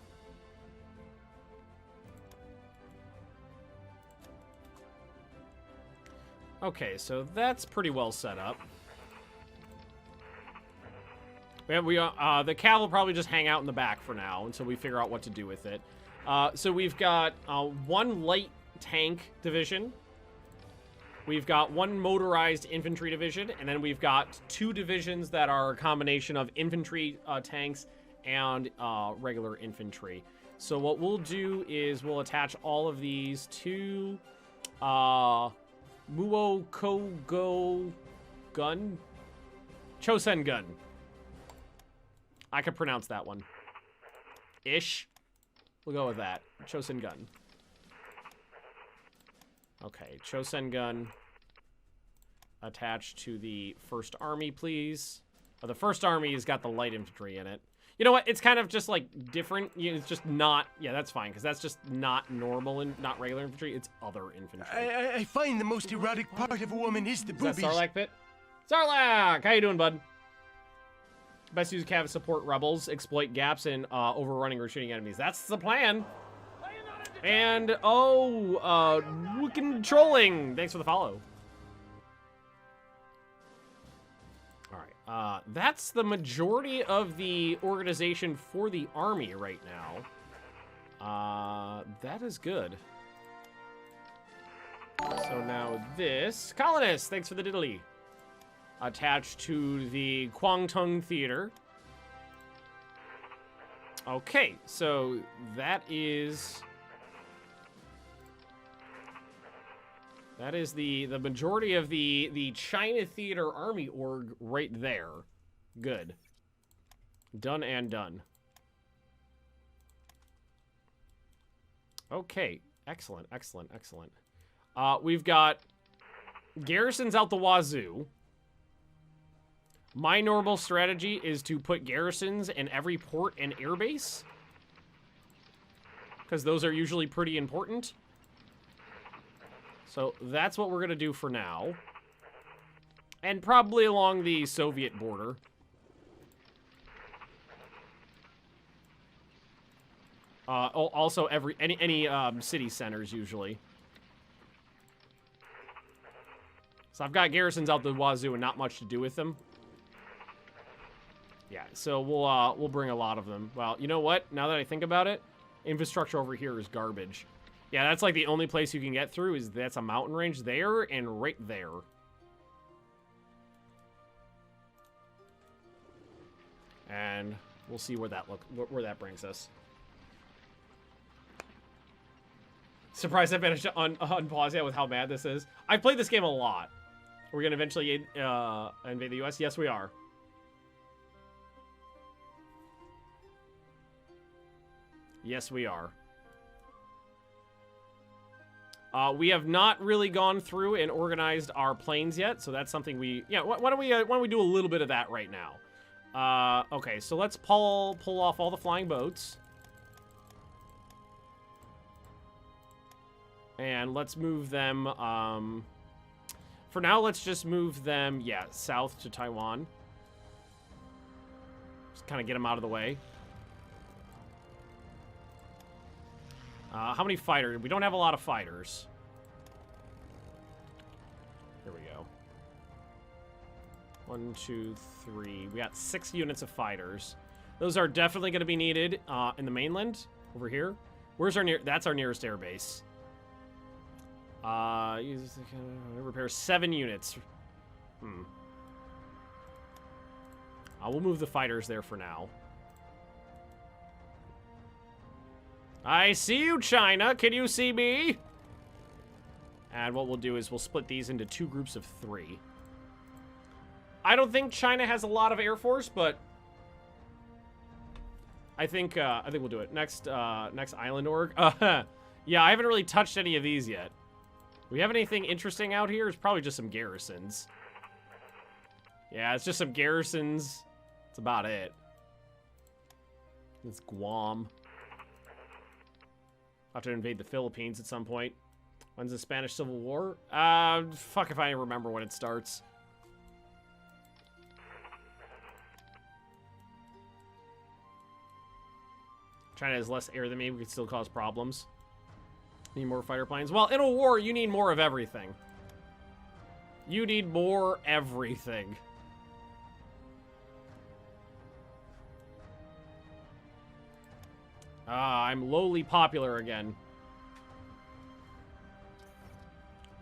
Okay, so that's pretty well set up. The cav will probably just hang out in the back for now until we figure out what to do with it. So we've got one light tank division. We've got one motorized infantry division, and then we've got 2 divisions that are a combination of infantry tanks and regular infantry. So what we'll do is we'll attach all of these to Muokogo gun? Chosen gun. I can pronounce that one. Ish. We'll go with that. Chosen gun. Okay, Chosen gun attached to the first army, please. Oh, the first army has got the light infantry in it. You know what? It's kind of just like different. It's just not. Yeah, that's fine because that's just not normal and not regular infantry. It's other infantry. I find the most erotic part of a woman is the boobies. Is that Sarlacc pit? Sarlacc, how you doing, bud? Best use cav support rebels, exploit gaps in overrunning or shooting enemies. That's the plan. And controlling. Thanks for the follow. All right, that's the majority of the organization for the army right now. That is good. So now this colonists. Thanks for the diddly. Attached to the Kwangtung Theater. Okay, so that is the majority of the China Theater Army org right there. Good. Done and done. Okay, excellent, excellent, excellent. We've got garrisons out the wazoo. My normal strategy is to put garrisons in every port and airbase, because those are usually pretty important. So that's what we're going to do for now. And probably along the Soviet border. Also any city centers usually. So I've got garrisons out the wazoo and not much to do with them. Yeah, so we'll bring a lot of them. Well, you know what? Now that I think about it, Infrastructure over here is garbage. Yeah, that's like the only place you can get through is that's a mountain range there and right there. And we'll see where that brings us. Surprised I managed to unpause it with how bad this is. I've played this game a lot. We're gonna eventually invade the US. Yes, we are. Yes, we are. We have not really gone through and organized our planes yet, so that's something we... Yeah, why don't we do a little bit of that right now? Okay, so let's pull off all the flying boats. And let's move them, for now, let's just move them, yeah, south to Taiwan. Just kind of get them out of the way. How many fighters? We don't have a lot of fighters. Here we go. 1, 2, 3. We got 6 units of fighters. Those are definitely going to be needed in the mainland over here. Where's our that's our nearest air base. Repair 7 units. We'll move the fighters there for now. I see you, China. Can you see me? And what we'll do is we'll split these into 2 groups of 3. I don't think China has a lot of Air Force, but I think we'll do it. Next island org. Yeah, I haven't really touched any of these yet. We have anything interesting out here? It's probably just some garrisons. Yeah, it's just some garrisons. That's about it. It's Guam. I'll have to invade the Philippines at some point. When's the Spanish Civil War? Fuck if I remember when it starts. China has less air than me. We could still cause problems. Need more fighter planes. Well, in a war, you need more of everything. You need more everything. I'm lowly popular again.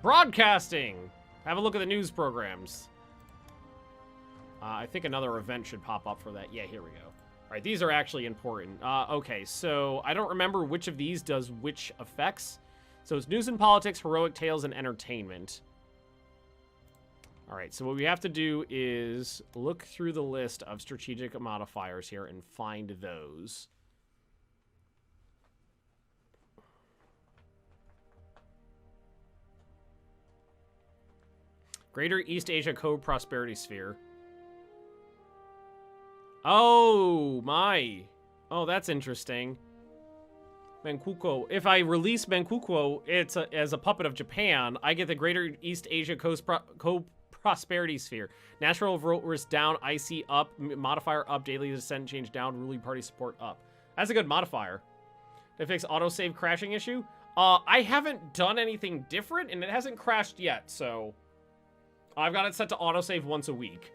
Broadcasting! Have a look at the news programs. I think another event should pop up for that. Yeah, here we go. All right, these are actually important. Okay, so I don't remember which of these does which effects. So it's news and politics, heroic tales, and entertainment. All right, so what we have to do is look through the list of strategic modifiers here and find those. Greater East Asia Co-Prosperity Sphere. Oh, my. Oh, that's interesting. Manchukuo. If I release Manchukuo, it's as a puppet of Japan, I get the Greater East Asia Co-Prosperity Sphere. National risk down, IC up, modifier up, daily descent change down, ruling party support up. That's a good modifier. To fix autosave crashing issue? I haven't done anything different, and it hasn't crashed yet, so... I've got it set to autosave once a week.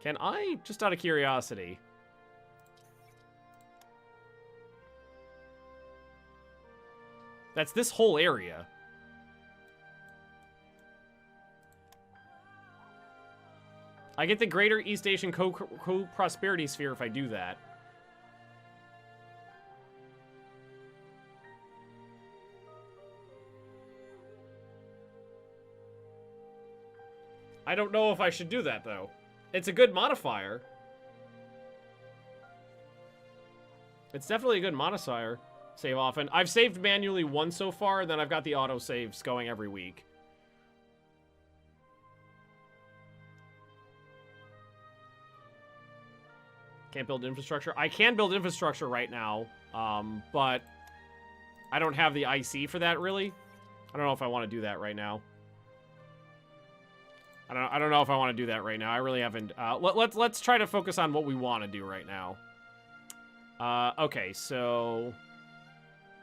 Can I, just out of curiosity... That's this whole area. I get the Greater East Asian Co-Prosperity Sphere if I do that. I don't know if I should do that, though. It's a good modifier. It's definitely a good modifier. Save often. I've saved manually once so far, and then I've got the auto saves going every week. Can't build infrastructure. I can build infrastructure right now, but I don't have the IC for that, really. I don't know if I want to do that right now. I don't know if I want to do that right now. I really haven't. Let's try to focus on what we want to do right now. Okay, so...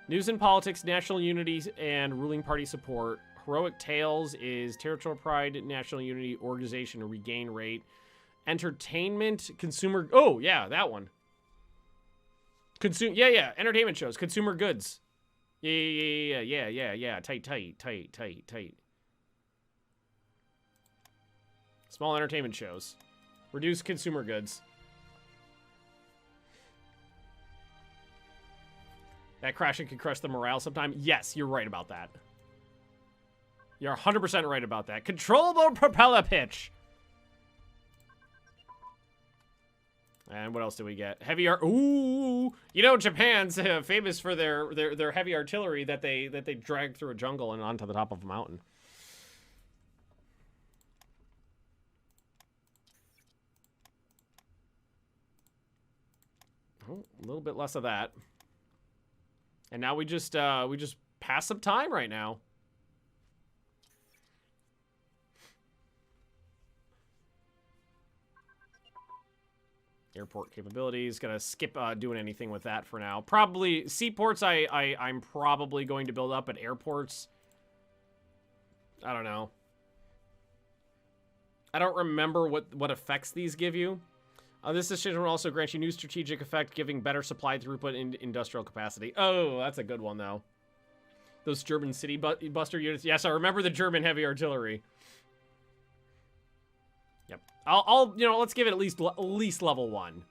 News and politics, national unity, and ruling party support. Heroic tales is territorial pride, national unity, organization, regain rate. Entertainment, consumer... Oh, yeah, that one. Yeah. Entertainment shows. Consumer goods. Yeah. Tight. Small entertainment shows. Reduce consumer goods. That crashing can crush the morale sometime. Yes, you're right about that. You're 100% right about that. Controllable propeller pitch. And what else do we get? Heavy art. Ooh, you know Japan's famous for their heavy artillery that they drag through a jungle and onto the top of a mountain. Oh, a little bit less of that. And now we just pass some time right now. Airport capabilities. Gonna skip doing anything with that for now. Probably seaports. I'm probably going to build up at airports. I don't know. I don't remember what effects these give you. This decision will also grant you new strategic effect, giving better supply throughput and industrial capacity. Oh, that's a good one though. Those German city buster units. Yes, I remember the German heavy artillery. Yep. I'll let's give it at least level 1.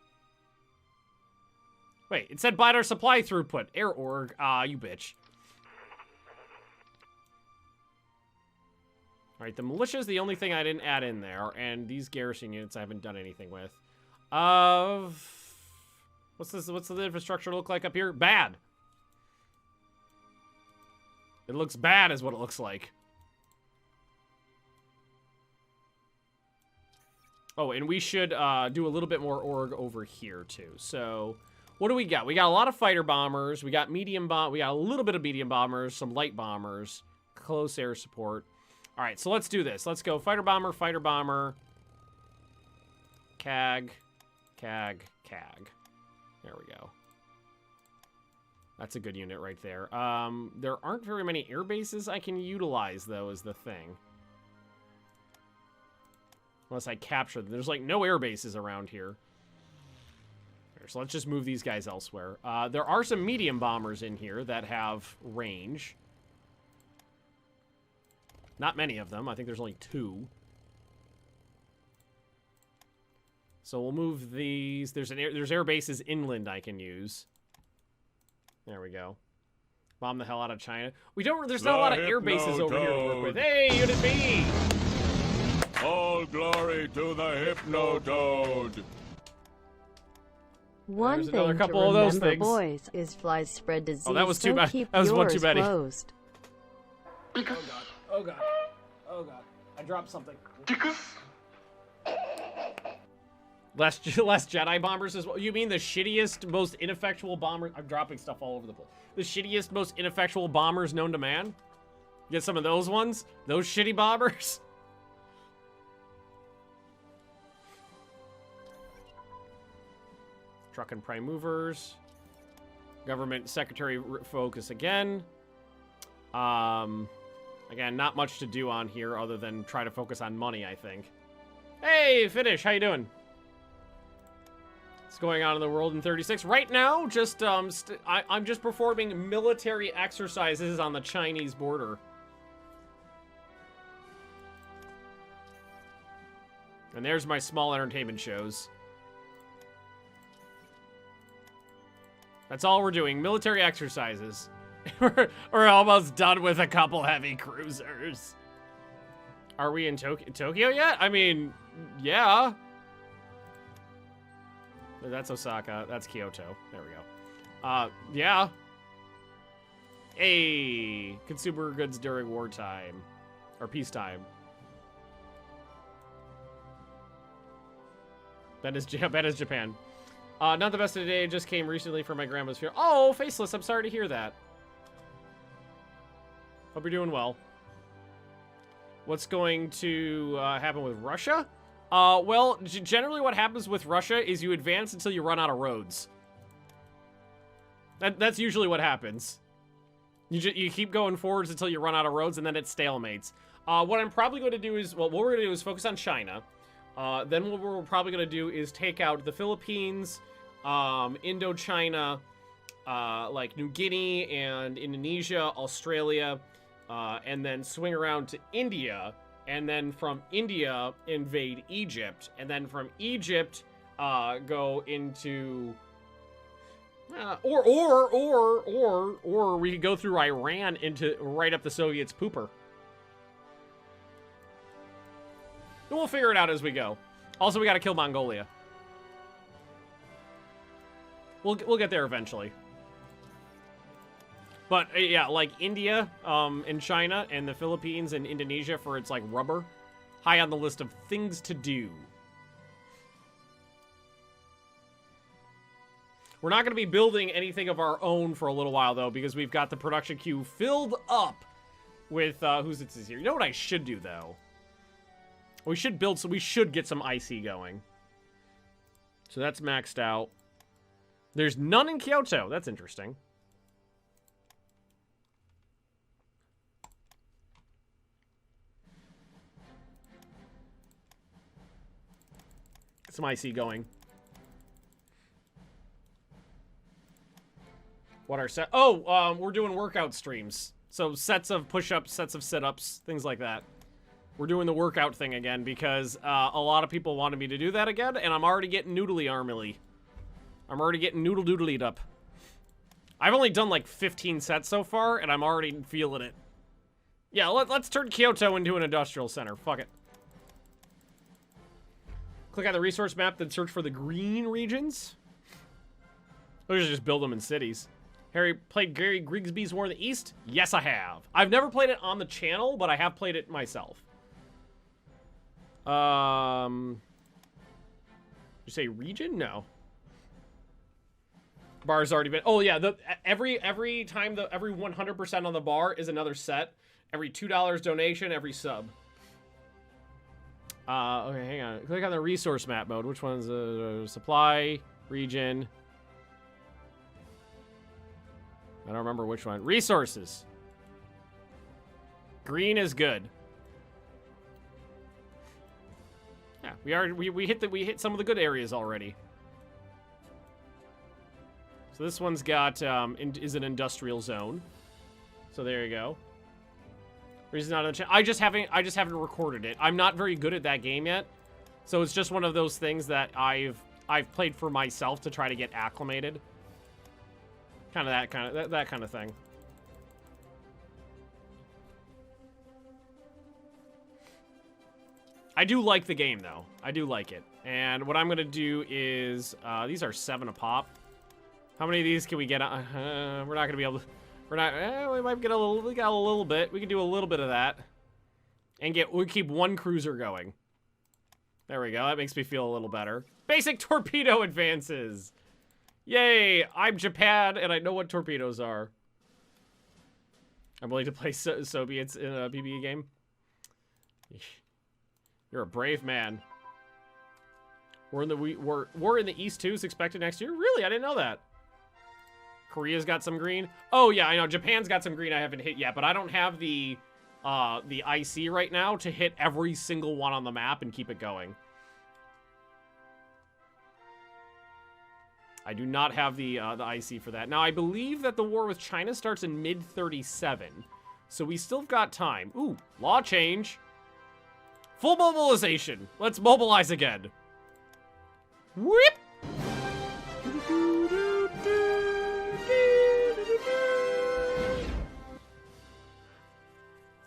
Wait, it said better supply throughput. Air org. You bitch. All right, the militia is the only thing I didn't add in there, and these garrison units I haven't done anything with. What's the infrastructure look like up here? Bad. It looks bad is what it looks like. Oh, and we should do a little bit more org over here too. So, what do we got? We got a lot of fighter bombers. We got we got a little bit of medium bombers, some light bombers, close air support. All right, so let's do this. Let's go fighter bomber, CAG. There we go. That's a good unit right there. There aren't very many air bases I can utilize, though, is the thing. Unless I capture them. There's, like, no air bases around here. So let's just move these guys elsewhere. There are some medium bombers in here that have range. Not many of them. I think there's only 2. So we'll move these. There's air bases inland I can use. There we go. Bomb the hell out of China. There's not a lot of air bases over here to work with. Hey, Unit B! All glory to the Hypnotoad. One There's thing another couple to of those remember, things. boys, is flies spread disease. Oh, that was too so bad. keep That was one yours too many. closed. Oh god. I dropped something. Less Jedi bombers as well. You mean the shittiest, most ineffectual bombers? I'm dropping stuff all over the place. The shittiest, most ineffectual bombers known to man? Get some of those ones? Those shitty bombers? Truck and prime movers. Government secretary focus again. Again, not much to do on here other than try to focus on money, I think. Hey, Finish, how you doing? What's going on in the world in 36? Right now, just I'm just performing military exercises on the Chinese border. And there's my small entertainment shows. That's all we're doing, military exercises. We're almost done with a couple heavy cruisers. Are we in Tokyo yet? I mean, yeah. That's Osaka. That's Kyoto. There we go. Yeah. Hey, consumer goods during wartime. Or peacetime. That is Japan. Not the best of the day. Just came recently from my grandma's funeral. Oh, Faceless. I'm sorry to hear that. Hope you're doing well. What's going to happen with Russia? Well, generally what happens with Russia is you advance until you run out of roads. That's usually what happens. You keep going forwards until you run out of roads, and then it stalemates. What I'm probably going to do is, well, what we're going to do is focus on China. Then what we're probably going to do is take out the Philippines, Indochina, like New Guinea and Indonesia, Australia, and then swing around to India, and then from India invade Egypt, and then from Egypt go into or we could go through Iran into right up the Soviets' pooper. We'll figure it out as we go. Also, we got to kill Mongolia. We'll get there eventually. But yeah, like India, and China, and the Philippines, and Indonesia for its like rubber, high on the list of things to do. We're not going to be building anything of our own for a little while though, because we've got the production queue filled up with who's it is here. You know what I should do though? We should build, so we should get some IC going. So that's maxed out. There's none in Kyoto. That's interesting. Get some IC going. What are set? Oh, we're doing workout streams. So sets of push-ups, sets of sit-ups, things like that. We're doing the workout thing again because a lot of people wanted me to do that again, and I'm already getting noodly-armily. I'm already getting noodle-doodlied up. I've only done like 15 sets so far, and I'm already feeling it. Yeah, let's turn Kyoto into an industrial center. Fuck it. Click on the resource map, then search for the green regions. Or just build them in cities. Harry played Gary Grigsby's War in the East? Yes, I have. I've never played it on the channel, but I have played it myself. You say region? No. Bar's already been. Oh yeah, every time every 100% on the bar is another set. Every $2 donation, every sub. Okay, hang on. Click on the resource map mode. Which one's supply region? I don't remember which one. Resources. Green is good. Yeah, we hit some of the good areas already. So this one's got is an industrial zone. So there you go. Reason not on the channel. I just haven't recorded it. I'm not very good at that game yet. So it's just one of those things that I've played for myself to try to get acclimated. That kind of thing. I do like the game, though. I do like it. And what I'm going to do is... these are 7 a pop. How many of these can we get? We're not going to be able to... We're not... we might get a little... We got a little bit. We can do a little bit of that. And we keep 1 cruiser going. There we go. That makes me feel a little better. Basic torpedo advances. Yay! I'm Japan, and I know what torpedoes are. I'm willing to play Soviets in a BB game. You're a brave man. War in the East too is expected next year. Really, I didn't know that. Korea's got some green. Oh yeah, I know. Japan's got some green I haven't hit yet, but I don't have the IC right now to hit every single one on the map and keep it going. I do not have the IC for that. Now, I believe that the war with China starts in mid-37, so we still got time. Ooh, law change. Full mobilization. Let's mobilize again. Whip!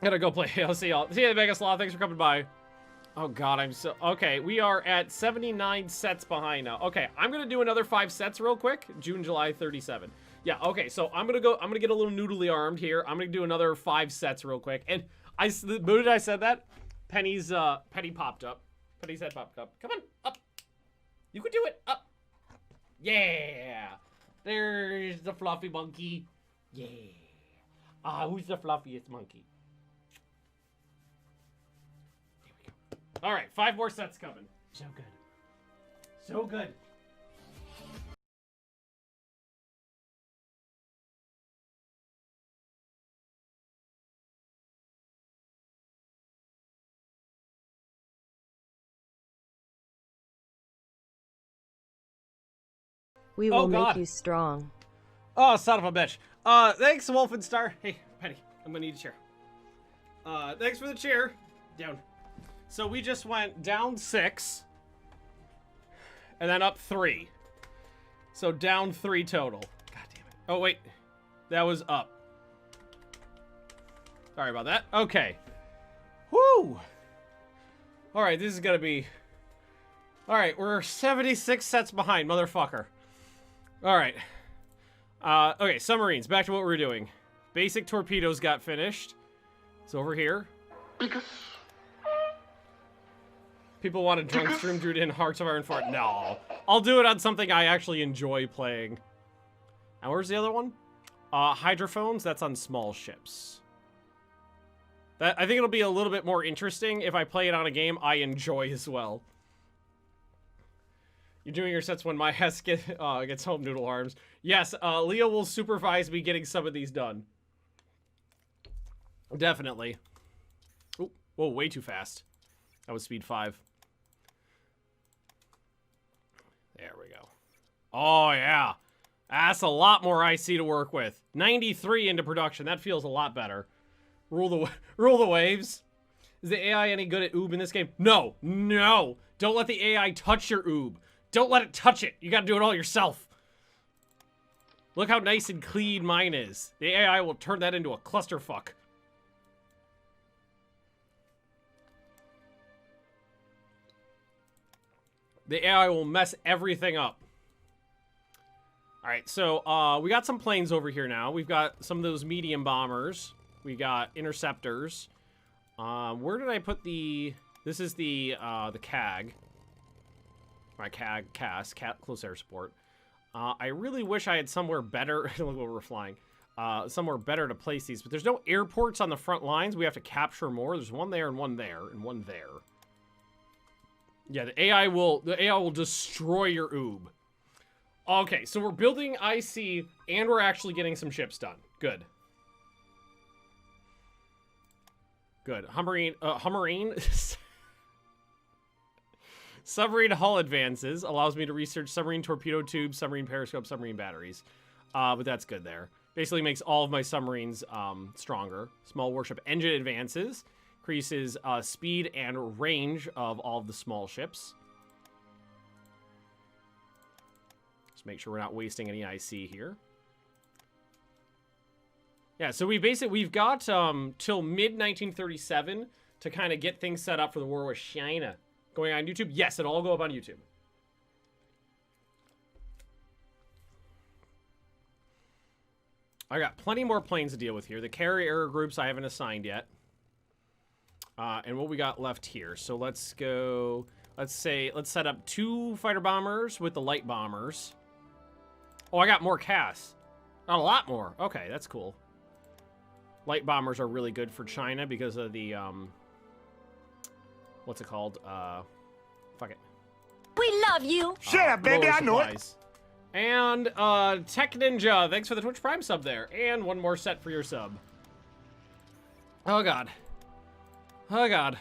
Gotta go play. I'll see y'all. See you, Vegas Law. Thanks for coming by. Oh god, I'm so... Okay, we are at 79 sets behind now. Okay, I'm gonna do another 5 sets real quick. June, July, 37. Yeah, okay, so I'm gonna get a little noodly armed here. I'm gonna do another 5 sets real quick. And the minute I said that, Penny popped up. Penny's head popped up. Come on, up. You can do it, up. Yeah. There's the fluffy monkey. Yeah. Who's the fluffiest monkey? All right, 5 more sets coming. So good. So good. We will make you strong. Oh, son of a bitch. Thanks, Wolfenstar. Hey, Penny, I'm gonna need a chair. Thanks for the chair. Down. So we just went down 6. And then up 3. So down 3 total. God damn it. Oh, wait. That was up. Sorry about that. Okay. Woo! Alright, this is gonna be... Alright, we're 76 sets behind, motherfucker. Alright. Okay, submarines. Back to what we were doing. Basic torpedoes got finished. It's over here. People want a drunk stream Druid in Hearts of Iron 4. No. I'll do it on something I actually enjoy playing. And where's the other one? Hydrophones. That's on small ships. I think it'll be a little bit more interesting if I play it on a game I enjoy as well. You're doing your sets when my ass gets home, Noodle Arms. Yes, Leo will supervise me getting some of these done. Definitely. Oh, whoa, way too fast. That was speed 5. There we go. Oh, yeah. That's a lot more IC to work with. 93 into production. That feels a lot better. Rule the waves. Is the AI any good at OoB in this game? No. No. Don't let the AI touch your OoB. Don't let it touch it. You gotta do it all yourself. Look how nice and clean mine is. The AI will turn that into a clusterfuck. The AI will mess everything up. Alright, so we got some planes over here now. We've got some of those medium bombers. We got interceptors. Where did I put the... This is the CAG. My CAG, CAS, Close Air Support. I really wish I had somewhere better... Look where we're flying. Somewhere better to place these. But there's no airports on the front lines. We have to capture more. There's one there and one there and one there. Yeah, the AI will destroy your OoB. Okay, so we're building IC and we're actually getting some ships done. Good. Good. Hummarine. Submarine hull advances allows me to research submarine torpedo tubes, submarine periscope, submarine batteries. But that's good there. Basically makes all of my submarines stronger. Small warship engine advances. Increases speed and range of all of the small ships. Just make sure we're not wasting any IC here. Yeah, so we've got till mid-1937 to kind of get things set up for the war with China. Going on YouTube? Yes, it'll all go up on YouTube. I got plenty more planes to deal with here. The carrier groups I haven't assigned yet. And what we got left here. So let's go, let's set up 2 fighter bombers with the light bombers. Oh, I got more CAS. A lot more. Okay, that's cool. Light bombers are really good for China because of the, what's it called? Fuck it. We love you. Shut up, baby, I know it. And, Tech Ninja, thanks for the Twitch Prime sub there. And one more set for your sub. Oh, God. Oh, God.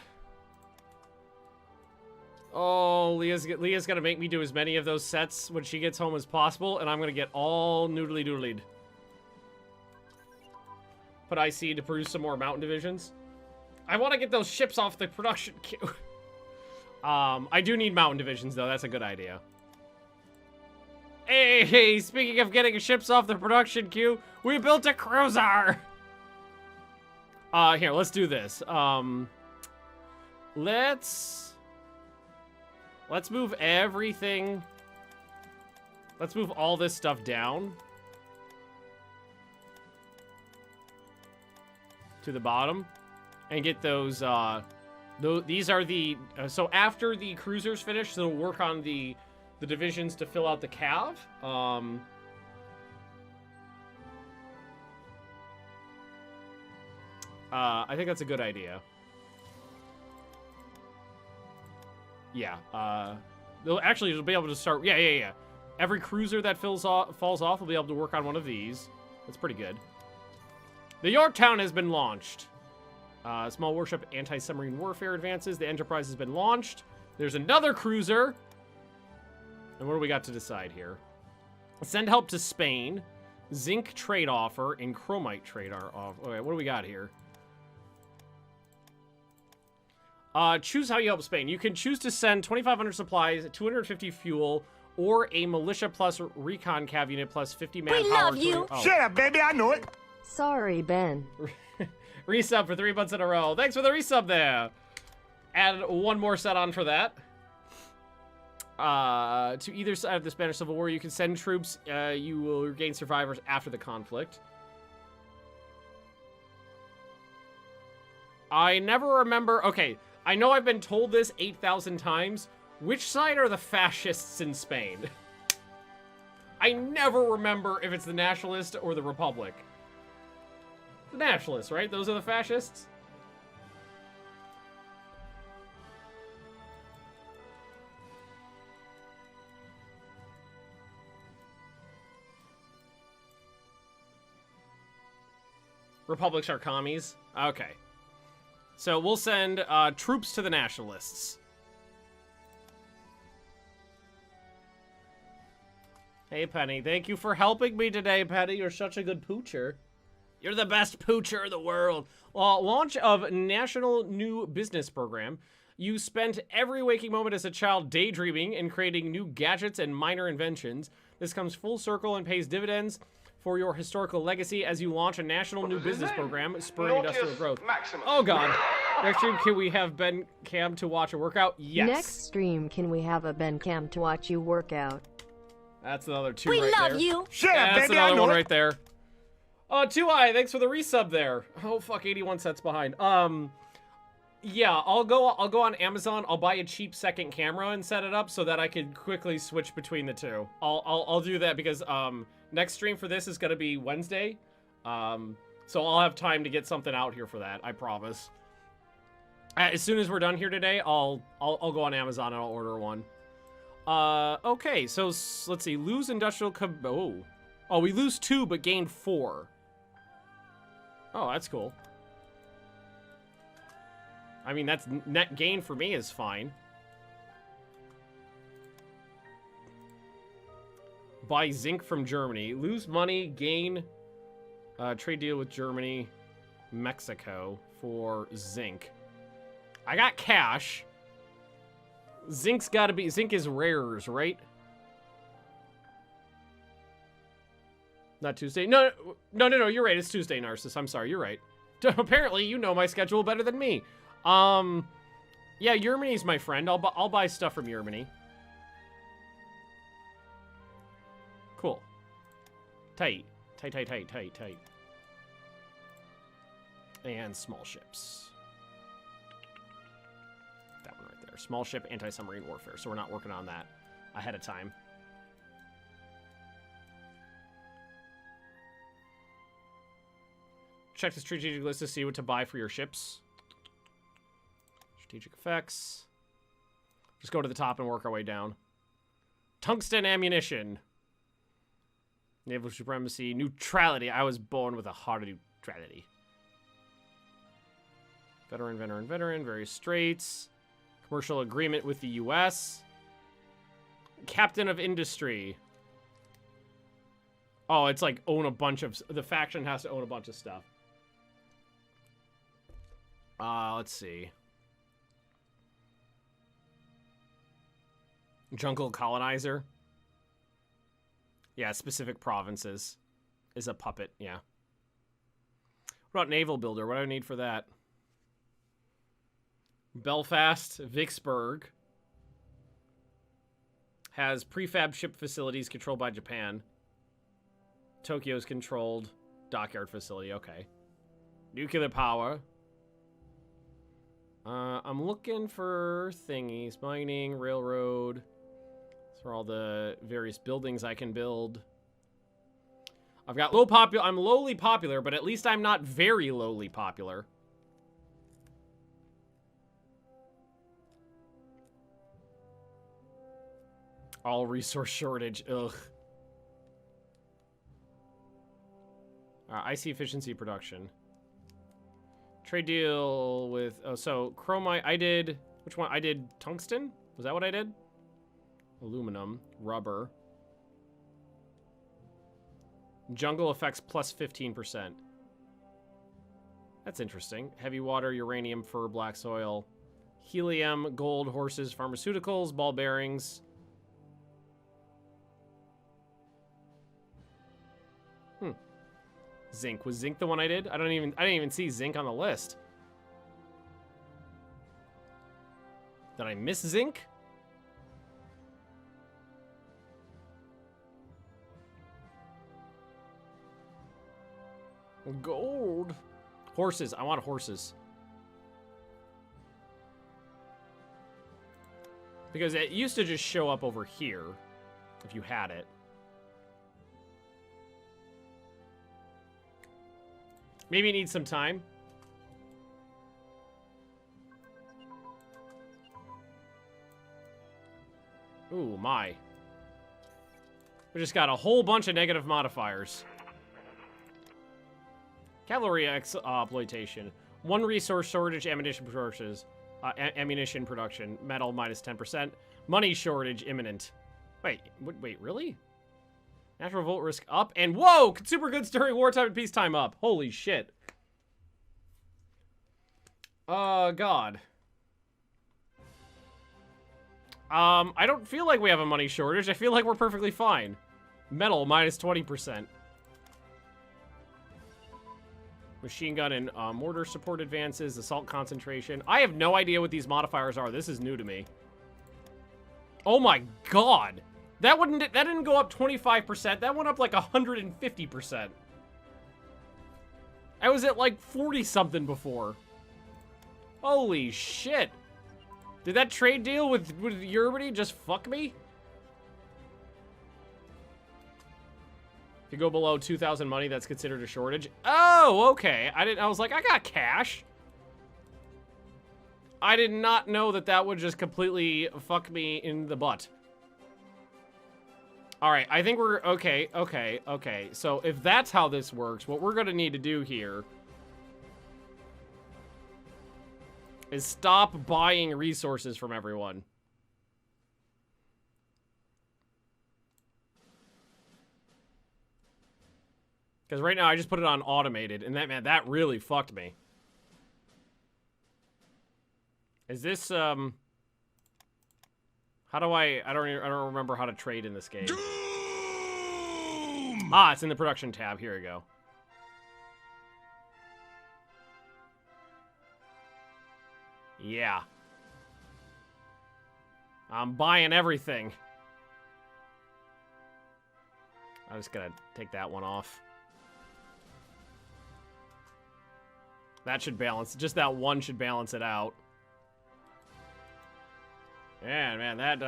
Oh, Leah's gonna make me do as many of those sets when she gets home as possible, and I'm gonna get all noodly-doodlied. Put IC to produce some more mountain divisions. I want to get those ships off the production queue. I do need mountain divisions, though. That's a good idea. Hey, speaking of getting ships off the production queue, we built a cruiser! Here, let's do this. Let's move everything. Let's move all this stuff down to the bottom and get those, these are the, so after the cruisers finish, they'll work on the divisions to fill out the cav. I think that's a good idea. Yeah, they'll be able to start, yeah. Every cruiser that falls off will be able to work on one of these. That's pretty good. The Yorktown has been launched. Small warship anti-submarine warfare advances. The Enterprise has been launched. There's another cruiser. And what do we got to decide here? Send help to Spain. zinc trade offer, and chromite trade offer. Okay, what do we got here? Choose how you help Spain. You can choose to send 2,500 supplies, 250 fuel, or a militia plus recon cav unit plus 50 manpower. We love you. Oh. Shut up, baby, I know it. Sorry, Ben. Resub for 3 months in a row. Thanks for the resub there. Add one more set on for that. To either side of the Spanish Civil War, you can send troops. You will regain survivors after the conflict. I never remember. Okay, I know I've been told this 8,000 times. Which side are the fascists in Spain? I never remember if it's the Nationalist or the Republic. The Nationalists, right? Those are the fascists? Republics are commies? Okay. So we'll send troops to the Nationalists. Hey, Penny. Thank you for helping me today, Penny. You're such a good poocher. You're the best poocher in the world. Launch of National New Business Program. You spent every waking moment as a child daydreaming and creating new gadgets and minor inventions. This comes full circle and pays dividends for your historical legacy as you launch a national new business program, spurring industrial growth. Oh God. Next stream, can we have Ben Cam to watch a workout? Yes. Next stream, can we have a Ben Cam to watch you work out? That's another two We right love there. you. Shut up, That's baby, I another know one it. right there. Oh, 2i, thanks for the resub there. Oh fuck, 81 cents behind. Yeah, I'll go on Amazon. I'll buy a cheap second camera and set it up so that I can quickly switch between the two. I'll do that because next stream for this is gonna be Wednesday. So I'll have time to get something out here for that. I promise. As soon as we're done here today, I'll go on Amazon and I'll order one. Okay, so let's see. Lose industrial oh, we lose 2 but gain 4. Oh, that's cool. I mean, that's net gain for me is fine. Buy zinc from Germany. Lose money, gain trade deal with Germany, Mexico for zinc. I got cash. Zinc's gotta be, zinc is rares, right? Not Tuesday. No, you're right. It's Tuesday, Narcissus. I'm sorry, you're right. Apparently, you know my schedule better than me. Yeah, Germany's my friend. I'll buy stuff from Germany. Cool. Tight. And small ships. That one right there. Small ship anti-submarine warfare. So we're not working on that ahead of time. Check the strategic list to see what to buy for your ships. Strategic effects. Just go to the top and work our way down. Tungsten ammunition. Naval supremacy. Neutrality. I was born with a heart of neutrality. Veteran. Various straits. Commercial agreement with the U.S. Captain of industry. Oh, it's like own a bunch of... The faction has to own a bunch of stuff. Let's see. Jungle colonizer. Yeah, specific provinces is a puppet, yeah. What about naval builder? What do I need for that? Belfast, Vicksburg has prefab ship facilities controlled by Japan. Tokyo's controlled dockyard facility, okay. Nuclear power. I'm looking for thingies. Mining, railroad. These are all the various buildings I can build. I've got I'm lowly popular, but at least I'm not very lowly popular. All resource shortage. Ugh. IC efficiency production. Trade deal with... Oh, so chromite. I did... Which one? I did tungsten? Was that what I did? Aluminum. Rubber. Jungle effects plus 15%. That's interesting. Heavy water, uranium, fur, black soil, helium, gold, horses, pharmaceuticals, ball bearings. Zinc. Was zinc the one I did? I didn't even see zinc on the list. Did I miss zinc? Gold. Horses. I want horses. Because it used to just show up over here if you had it. Maybe it needs some time. Ooh, my. We just got a whole bunch of negative modifiers. Cavalry exploitation. 1 resource shortage, ammunition production. Metal minus 10%. Money shortage imminent. Wait, really? Natural revolt risk up. And whoa! Consumer goods during wartime and peacetime up. Holy shit. God. I don't feel like we have a money shortage. I feel like we're perfectly fine. Metal minus 20%. Machine gun and mortar support advances. Assault concentration. I have no idea what these modifiers are. This is new to me. Oh my god. That didn't go up 25%. That went up like 150%. I was at like 40 something before. Holy shit. Did that trade deal with Germany just fuck me? If you go below 2,000 money, that's considered a shortage. Oh, okay. I was like, I got cash. I did not know that would just completely fuck me in the butt. All right, I think we're okay. So if that's how this works, what we're gonna need to do here is stop buying resources from everyone. Because right now I just put it on automated, and that really fucked me. Is this how do I don't remember how to trade in this game. Doom! Ah, it's in the production tab. Here we go. Yeah. I'm buying everything. I'm just gonna take that one off. That should balance. Just that one should balance it out. Yeah, man, that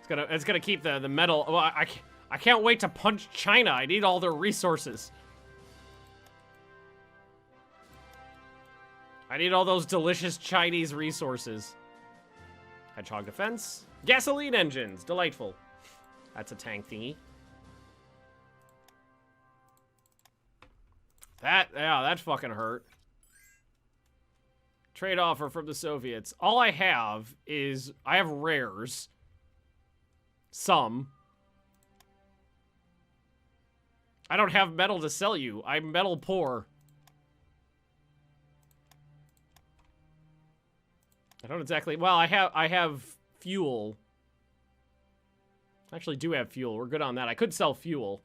it's gonna keep the metal. Well, I can't wait to punch China. I need all their resources. I need all those delicious Chinese resources. Hedgehog defense. Gasoline engines. Delightful. That's a tank thingy. That fucking hurt. Trade offer from the Soviets. All I have is, I have rares. Some. I don't have metal to sell you. I'm metal poor. I don't exactly, well, I have fuel. I actually do have fuel. We're good on that. I could sell fuel.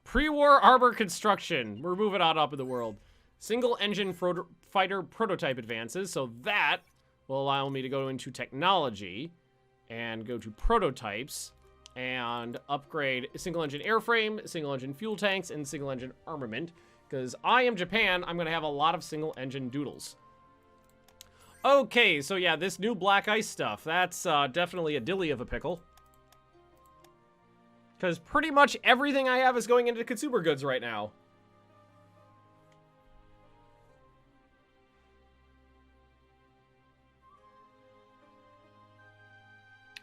Pre-war armor construction. We're moving on up in the world. Single engine fighter prototype advances. So that will allow me to go into technology and go to prototypes and upgrade single engine airframe, single engine fuel tanks, and single engine armament. Because I am Japan, I'm going to have a lot of single engine doodles. Okay, so yeah, this new Black Ice stuff, that's definitely a dilly of a pickle. Because pretty much everything I have is going into consumer goods right now.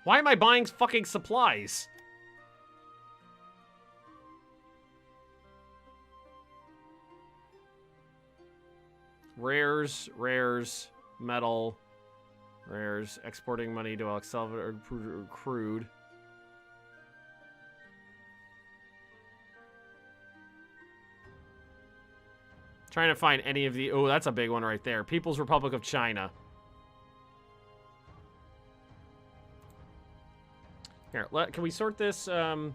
Why am I buying fucking supplies? Rares, metal. Rares. Exporting money to El Salvador. Crude. Trying to find any of the... Oh, that's a big one right there. People's Republic of China. Here, can we sort this? Let's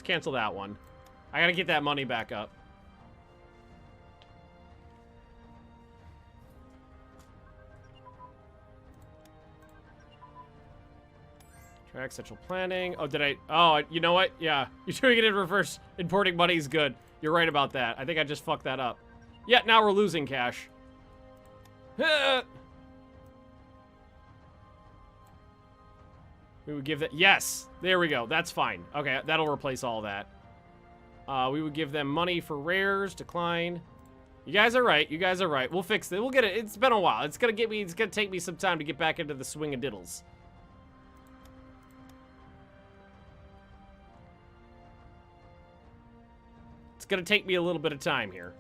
cancel that one. I gotta get that money back up. Track central planning. Oh, did I? Oh, you know what? Yeah, you're doing it in reverse. Importing money is good. You're right about that. I think I just fucked that up. Yeah, now we're losing cash. We would give that. Yes, there we go. That's fine. Okay, that'll replace all that. We would give them money for rares. Decline. You guys are right. You guys are right. We'll fix it. We'll get it. It's been a while. It's gonna take me some time to get back into the swing of diddles. It's gonna take me a little bit of time here.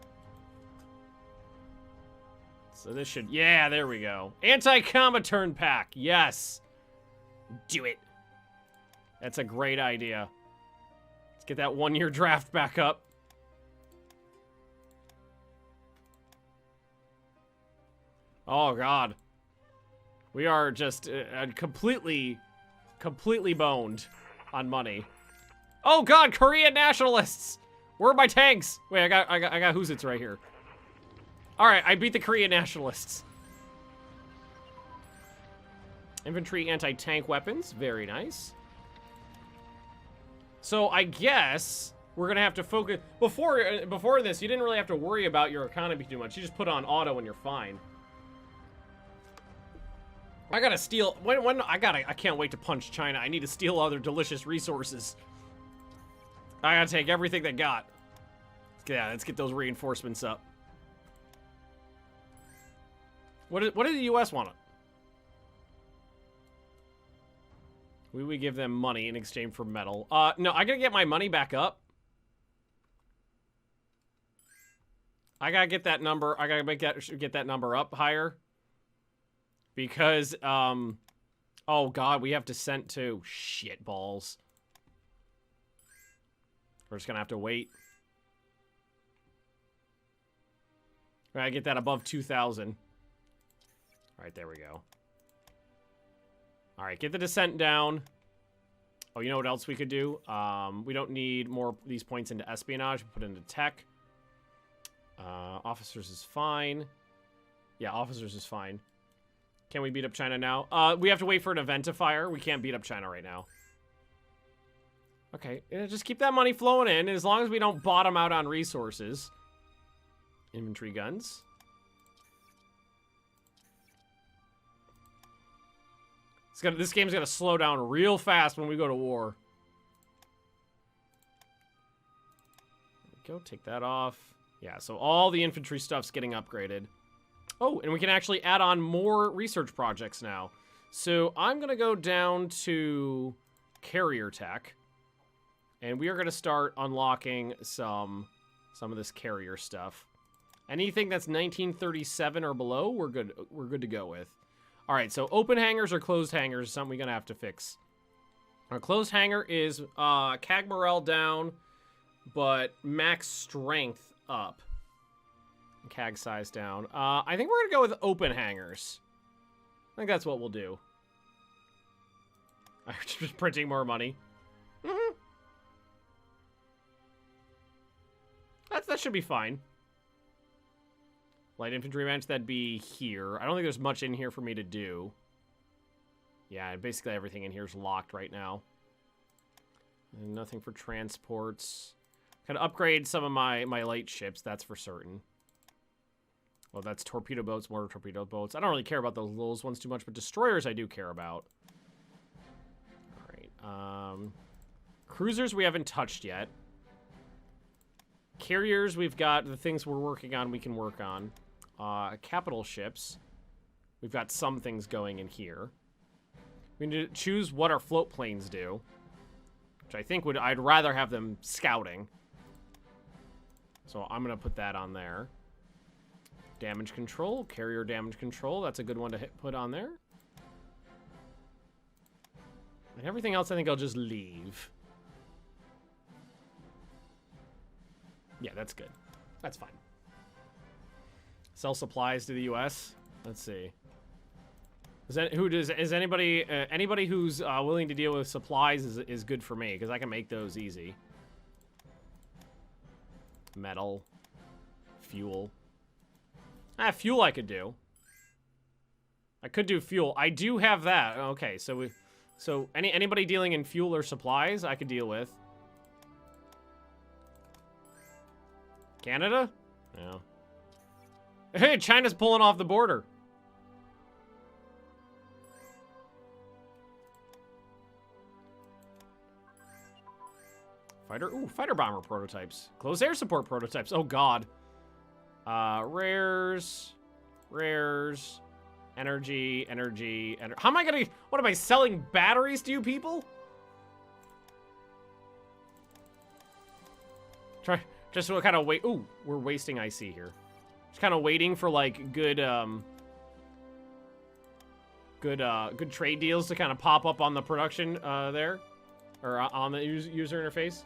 So this should... Yeah, there we go. Anti-Comaturn pack. Yes. Do it. That's a great idea. Let's get that one-year draft back up. Oh, God. We are just completely boned on money. Oh, God, Korean nationalists! Where are my tanks? Wait, I got Hoosits right here. All right, I beat the Korean nationalists. Infantry anti-tank weapons, very nice. So I guess we're gonna have to focus. Before this, you didn't really have to worry about your economy too much. You just put on auto and you're fine. I gotta steal. I can't wait to punch China. I need to steal other delicious resources. I gotta take everything they got. Yeah, let's get those reinforcements up. What did the U.S. want? We give them money in exchange for metal. No, I gotta get my money back up. I gotta get that number. I gotta get that number up higher. Because, oh God, we have to send to shit balls. We're just gonna have to wait. I gotta get that above 2,000. All right, there we go. All right, get the descent down. Oh, you know what else we could do? We don't need more of these points into espionage. Put into tech. Officers is fine. Yeah, officers is fine. Can we beat up China now? We have to wait for an eventifier. We can't beat up China right now. Okay, just keep that money flowing in as long as we don't bottom out on resources. Infantry guns. This game's gonna slow down real fast when we go to war. There we go, take that off. Yeah, so all the infantry stuff's getting upgraded. Oh, and we can actually add on more research projects now. So I'm gonna go down to carrier tech. And we are gonna start unlocking some of this carrier stuff. Anything that's 1937 or below, we're good to go with. All right, so open hangars or closed hangars is something we're gonna have to fix. Our closed hangar is CAG morale down, but max strength up. CAG size down. I think we're gonna go with open hangars. I think that's what we'll do. I'm just printing more money. That should be fine. Light infantry bench, that'd be here. I don't think there's much in here for me to do. Yeah, basically everything in here is locked right now. And nothing for transports. Gotta upgrade some of my light ships, that's for certain. Well, that's torpedo boats, mortar torpedo boats. I don't really care about those ones too much, but destroyers I do care about. Alright, cruisers we haven't touched yet. Carriers, we've got the things we're working on, we can work on. Capital ships. We've got some things going in here. We need to choose what our float planes do. Which I think I'd rather have them scouting. So I'm going to put that on there. Damage control, carrier damage control. That's a good one to put on there. And everything else, I think I'll just leave. Yeah, that's good. That's fine. Sell supplies to the U.S. Let's see. Is anybody anybody who's willing to deal with supplies is good for me because I can make those easy. Metal, fuel. Fuel I could do. I could do fuel. I do have that. Okay, so anybody dealing in fuel or supplies I could deal with. Canada? No. Hey, China's pulling off the border. Fighter bomber prototypes. Close air support prototypes. Oh god. Rares. Energy. How am I gonna, what am I selling batteries to you people? Just to kind of wait. Ooh, we're wasting IC here. Just kind of waiting for like good trade deals to kind of pop up on the production there, or on the user interface.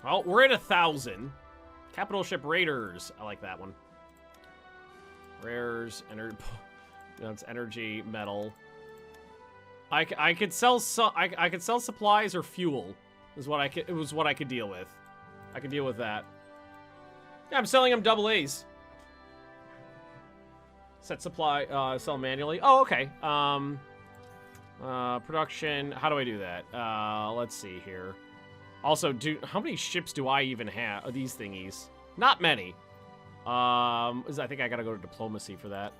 Well, we're at 1,000. Capital Ship Raiders. I like that one. Rares, that's energy, metal. I could sell I could sell supplies or fuel. Is what it was what I could deal with. I could deal with that. Yeah, I'm selling them double A's. Set supply, sell manually. Oh, okay. Production. How do I do that? Let's see here. Also, how many ships do I even have? These thingies. Not many. I think I gotta go to diplomacy for that.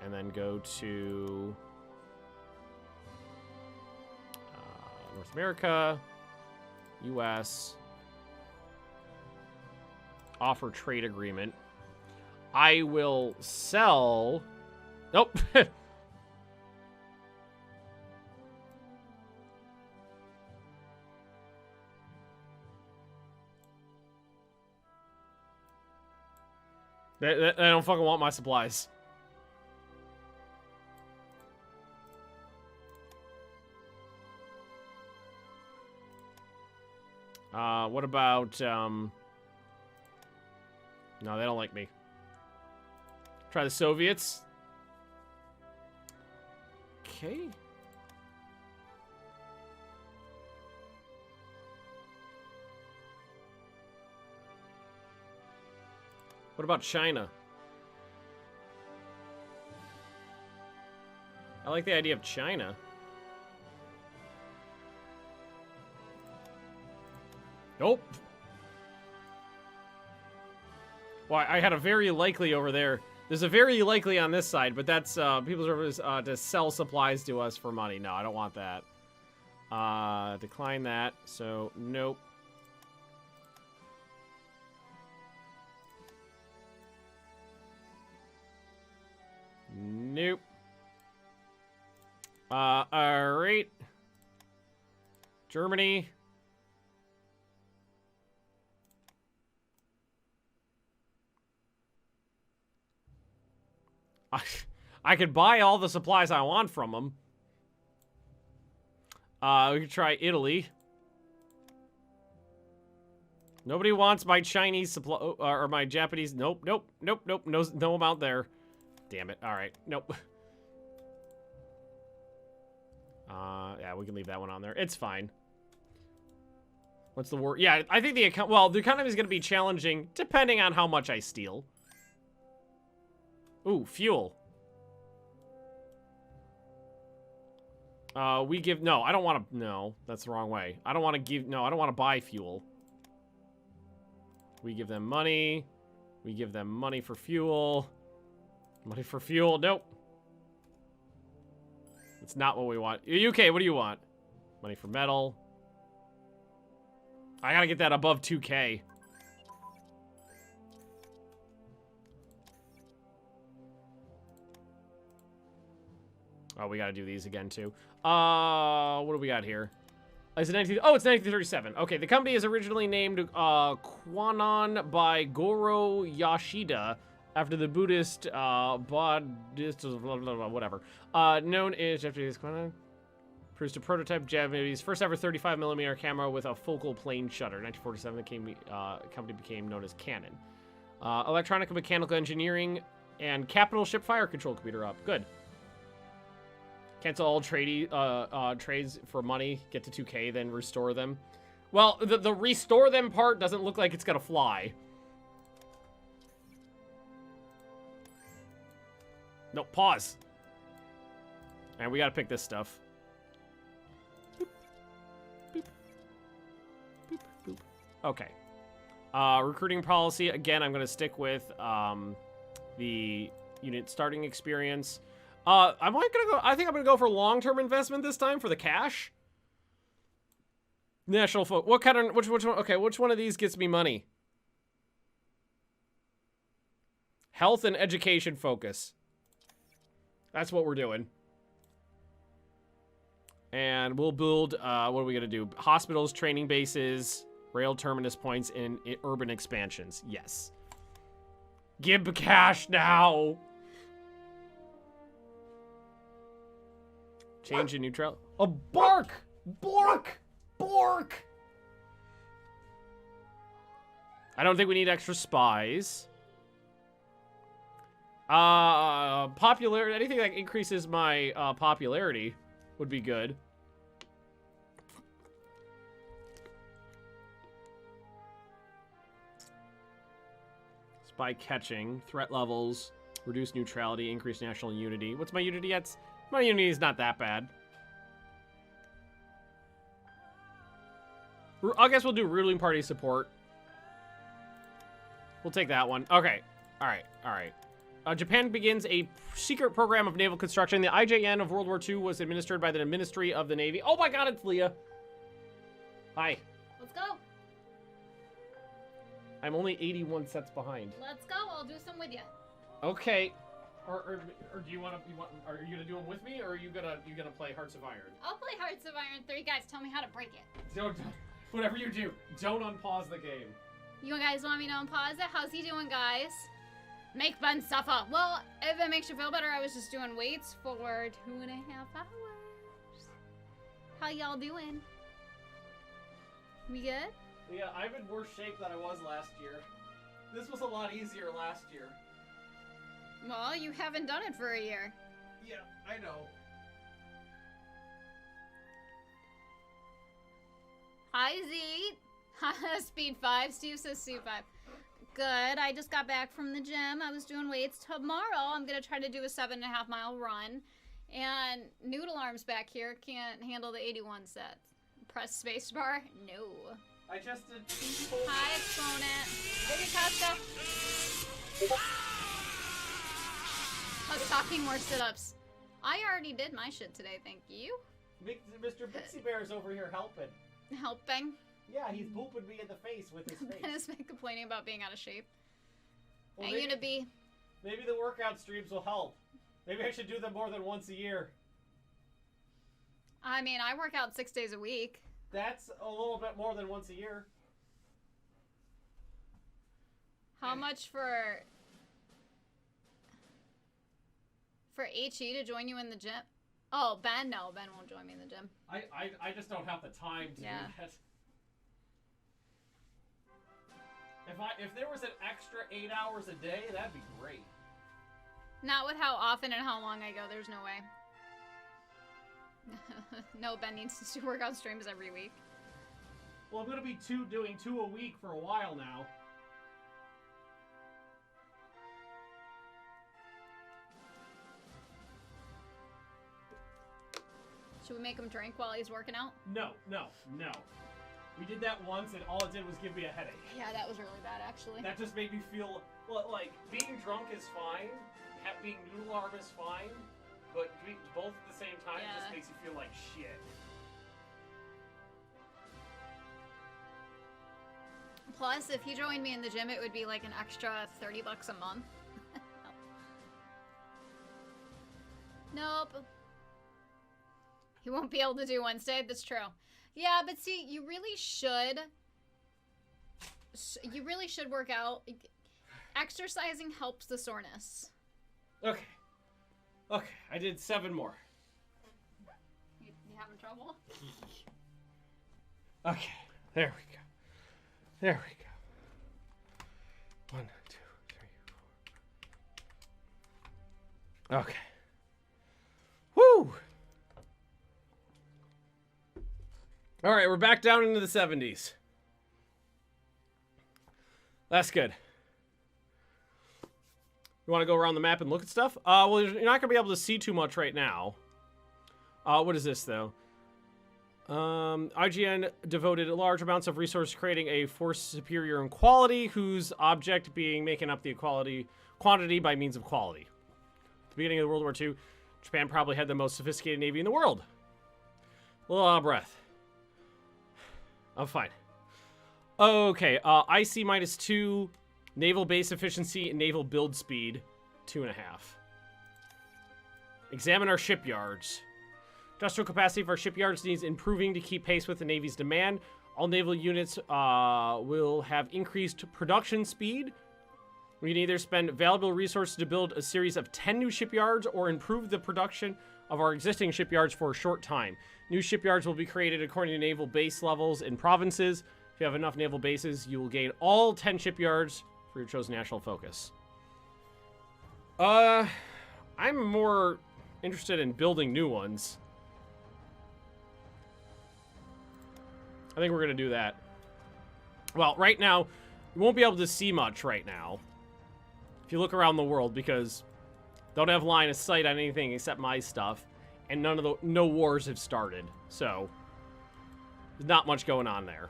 And then go to North America, US. Offer trade agreement. I will sell. Nope. They don't fucking want my supplies. What about, no, they don't like me. Try the Soviets. Okay. What about China? I like the idea of China. Nope. Well, I had a very likely over there. There's a very likely on this side, but that's people's service to sell supplies to us for money. No, I don't want that. Decline that. So, nope. Nope. Alright. Germany. I could buy all the supplies I want from them. We could try Italy. Nobody wants my Chinese supply or my Japanese. Nope. No amount there. Damn it. All right. Nope. Yeah, we can leave that one on there. It's fine. What's the war? Yeah, I think the economy is going to be challenging depending on how much I steal. Ooh, fuel. We give, no, I don't want to, no, that's the wrong way. I don't want to give, no, I don't want to buy fuel. We give them money. We give them money for fuel. Money for fuel, nope. It's not what we want. UK, what do you want? Money for metal. I gotta get that above 2K. Oh, we gotta do these again, too. What do we got here? Is it 19? Oh, it's 1937. Okay, the company is originally named Kwanon by Goro Yashida after the Buddhist Buddhist whatever. Known as Japanese Kwanon. Produced a prototype Japanese first ever 35mm camera with a focal plane shutter. 1947, the company became known as Canon. Electronic and mechanical engineering and capital ship fire control computer up. Good. Cancel all trades for money. Get to 2K, then restore them. Well, the restore them part doesn't look like it's gonna fly. No, pause. And we gotta pick this stuff. Boop. Boop. Boop. Boop. Okay. Recruiting policy. Again, I'm gonna stick with the unit starting experience. I think I'm gonna go for long-term investment this time for the cash. National Focus. What kind of which one? Okay, which one of these gets me money? Health and Education Focus. That's what we're doing. And we'll build. What are we gonna do? Hospitals, training bases, rail terminus points, and urban expansions. Yes. Give cash now. Change in neutral. A bark! Bork! Bork! I don't think we need extra spies. Popularity. Anything that increases my popularity would be good. Spy catching, threat levels, reduce neutrality, increase national unity. What's my unity at? My unity is not that bad. I guess we'll do ruling party support. We'll take that one. Okay. All right. All right. Japan begins a secret program of naval construction. The IJN of World War II was administered by the Ministry of the Navy. Oh my God, it's Leah. Hi. Let's go. I'm only 81 sets behind. Let's go. I'll do some with you. Okay. Or do you want to? Are you gonna do them with me, or are you gonna play Hearts of Iron? I'll play Hearts of Iron 3. Guys, tell me how to break it. Don't whatever you do, don't unpause the game. You guys want me to unpause it? How's he doing, guys? Make Ben suffer. Well, if it makes you feel better, I was just doing weights for 2.5 hours. How y'all doing? We good? Yeah, I'm in worse shape than I was last year. This was a lot easier last year. Well, you haven't done it for a year. Yeah, I know. Hi, Z. Speed 5. Steve says Speed 5. Good. I just got back from the gym. I was doing weights. Tomorrow, I'm going to try to do a 7.5 mile run. And Noodle Arms back here can't handle the 81 set. Press spacebar? No. I just did. Hi, Exponent. Baby Costa. Us talking more sit-ups. I already did my shit today, thank you. Mr. Bitsy Bear's over here helping. Helping. Yeah, he's booping me in the face with his face. Ben has been complaining about being out of shape. Well, Hey, Unibee. Maybe the workout streams will help. Maybe I should do them more than once a year. I mean, I work out 6 days a week. That's a little bit more than once a year. How much for HE to join you in the gym? Oh, Ben? No, Ben won't join me in the gym. I just don't have the time to do that. If there was an extra 8 hours a day, that'd be great. Not with how often and how long I go. There's no way. No, Ben needs to do workout streams every week. Well, I'm gonna be doing two a week for a while now. Should we make him drink while he's working out? No. We did that once, and all it did was give me a headache. Yeah, that was really bad, actually. That just made me feel like being drunk is fine, being noodle arm is fine, but doing both at the same time just makes you feel like shit. Plus, if he joined me in the gym, it would be like an extra $30 a month. Nope. He won't be able to do Wednesday. That's true. Yeah, but see, you really should work out. Exercising helps the soreness. Okay. Okay, I did 7 more. You having trouble? Okay, there we go. There we go. 1, 2, 3, 4. Okay. Woo! All right, we're back down into the 70s. That's good. You want to go around the map and look at stuff? Well, you're not going to be able to see too much right now. What is this, though? IGN devoted large amounts of resources creating a force superior in quality, whose object being making up the quantity by means of quality. At the beginning of World War II, Japan probably had the most sophisticated navy in the world. A little out of breath. I'm fine. Okay, IC -2, naval base efficiency, and naval build speed, 2.5. Examine our shipyards. Industrial capacity of our shipyards needs improving to keep pace with the Navy's demand. All naval units will have increased production speed. We can either spend valuable resources to build a series of 10 new shipyards or improve the production of our existing shipyards for a short time. New shipyards will be created according to naval base levels in provinces. If you have enough naval bases, you will gain all 10 shipyards for your chosen national focus. I'm more interested in building new ones. I think we're going to do that. Well, right now, you won't be able to see much right now. If you look around the world, because don't have line of sight on anything except my stuff, and no wars have started, so there's not much going on there.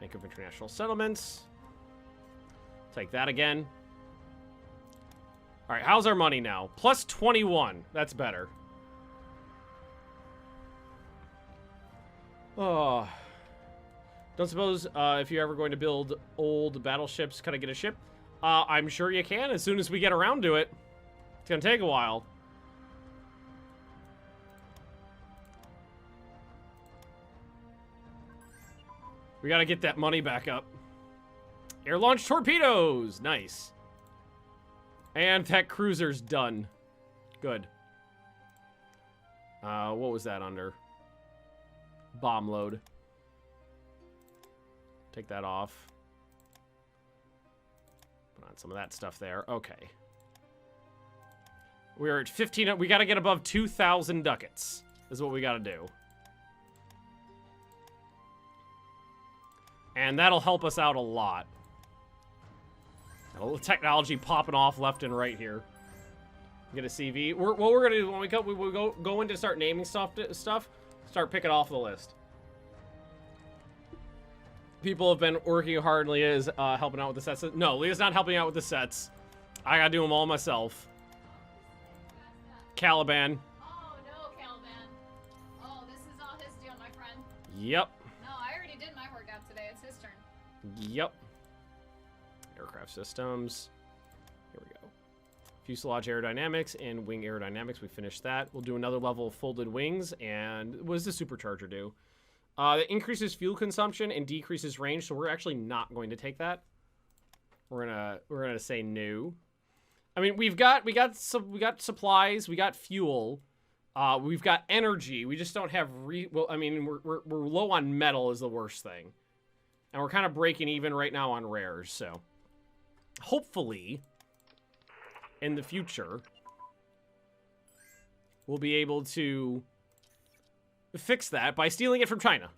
Bank of International Settlements. Take that again. All right, how's our money now? Plus 21. That's better. Oh. Don't suppose if you're ever going to build old battleships, could I get a ship? I'm sure you can as soon as we get around to it. It's going to take a while. We got to get that money back up. Air-launched torpedoes! Nice. And that cruiser's done. Good. What was that under? Bomb load. Take that off. Put on some of that stuff there. Okay. We're at 15. We got to get above 2,000 ducats. Is what we got to do. And that'll help us out a lot. A little technology popping off left and right here. Get a CV. What we're gonna do when we go in to start naming stuff, start picking off the list. People have been working hard. Leah is helping out with the sets. No, Leah's not helping out with the sets. I gotta do them all myself. Caliban. Oh no, Caliban. Oh, this is all his deal, my friend. Yep. No, I already did my workout today. It's his turn. Yep. Aircraft systems. Here we go. Fuselage aerodynamics and wing aerodynamics. We finished that. We'll do another level of folded wings. And what does the supercharger do? It increases fuel consumption and decreases range. So we're actually not going to take that. We're gonna say no. I mean, we got supplies. We got fuel. We've got energy. We just don't have well, I mean, we're low on metal is the worst thing. And we're kind of breaking even right now on rares, so hopefully in the future we'll be able to fix that by stealing it from China.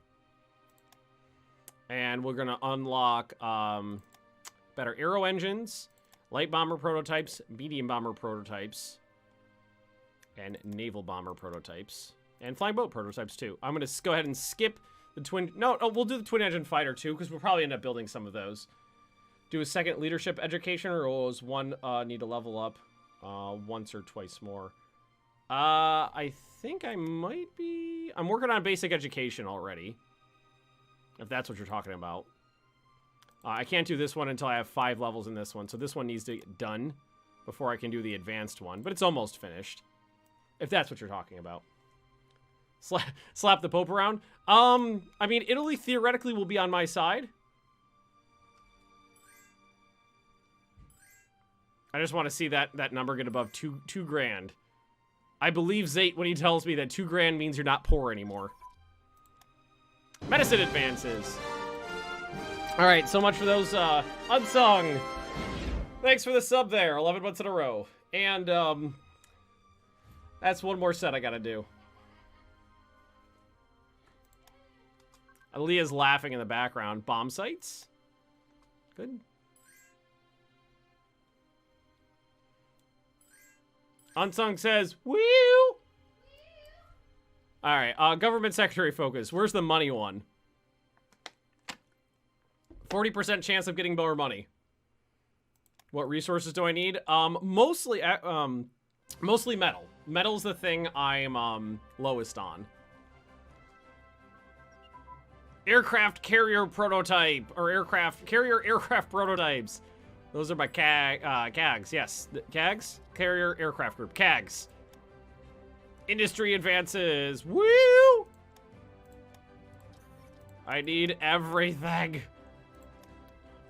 And we're going to unlock better aero engines, light bomber prototypes, medium bomber prototypes, and naval bomber prototypes, and flying boat prototypes too. I'm going to go ahead and skip the twin... No, we'll do the twin engine fighter too, because we'll probably end up building some of those. Do a second leadership education, or does one need to level up once or twice more? I think I might be... I'm working on basic education already, if that's what you're talking about. I can't do this one until I have 5 levels in this one, so this one needs to get done before I can do the advanced one, but it's almost finished, if that's what you're talking about. Slap the Pope around. I mean, Italy theoretically will be on my side. I just want to see that number get above two grand. I believe Zate when he tells me that 2 grand means you're not poor anymore. Medicine advances. All right, so much for those unsung. Thanks for the sub there, 11 months in a row. And that's one more set I gotta do. Aaliyah's laughing in the background. Bomb sites? Good. Unsung says, woo! Alright, government secretary focus. Where's the money one? 40% chance of getting more money. What resources do I need? Mostly metal. Metal's the thing I'm lowest on. Aircraft carrier prototype, or aircraft prototypes. Those are my CAGs, yes. CAGs? Carrier Aircraft Group. CAGs. Industry advances. Woo! I need everything.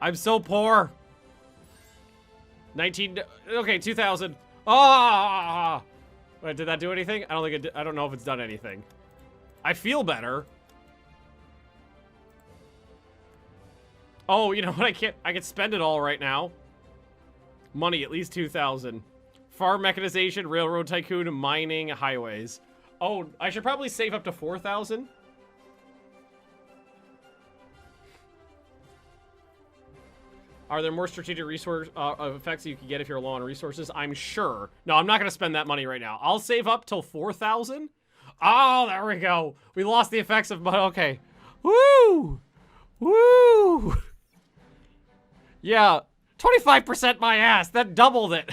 I'm so poor. 2000. Ah! Wait, did that do anything? I don't think it did. I don't know if it's done anything. I feel better. Oh, you know what? I can spend it all right now. Money, at least 2,000. Farm mechanization, railroad tycoon, mining, highways. Oh, I should probably save up to 4,000. Are there more strategic resource effects you can get if you're low on resources? I'm sure. No, I'm not going to spend that money right now. I'll save up till 4,000. Oh, there we go. We lost the effects of... Okay. Woo! Woo! Yeah, 25% my ass. That doubled it.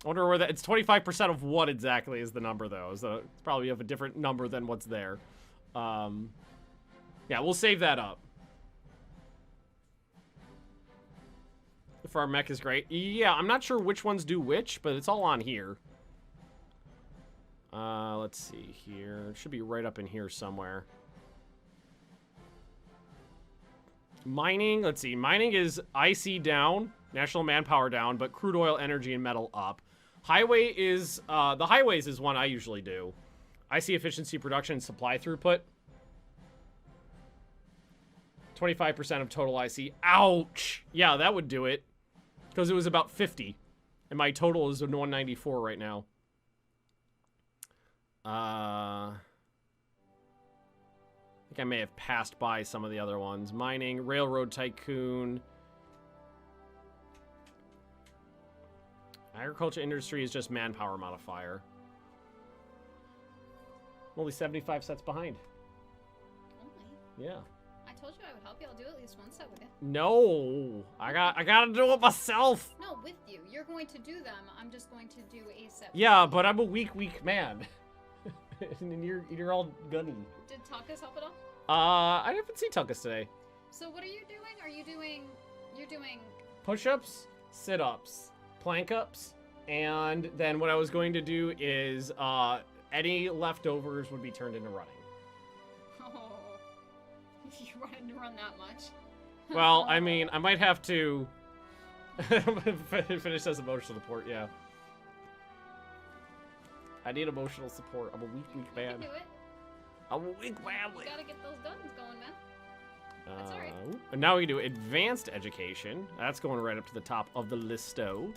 I wonder where that... It's 25% of what exactly is the number, though. So it's probably of a different number than what's there. Yeah, we'll save that up. The farm mech is great. Yeah, I'm not sure which ones do which, but it's all on here. Let's see here. It should be right up in here somewhere. Mining, let's see. Mining is IC down, national manpower down, but crude oil, energy, and metal up. Highway is, the highways is one I usually do. IC efficiency, production, and supply throughput. 25% of total IC. Ouch! Yeah, that would do it. Because it was about 50. And my total is 194 right now. I think I may have passed by some of the other ones. Mining, railroad tycoon. Agriculture industry is just manpower modifier. I'm only 75 sets behind. Only? Yeah. I told you I would help you. I'll do at least one set with you. No, I gotta do it myself. No, with you. You're going to do them. I'm just going to do a set. Yeah, but I'm a weak man. And you're all gunny. Did Tuckus help at all? I haven't seen Tuckus today. So what are you doing? You're doing Push-ups, sit-ups, plank-ups, and then what I was going to do is any leftovers would be turned into running. Oh, you wanted to run that much? Well, I mean, I might have to finish as emotional support, yeah. I need emotional support. I'm a weak man. You can do it. I'm a weak man. You gotta get those guns going, man. That's alright. And now we do advanced education. That's going right up to the top of the listo. All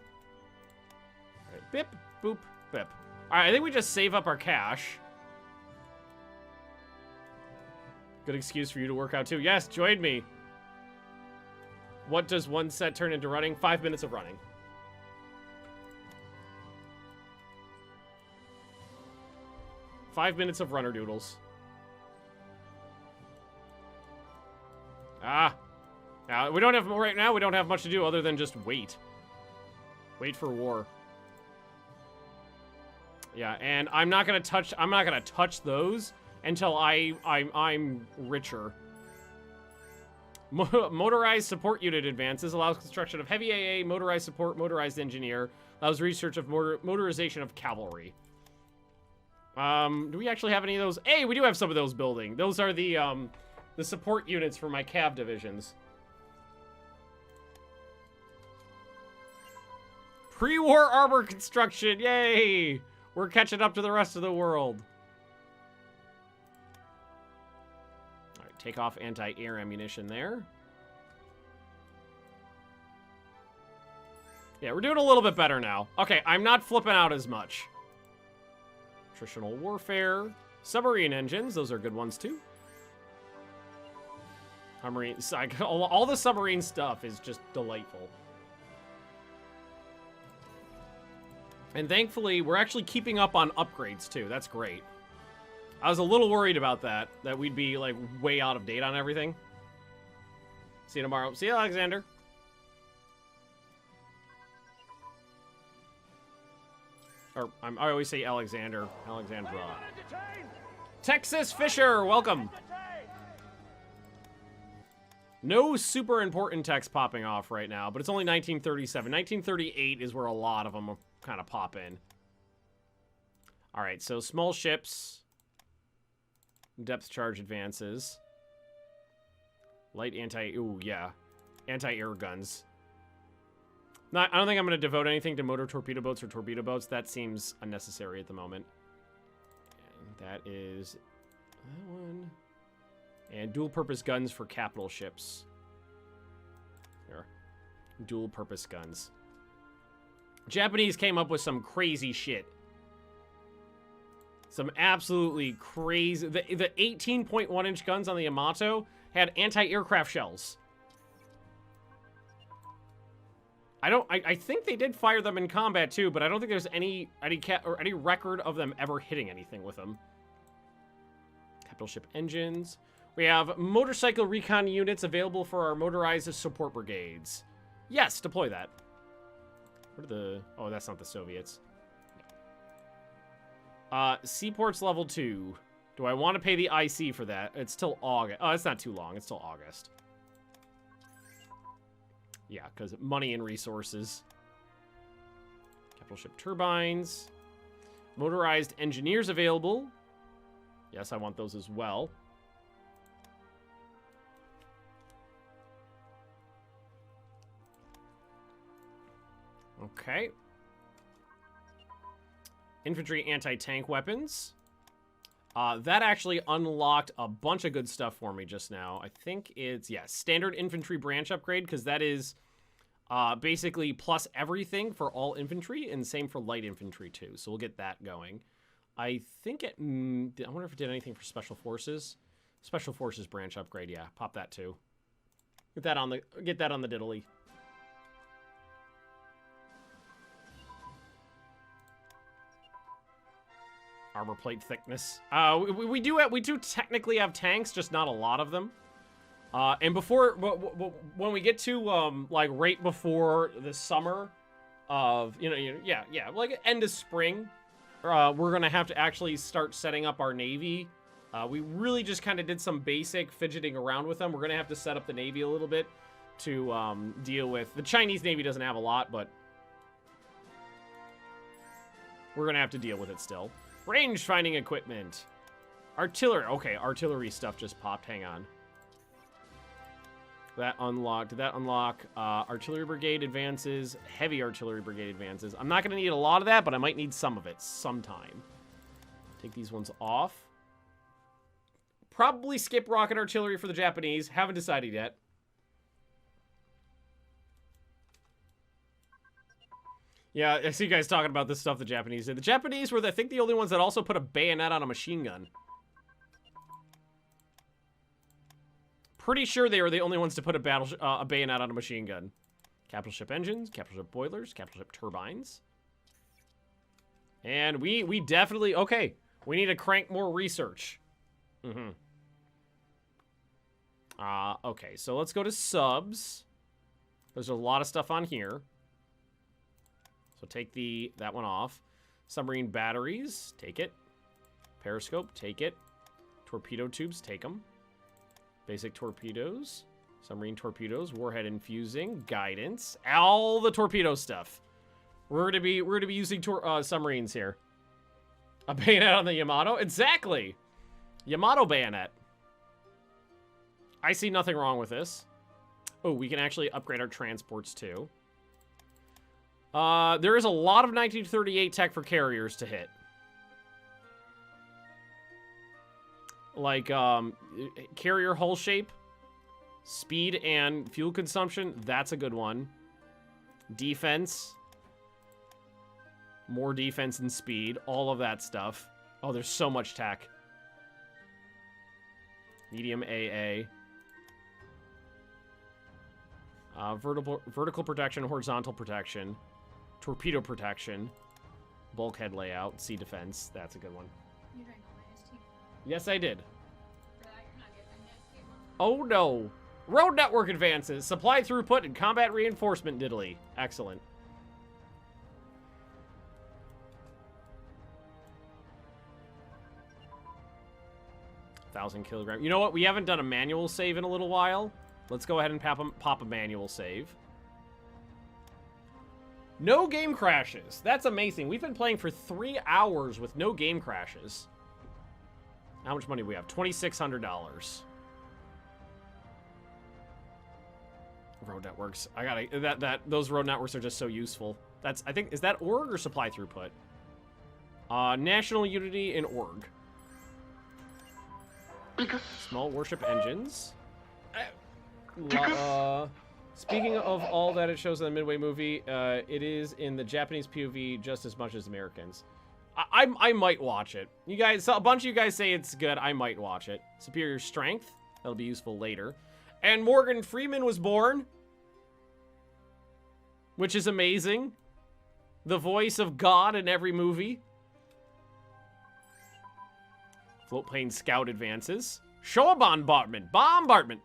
right, bip, boop, bip. All right, I think we just save up our cash. Good excuse for you to work out too. Yes, join me. What does one set turn into running? 5 minutes of running. Five minutes of runner doodles. We don't have, right now, we don't have much to do other than just wait. Wait for war. Yeah, and I'm not gonna touch those until I'm richer. Motorized support unit advances allows construction of heavy AA, motorized support, motorized engineer, allows research of motorization of cavalry. Do we actually have any of those? Hey, we do have some of those building. Those are the support units for my cav divisions. Pre-war armor construction, yay! We're catching up to the rest of the world. All right, take off anti-air ammunition there. Yeah, we're doing a little bit better now. Okay, I'm not flipping out as much. Attritional warfare. Submarine engines, those are good ones too. Submarine, all the submarine stuff is just delightful. And thankfully, we're actually keeping up on upgrades too. That's great. I was a little worried about that we'd be like way out of date on everything. See you tomorrow. See you, Alexander. Or I always say Alexander. Alexandra. Texas Fisher, welcome. No super important text popping off right now, but it's only 1937. 1938 is where a lot of them kind of pop in. All right, so small ships. Depth charge advances. Light ooh, yeah. Anti-air guns. I don't think I'm going to devote anything to motor torpedo boats or torpedo boats. That seems unnecessary at the moment. And that is that one. And dual-purpose guns for capital ships. There. Dual-purpose guns. Japanese came up with some crazy shit. Some absolutely crazy... The 18.1-inch guns on the Yamato had anti-aircraft shells. I think they did fire them in combat too, but I don't think there's any record of them ever hitting anything with them. Capital ship engines. We have motorcycle recon units available for our motorized support brigades. Yes, deploy that. What are the... Oh, that's not the Soviets. Seaports level 2. Do I want to pay the IC for that? It's till August. Oh, it's not too long. It's till August. Yeah, because money and resources. Capital ship turbines. Motorized engineers available. Yes, I want those as well. Okay. Infantry anti-tank weapons. That actually unlocked a bunch of good stuff for me just now. I think it's, yeah, standard infantry branch upgrade, because that is basically plus everything for all infantry, and same for light infantry too. So we'll get that going. I think it, I wonder if it did anything for special forces. Special forces branch upgrade, yeah, pop that too. Get that on the diddly. Armor plate thickness. We do technically have tanks, just not a lot of them. And before, when we get to like right before the summer of like end of spring, we're gonna have to actually start setting up our navy. We really just kind of did some basic fidgeting around with them. We're gonna have to set up the navy a little bit to deal with. The Chinese navy doesn't have a lot, but we're gonna have to deal with it still. Range finding equipment. Artillery. Okay, artillery stuff just popped. Hang on. That unlocked. Did that unlock artillery brigade advances? Heavy artillery brigade advances. I'm not going to need a lot of that, but I might need some of it sometime. Take these ones off. Probably skip rocket artillery for the Japanese. Haven't decided yet. Yeah, I see you guys talking about this stuff the Japanese did. The Japanese were, I think, the only ones that also put a bayonet on a machine gun. Pretty sure they were the only ones to put a bayonet on a machine gun. Capital ship engines, capital ship boilers, capital ship turbines. And we definitely, okay, we need to crank more research. Okay, so let's go to subs. There's a lot of stuff on here. So take that one off. Submarine batteries, take it. Periscope, take it. Torpedo tubes, take them. Basic torpedoes. Submarine torpedoes, warhead infusing, guidance, all the torpedo stuff. We're gonna be using submarines here. A bayonet on the Yamato? Exactly! Yamato bayonet. I see nothing wrong with this. Oh, we can actually upgrade our transports too. There is a lot of 1938 tech for carriers to hit. Like, carrier hull shape, speed and fuel consumption. That's a good one. Defense. More defense and speed. All of that stuff. Oh, there's so much tech. Medium AA. Vertical protection, horizontal protection. Torpedo protection. Bulkhead layout. Sea defense. That's a good one. You drank all my iced tea. Yes, I did. For that, you're not getting a iced tea one. Oh, no. Road network advances. Supply throughput and combat reinforcement diddly. Excellent. $1,000 kilogram. You know what? We haven't done a manual save in a little while. Let's go ahead and pop a manual save. No game crashes. That's amazing. We've been playing for 3 hours with no game crashes. How much money do we have? $2,600. Road networks. I gotta those road networks are just so useful. That's, I think, is that org or supply throughput? National unity and org. Small warship engines. Speaking of all that it shows in the Midway movie, it is in the Japanese POV just as much as Americans. I might watch it. You guys, a bunch of you guys say it's good. I might watch it. Superior strength. That'll be useful later. And Morgan Freeman was born, which is amazing. The voice of God in every movie. Float plane scout advances. Shore bombardment. Bombardment.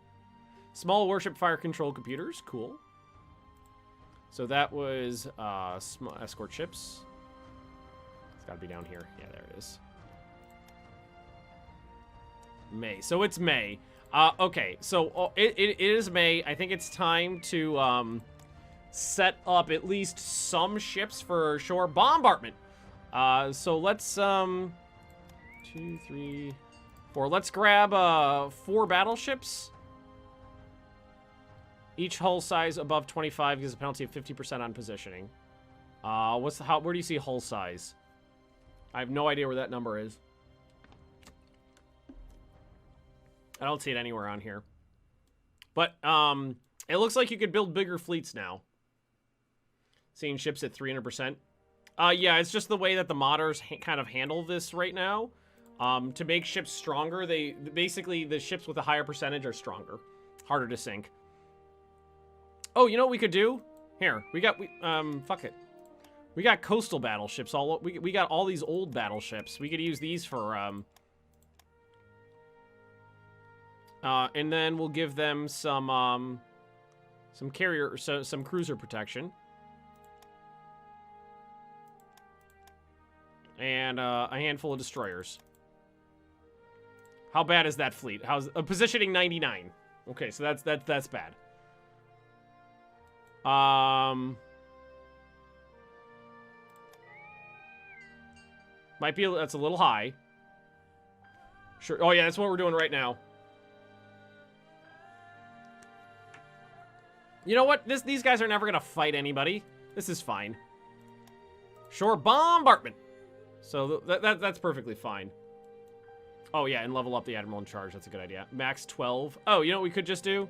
Small warship fire control computers. Cool. So that was small escort ships. It's got to be down here. Yeah, there it is. May. So it's May. Okay, so it is May. I think it's time to set up at least some ships for shore bombardment. So let's 2, 3, 4. Let's grab 4 battleships. Each hull size above 25 gives a penalty of 50% on positioning. Where do you see hull size? I have no idea where that number is. I don't see it anywhere on here. But it looks like you could build bigger fleets now. Seeing ships at 300%. Yeah, it's just the way that the modders kind of handle this right now. To make ships stronger, basically the ships with a higher percentage are stronger. Harder to sink. Oh, you know what we could do? Here, fuck it. We got coastal battleships. We got all these old battleships. We could use these for, and then we'll give them some carrier, some cruiser protection. And, a handful of destroyers. How bad is that fleet? How's, positioning 99. Okay, so that's bad. Might be, that's a little high. Sure. Oh yeah, that's what we're doing right now. You know what? These guys are never gonna fight anybody. This is fine. Shore bombardment. So that's perfectly fine. Oh yeah, and level up the admiral in charge. That's a good idea. Max 12. Oh, you know what we could just do?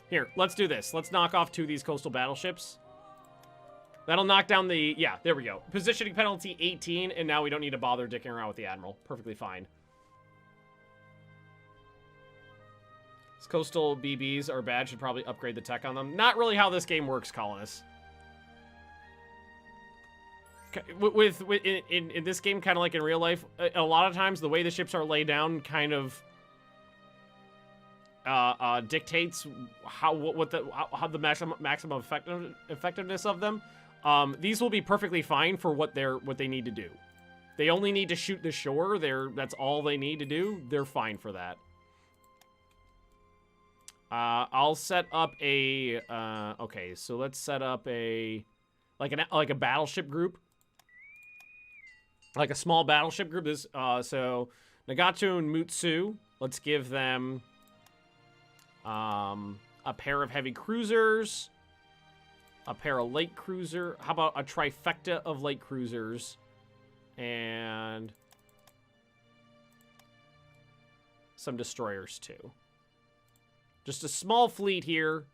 Here, let's do this. Let's knock off 2 of these coastal battleships. That'll knock down the... Yeah, there we go. Positioning penalty 18, and now we don't need to bother dicking around with the admiral. Perfectly fine. These coastal BBs are bad. Should probably upgrade the tech on them. Not really how this game works, colonists. In this game, kind of like in real life, a lot of times the way the ships are laid down kind of dictates how the maximum effectiveness of them. These will be perfectly fine for what they need to do. They only need to shoot the shore. That's all they need to do. They're fine for that. I'll set up a okay, so let's set up a like a battleship group. like a small battleship group. This so Nagato and Mutsu. Let's give them a pair of heavy cruisers, a pair of light cruiser. How about a trifecta of light cruisers and some destroyers too. Just a small fleet here.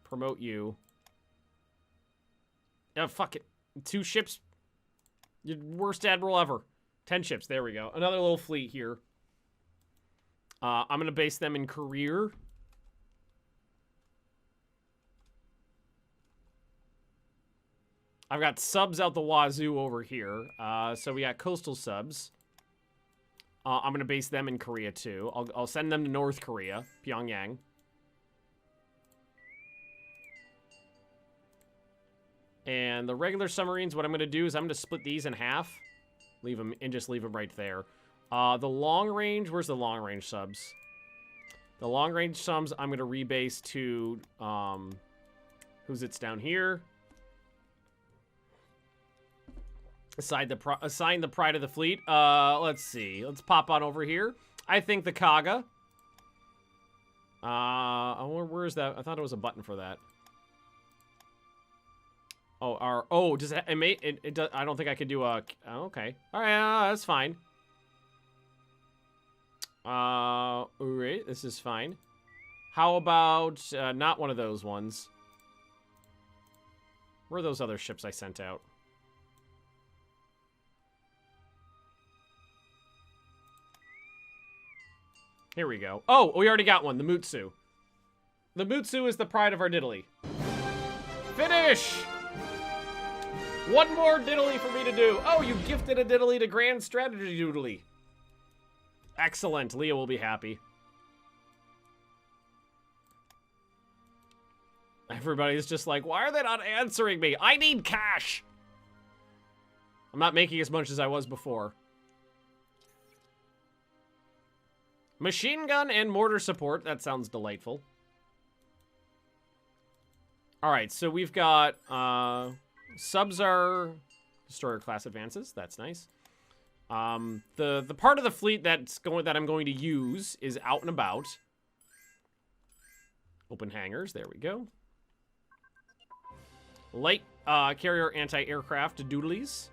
Promote you. Oh, fuck it. 2 ships. Your worst admiral ever. 10 ships. There we go. Another little fleet here. I'm going to base them in career. I've got subs out the wazoo over here. So we got coastal subs. I'm going to base them in Korea, too. I'll send them to North Korea, Pyongyang. And the regular submarines, what I'm going to do is I'm going to split these in half. Leave them, and just leave them right there. The long range, where's the long range subs? The long range subs, I'm going to rebase to, who's it's down here? Assign the pride of the fleet. Let's see. Let's pop on over here. I think the Kaga. Where's that? I thought it was a button for that. Oh, does it does, I don't think I could do a, okay. All right, that's fine. All right, this is fine. How about, not one of those ones? Where are those other ships I sent out? Here we go. Oh, we already got one, the Mutsu. The Mutsu is the pride of our diddly. Finish! One more diddly for me to do. Oh, you gifted a diddly to Grand Strategy Doodly. Excellent. Leah will be happy. Everybody's just like, why are they not answering me? I need cash. I'm not making as much as I was before. Machine gun and mortar support. That sounds delightful. All right, so we've got subs are destroyer class advances. That's nice. The part of the fleet that I'm going to use is out and about. Open hangars. There we go. Light carrier anti-aircraft doodlies.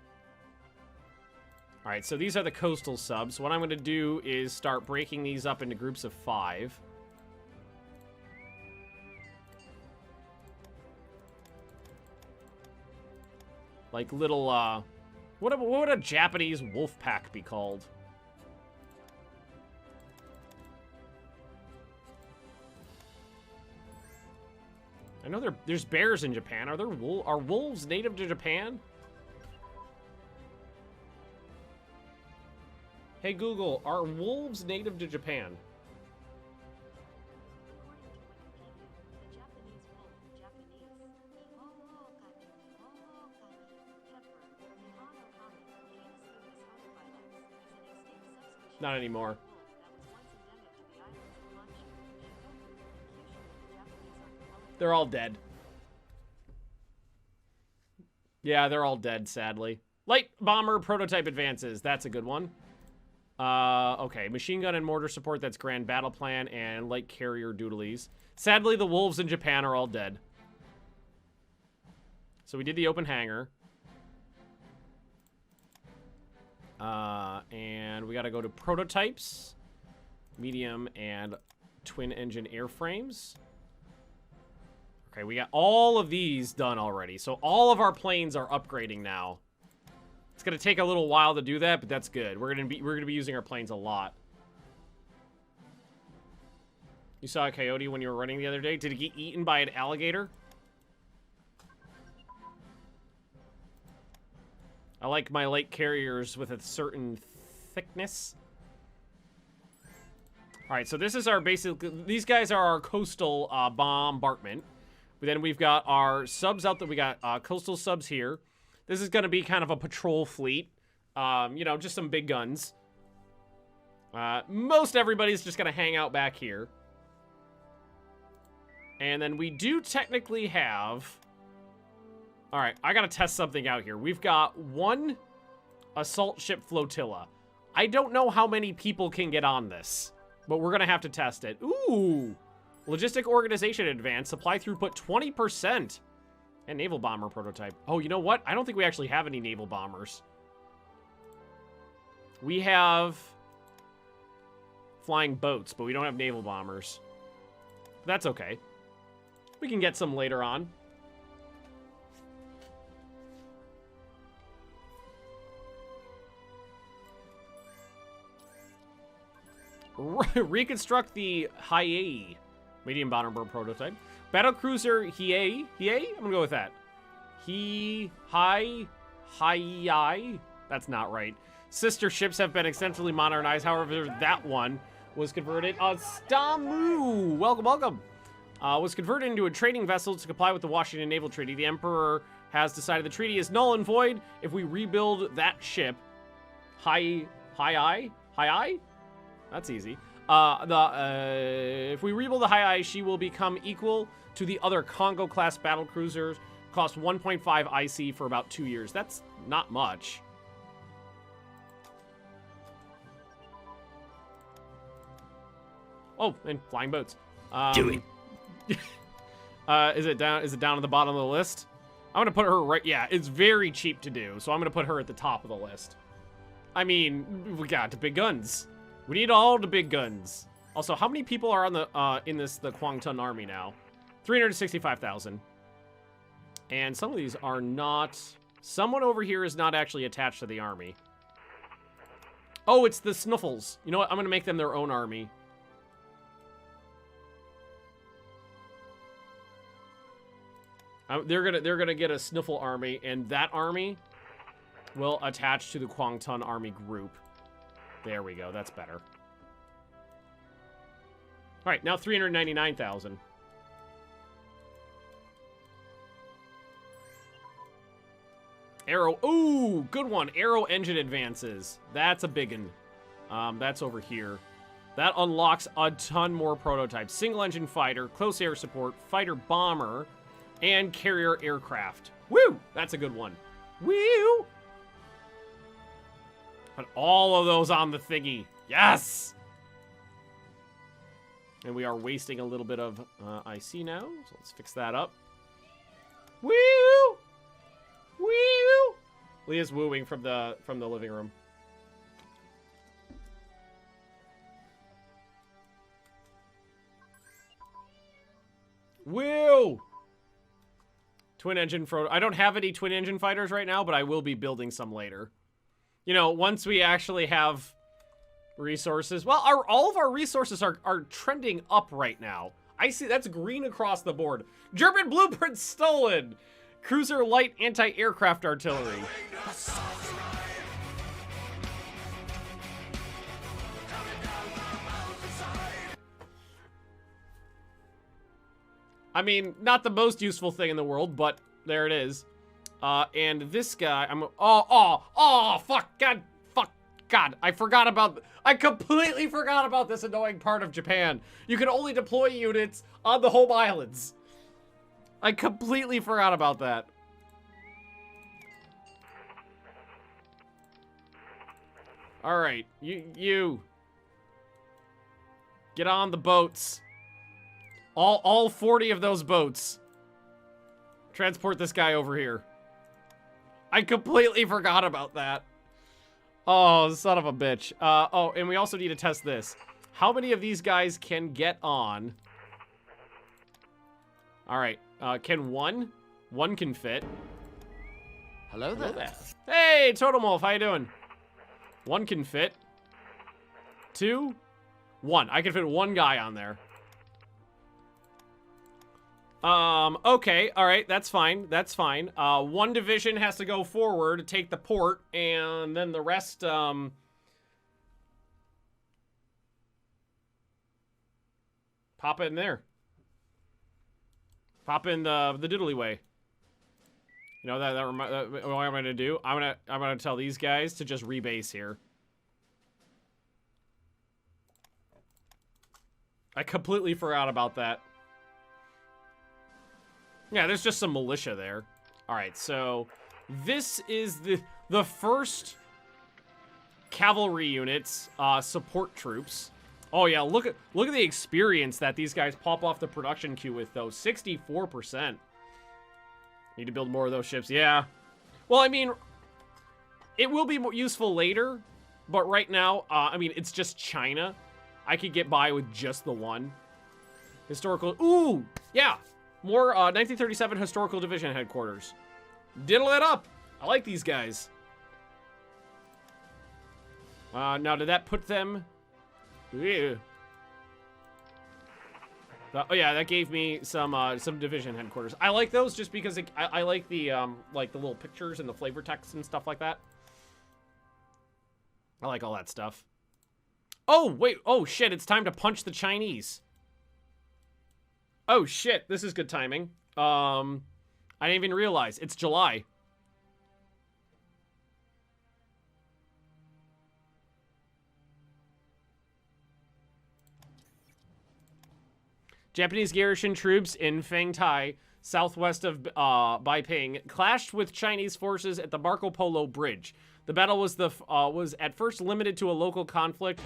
All right, so these are the coastal subs. What I'm going to do is start breaking these up into groups of 5. Like little, what would a Japanese wolf pack be called? I know there's bears in Japan. Are wolves native to Japan? Hey Google, are wolves native to Japan? Not anymore. They're all dead. Yeah, they're all dead, sadly. Light bomber prototype advances. That's a good one. Okay, machine gun and mortar support, that's grand battle plan, and light carrier doodlies. Sadly, the wolves in Japan are all dead. So we did the open hangar. And we gotta go to prototypes, medium and twin engine airframes. Okay, we got all of these done already. So all of our planes are upgrading now. It's gonna take a little while to do that, but that's good. We're gonna be using our planes a lot. You saw a coyote when you were running the other day? Did it get eaten by an alligator? I like my light carriers with a certain thickness. All right, so this is our basic. These guys are our coastal bombardment. But then we've got our subs out there. We got coastal subs here. This is going to be kind of a patrol fleet. You know, just some big guns. Most everybody's just going to hang out back here. And then we do technically have All right, I gotta test something out here. We've got one assault ship flotilla. I don't know how many people can get on this, but we're gonna have to test it. Ooh, logistic organization advanced, supply throughput 20%, and naval bomber prototype. Oh, you know what? I don't think we actually have any naval bombers. We have flying boats, but we don't have naval bombers. That's okay. We can get some later on. Reconstruct the Hiei medium bomber prototype. Battlecruiser Hiei. I'm gonna go with that. Hiei. That's not right. Sister ships have been extensively modernized. However, that one was converted. Stamu. Welcome. Was converted into a trading vessel to comply with the Washington Naval Treaty. The Emperor has decided the treaty is null and void if we rebuild that ship. Hiei. That's easy. If we rebuild the Hiei, she will become equal to the other Congo-class battle cruisers. Cost 1.5 IC for about 2 years. That's not much. Oh, and flying boats. Do it. Is it down at the bottom of the list? I'm gonna put her right. Yeah, it's very cheap to do, so I'm gonna put her at the top of the list. I mean, we got the big guns. We need all the big guns. Also, how many people are on the the Kwangtung army now? 365,000. And some of these are not. Someone over here is not actually attached to the army. Oh, it's the Snuffles. You know what? I'm gonna make them their own army. They're gonna get a Snuffle army, and that army will attach to the Kwangtung army group. There we go. That's better. All right, now 399,000. Aero. Ooh, good one. Aero engine advances. That's a big one. That's over here. That unlocks a ton more prototypes. Single engine fighter, close air support, fighter bomber, and carrier aircraft. Woo! That's a good one. Woo! Put all of those on the thingy. Yes! And we are wasting a little bit of IC now, so let's fix that up. Woo! Woo! Leah's wooing from the living room. Woo! Twin engine I don't have any twin engine fighters right now, but I will be building some later. You know, once we actually have resources. Well, all of our resources are trending up right now. I see that's green across the board. German blueprints stolen. Cruiser light anti-aircraft artillery. I mean, not the most useful thing in the world, but there it is. And this guy, fuck, God, I completely forgot about this annoying part of Japan. You can only deploy units on the home islands. I completely forgot about that. All right, you get on the boats. All 40 of those boats. Transport this guy over here. I completely forgot about that. Oh, son of a bitch. Oh, and we also need to test this. How many of these guys can get on? All right. Can one? One can fit. Hello there. Hey, Totem Wolf, how you doing? One can fit. Two. One. I can fit one guy on there. Okay, all right, that's fine, that's fine. One division has to go forward to take the port, and then the rest, pop it in there. Pop in the diddly way. You know, what I'm gonna do? I'm gonna tell these guys to just rebase here. I completely forgot about that. Yeah, there's just some militia there. All right, so this is the first cavalry units, support troops. Oh yeah, look at the experience that these guys pop off the production queue with though. 64%. Need to build more of those ships. Yeah. Well, I mean, it will be more useful later, but right now, I mean, it's just China. I could get by with just the one. Historical. Ooh, yeah. More 1937 Historical Division headquarters. Diddle it up. I like these guys. Now, did that put them? Yeah. Oh yeah, that gave me some division headquarters. I like those just because I like the little pictures and the flavor text and stuff like that. I like all that stuff. Oh wait, oh shit! It's time to punch the Chinese. Oh shit! This is good timing. I didn't even realize it's July. Japanese garrison troops in Fengtai, southwest of Beiping, clashed with Chinese forces at the Marco Polo Bridge. The battle was at first limited to a local conflict,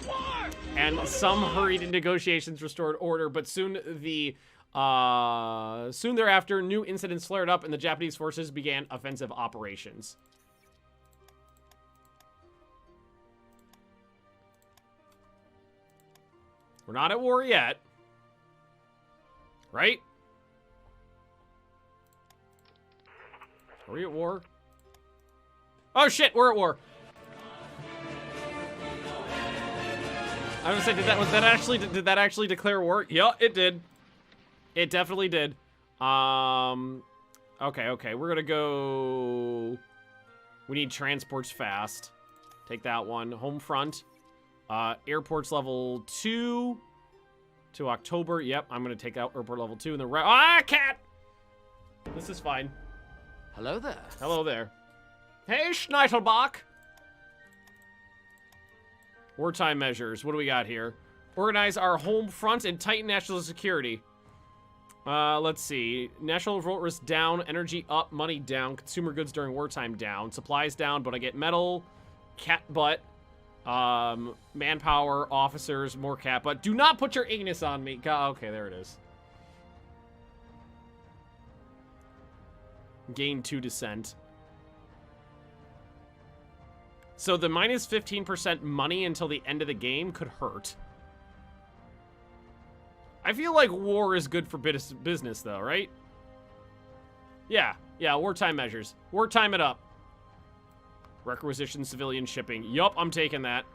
and some hurried negotiations restored order. But soon thereafter, new incidents flared up, and the Japanese forces began offensive operations. We're not at war yet. Right? Are we at war? Oh shit, we're at war. I was gonna say, did that actually declare war? Yeah, it did. It definitely did. Okay, we're gonna go. We need transports fast. Take that one. Home front. Airports level 2. To October. Yep, I'm going to take out airport level 2 and the cat! This is fine. Hello there. Hello there. Hey, Schneitelbach! Wartime measures. What do we got here? Organize our home front and tighten national security. Let's see. National revolt risk down, energy up, money down, consumer goods during wartime down, supplies down, but I get metal, cat butt, manpower, officers, more cat, but do not put your anus on me. God, okay, there it is. Gain 2 descent. So the minus 15% money until the end of the game could hurt. I feel like war is good for business though, right? Yeah, wartime measures. Wartime it up. Requisition civilian shipping. Yup, I'm taking that.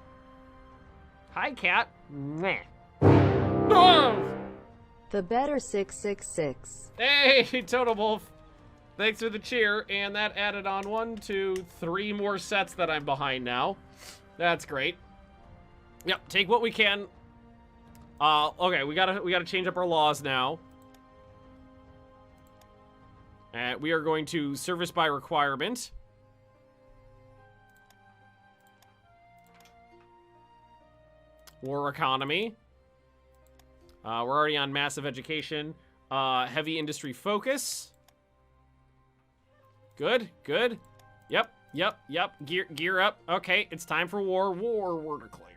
Hi, cat. Meh. Oh! The better 666. Hey, Total Wolf. Thanks for the cheer. And that added on 1, 2, 3 more sets that I'm behind now. That's great. Yep, take what we can. Okay, we gotta change up our laws now. And we are going to service by requirement. War economy. We're already on massive education. Heavy industry focus. Good. Yep. Gear up. Okay, it's time for war. War declared.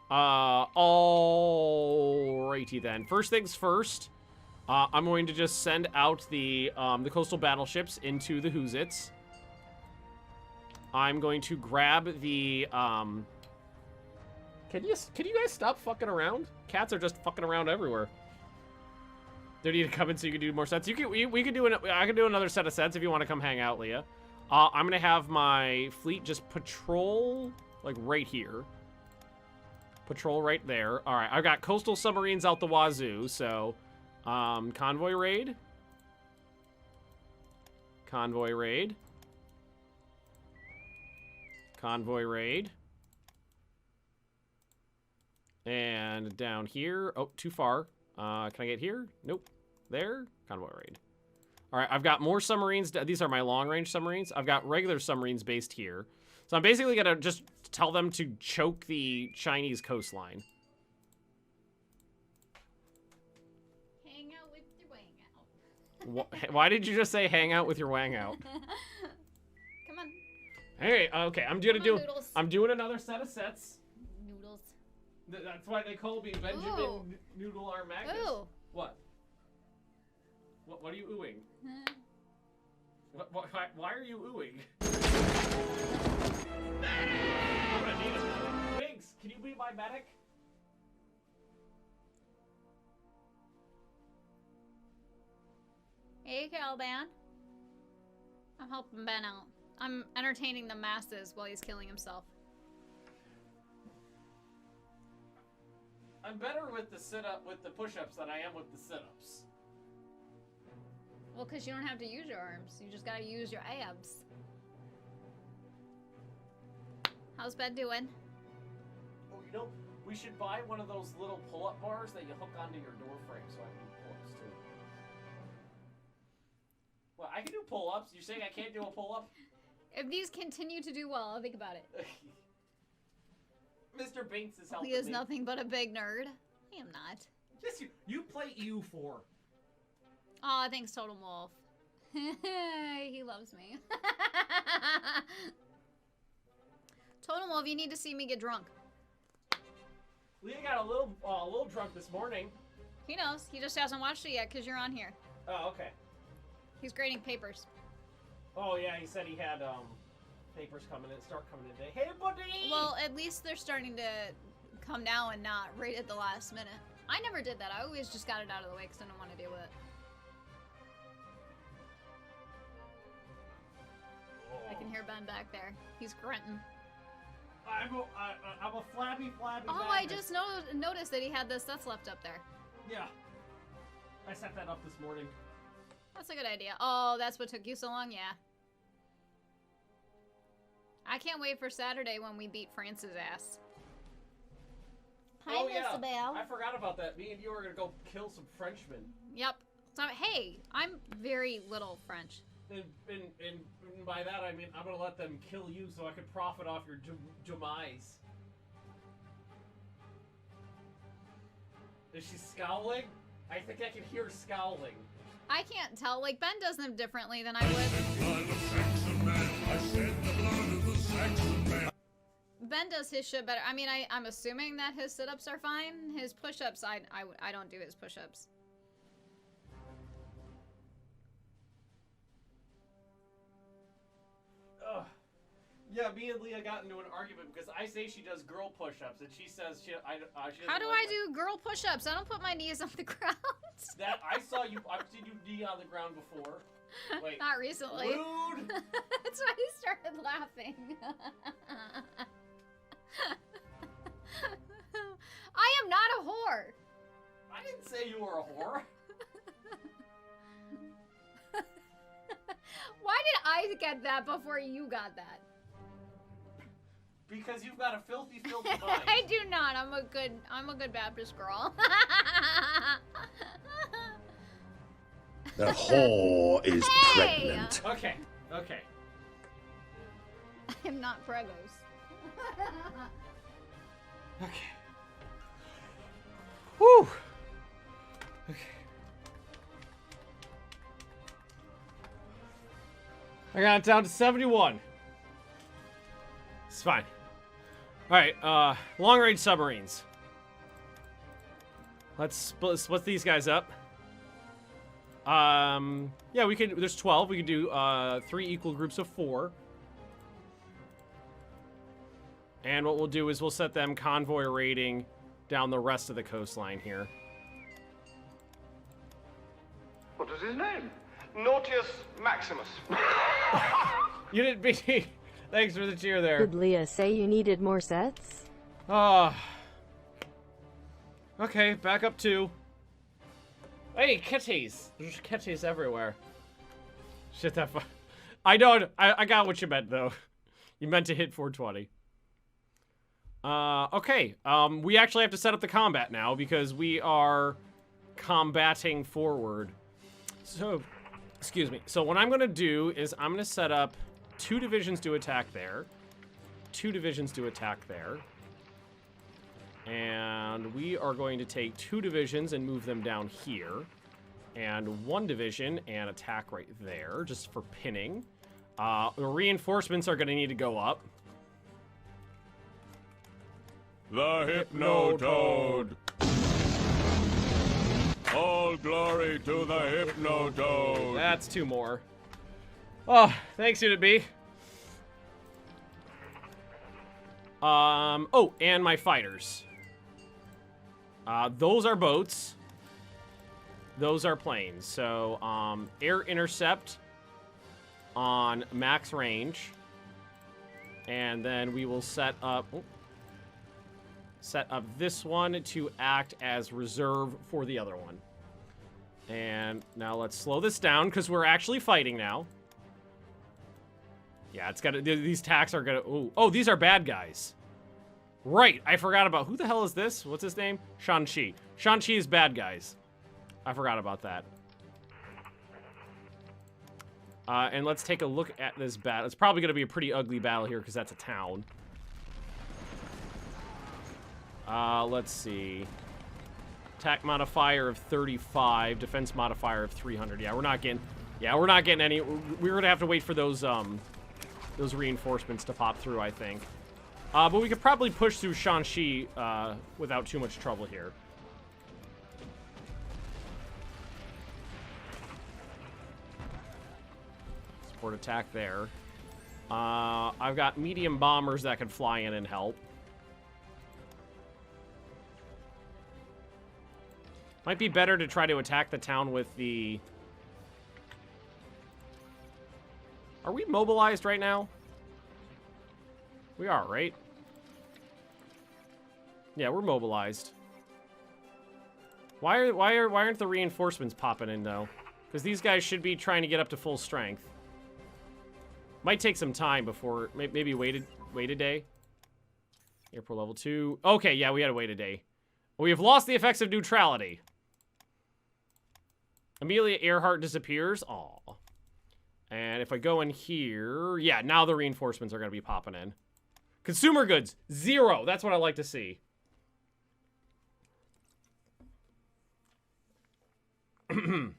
Alrighty then. First things first. I'm going to just send out the coastal battleships into the Hoosits. I'm going to grab the, Can you guys stop fucking around? Cats are just fucking around everywhere. They need to come in so you can do more sets. I can do another set of sets if you want to come hang out, Leah. I'm gonna have my fleet just patrol, like, right here. Patrol right there. Alright, I've got coastal submarines out the wazoo, so, convoy raid. Convoy raid. Convoy raid. And down here. Oh, too far. Can I get here? Nope. There. Convoy raid. All right, I've got more submarines. These are my long-range submarines. I've got regular submarines based here. So I'm basically going to just tell them to choke the Chinese coastline. Hang out with the wang out. Why did you just say hang out with your wang out? Come on. Hey, okay, I'm doing another set of sets. Noodles. That's why they call me Benjamin Noodle Arm Magnus. Ooh. What are you oohing? Why are you oohing? I'm gonna need it. Biggs, can you be my medic? Hey, Caliban. I'm helping Ben out. I'm entertaining the masses while he's killing himself. I'm better with the push-ups than I am with the sit-ups. Well, because you don't have to use your arms. You just gotta use your abs. How's Ben doing? Oh, you know, we should buy one of those little pull-up bars that you hook onto your door frame so I can do pull-ups too. Well, I can do pull-ups. You're saying I can't do a pull-up? If these continue to do well, I'll think about it. Mr. Binks is helping He is me. nothing but a big nerd. I am not. Yes, you play EU4. Aw, thanks, Totem Wolf. He loves me. Totem Wolf, you need to see me get drunk. Leah got a little drunk this morning. He knows. He just hasn't watched it yet because you're on here. Oh, okay. He's grading papers. Oh yeah, he said he had papers coming in, start coming in today. Hey, buddy. Well, at least they're starting to come now and not right at the last minute. I never did that. I always just got it out of the way because I didn't want to deal with it. I can hear Ben back there. He's grunting. I'm a flabby. Oh, I just noticed that he had the sets left up there. Yeah. I set that up this morning. That's a good idea. Oh, that's what took you so long? Yeah. I can't wait for Saturday when we beat France's ass. Hi, oh, yeah. Isabel. I forgot about that. Me and you are going to go kill some Frenchmen. Yep. So, hey, I'm very little French. And by that, I mean I'm going to let them kill you so I can profit off your demise. Is she scowling? I think I can hear her scowling. I can't tell. Like, Ben does them differently than I would. Ben does his shit better. I mean, I'm assuming that his sit-ups are fine. His push-ups, I don't do his push-ups. Ugh. Yeah, me and Leah got into an argument because I say she does girl push-ups and she says she How do I do girl push-ups? I don't put my knees on the ground. That I've seen you knee on the ground before. Like, not recently. Rude. That's why he started laughing. I am not a whore. I didn't say you were a whore. Why did I get that before you got that? Because you've got a filthy, filthy mind. I do not. I'm a good Baptist girl. The whore is Hey! pregnant. Okay. I'm not pregos. Okay. Whew. Okay. I got it down to 71. It's fine. Alright, long-range submarines. Let's split these guys up. Yeah, we could, there's 12. We could do, 3 equal groups of 4. And what we'll do is we'll set them convoy raiding down the rest of the coastline here. What was his name? Nautius Maximus. You didn't beat. Thanks for the cheer there. Did Leah say you needed more sets? Okay, back up 2. Hey, kitties! There's kitties everywhere. Shit, that fun. I know. I got what you meant though. You meant to hit 420. Okay. We actually have to set up the combat now because we are combating forward. So, excuse me. So what I'm gonna do is I'm gonna set up 2 divisions to attack there, 2 divisions to attack there, and we are going to take 2 divisions and move them down here, and 1 division and attack right there, just for pinning. The reinforcements are going to need to go up. The Hypno-Toad. All glory to the Hypno-Toad. That's 2 more. Oh, thanks, Unit B. Oh, and my fighters. Those are boats. Those are planes. So, air intercept on max range. And then we will set up this one to act as reserve for the other one. And now let's slow this down because we're actually fighting now. Yeah, it's got to, these attacks are gonna, oh, these are bad guys. Right, I forgot about, who the hell is this? What's his name? Shang-Chi. Shang-Chi is bad guys. I forgot about that. And let's take a look at this battle. It's probably going to be a pretty ugly battle here because that's a town. Let's see. Attack modifier of 35, defense modifier of 300. Yeah, we're not getting any. We're going to have to wait for those reinforcements to pop through, I think. But we could probably push through Shang-Chi without too much trouble here. Support attack there. I've got medium bombers that can fly in and help. Might be better to try to attack the town with the... Are we mobilized right now? We are, right? Yeah, we're mobilized. Why aren't the reinforcements popping in, though? Because these guys should be trying to get up to full strength. Might take some time before... Maybe wait a day. Airport level 2. Okay, yeah, we had to wait a day. We have lost the effects of neutrality. Amelia Earhart disappears. Aw. And if I go in here... Yeah, now the reinforcements are going to be popping in. Consumer goods, 0. That's what I like to see. Whew.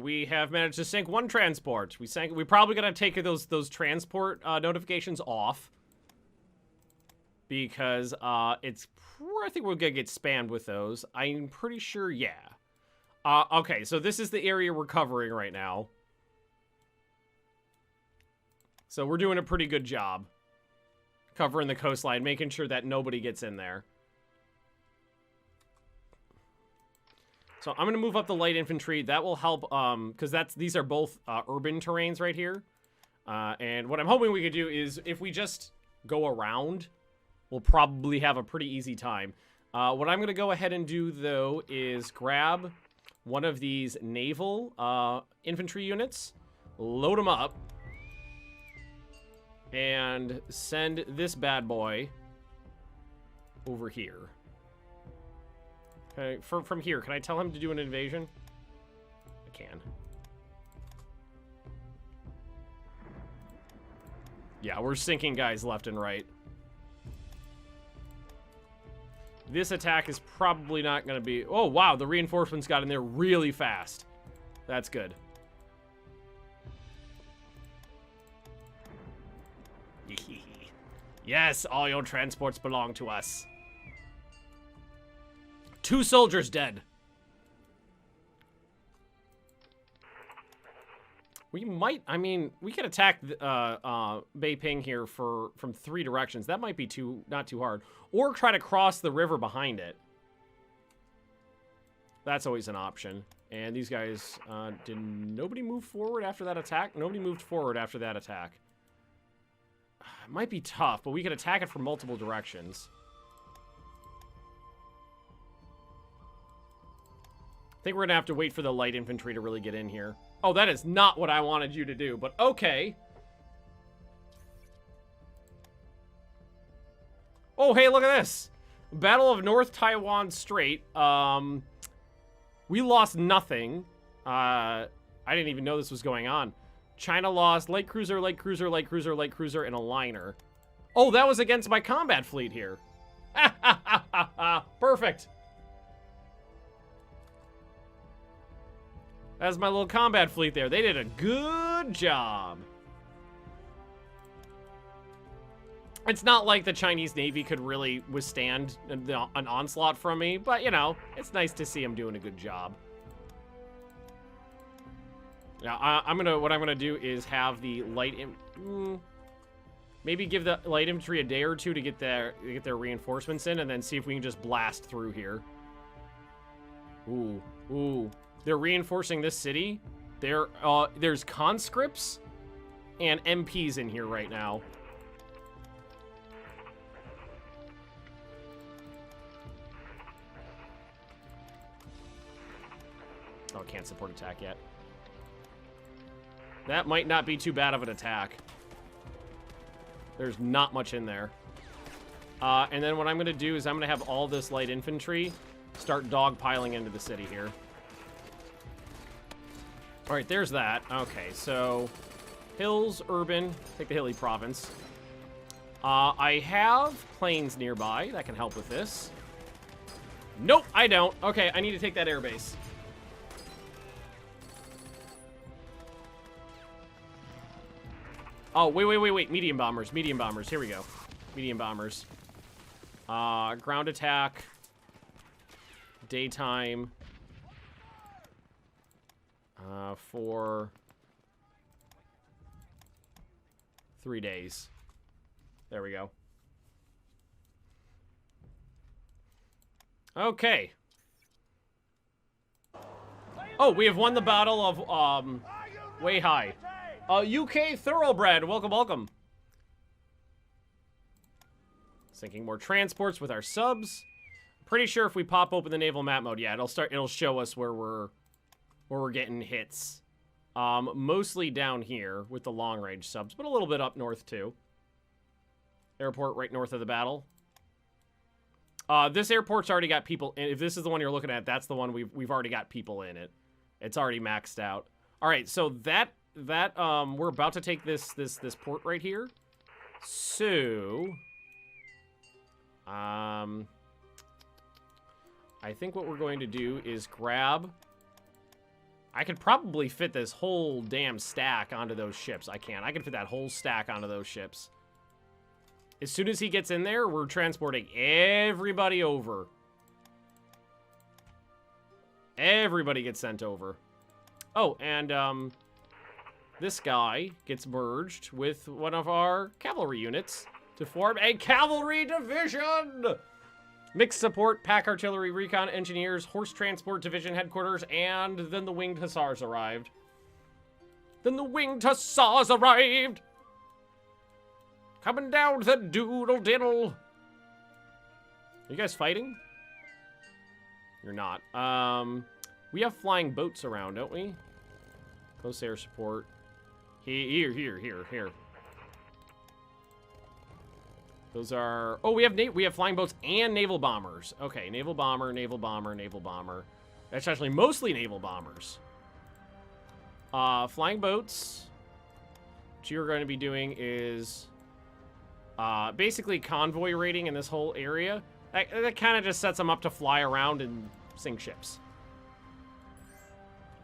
We have managed to sink 1 transport. We're probably gonna take those transport notifications off because I think we're gonna get spammed with those. I'm pretty sure, yeah. Okay, so this is the area we're covering right now. So we're doing a pretty good job covering the coastline, making sure that nobody gets in there. So I'm going to move up the light infantry. That will help, because these are both urban terrains right here. And what I'm hoping we could do is, if we just go around, we'll probably have a pretty easy time. What I'm going to go ahead and do, though, is grab one of these naval infantry units, load them up, and send this bad boy over here. Okay, from here, can I tell him to do an invasion? I can. Yeah, we're sinking guys left and right. This attack is probably not going to be... Oh, wow, the reinforcements got in there really fast. That's good. Yes, all your transports belong to us. 2 soldiers dead. We might, I mean, we could attack Beiping here from 3 directions. That might be not too hard. Or try to cross the river behind it. That's always an option. And these guys, did nobody move forward after that attack? Nobody moved forward after that attack. It might be tough, but we could attack it from multiple directions. I think we're going to have to wait for the light infantry to really get in here. Oh, that is not what I wanted you to do, but okay. Oh, hey, look at this. Battle of North Taiwan Strait. We lost nothing. I didn't even know this was going on. China lost light cruiser, light cruiser, light cruiser, light cruiser, and a liner. Oh, that was against my combat fleet here. Perfect. That's my little combat fleet there. They did a good job. It's not like the Chinese Navy could really withstand an onslaught from me, but, you know, it's nice to see them doing a good job. Yeah, what I'm gonna do is have the maybe give the light infantry a day or two to get their reinforcements in, and then see if we can just blast through here. Ooh. They're reinforcing this city. There's conscripts and MPs in here right now. Oh, can't support attack yet. That might not be too bad of an attack. There's not much in there. And then what I'm going to do is I'm going to have all this light infantry start dogpiling into the city here. All right, there's that. Okay, so hills, urban, take the hilly province. I have planes nearby that can help with this. Nope, I don't. Okay, I need to take that airbase. Oh, wait. Medium bombers. Here we go. Medium bombers. Ground attack. Daytime. For 3 days. There we go. Okay. Oh, we have won the battle of, Way High. UK Thoroughbred, welcome. Sinking more transports with our subs. Pretty sure if we pop open the naval map mode, yeah, it'll show us where we're getting hits. Mostly down here with the long range subs, but a little bit up north too. Airport right north of the battle. This airport's already got people in. If this is the one you're looking at, that's the one we've already got people in it. It's already maxed out. All right, so that we're about to take this port right here. So I think what we're going to do is grab. I could probably fit this whole damn stack onto those ships. I can fit that whole stack onto those ships. As soon as he gets in there, we're transporting everybody over. Everybody gets sent over. Oh, and this guy gets merged with one of our cavalry units to form a cavalry division! Mixed support, pack artillery, recon engineers, horse transport division headquarters, and then the winged hussars arrived. Coming down the doodle diddle. Are you guys fighting? You're not. We have flying boats around, don't we? Close air support. Here. Those are... Oh, we have flying boats and naval bombers. Okay, naval bomber. That's actually mostly naval bombers. Flying boats. What you're going to be doing is basically convoy raiding in this whole area. That kind of just sets them up to fly around and sink ships.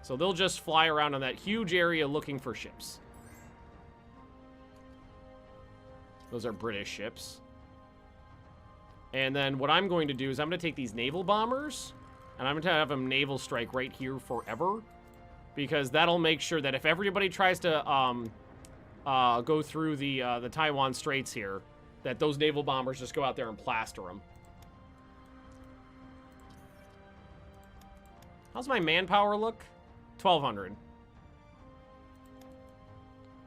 So they'll just fly around on that huge area looking for ships. Those are British ships. And then what I'm going to do is I'm going to take these naval bombers, and I'm going to have them naval strike right here forever. Because that'll make sure that if everybody tries to go through the Taiwan Straits here, that those naval bombers just go out there and plaster them. How's my manpower look? 1,200.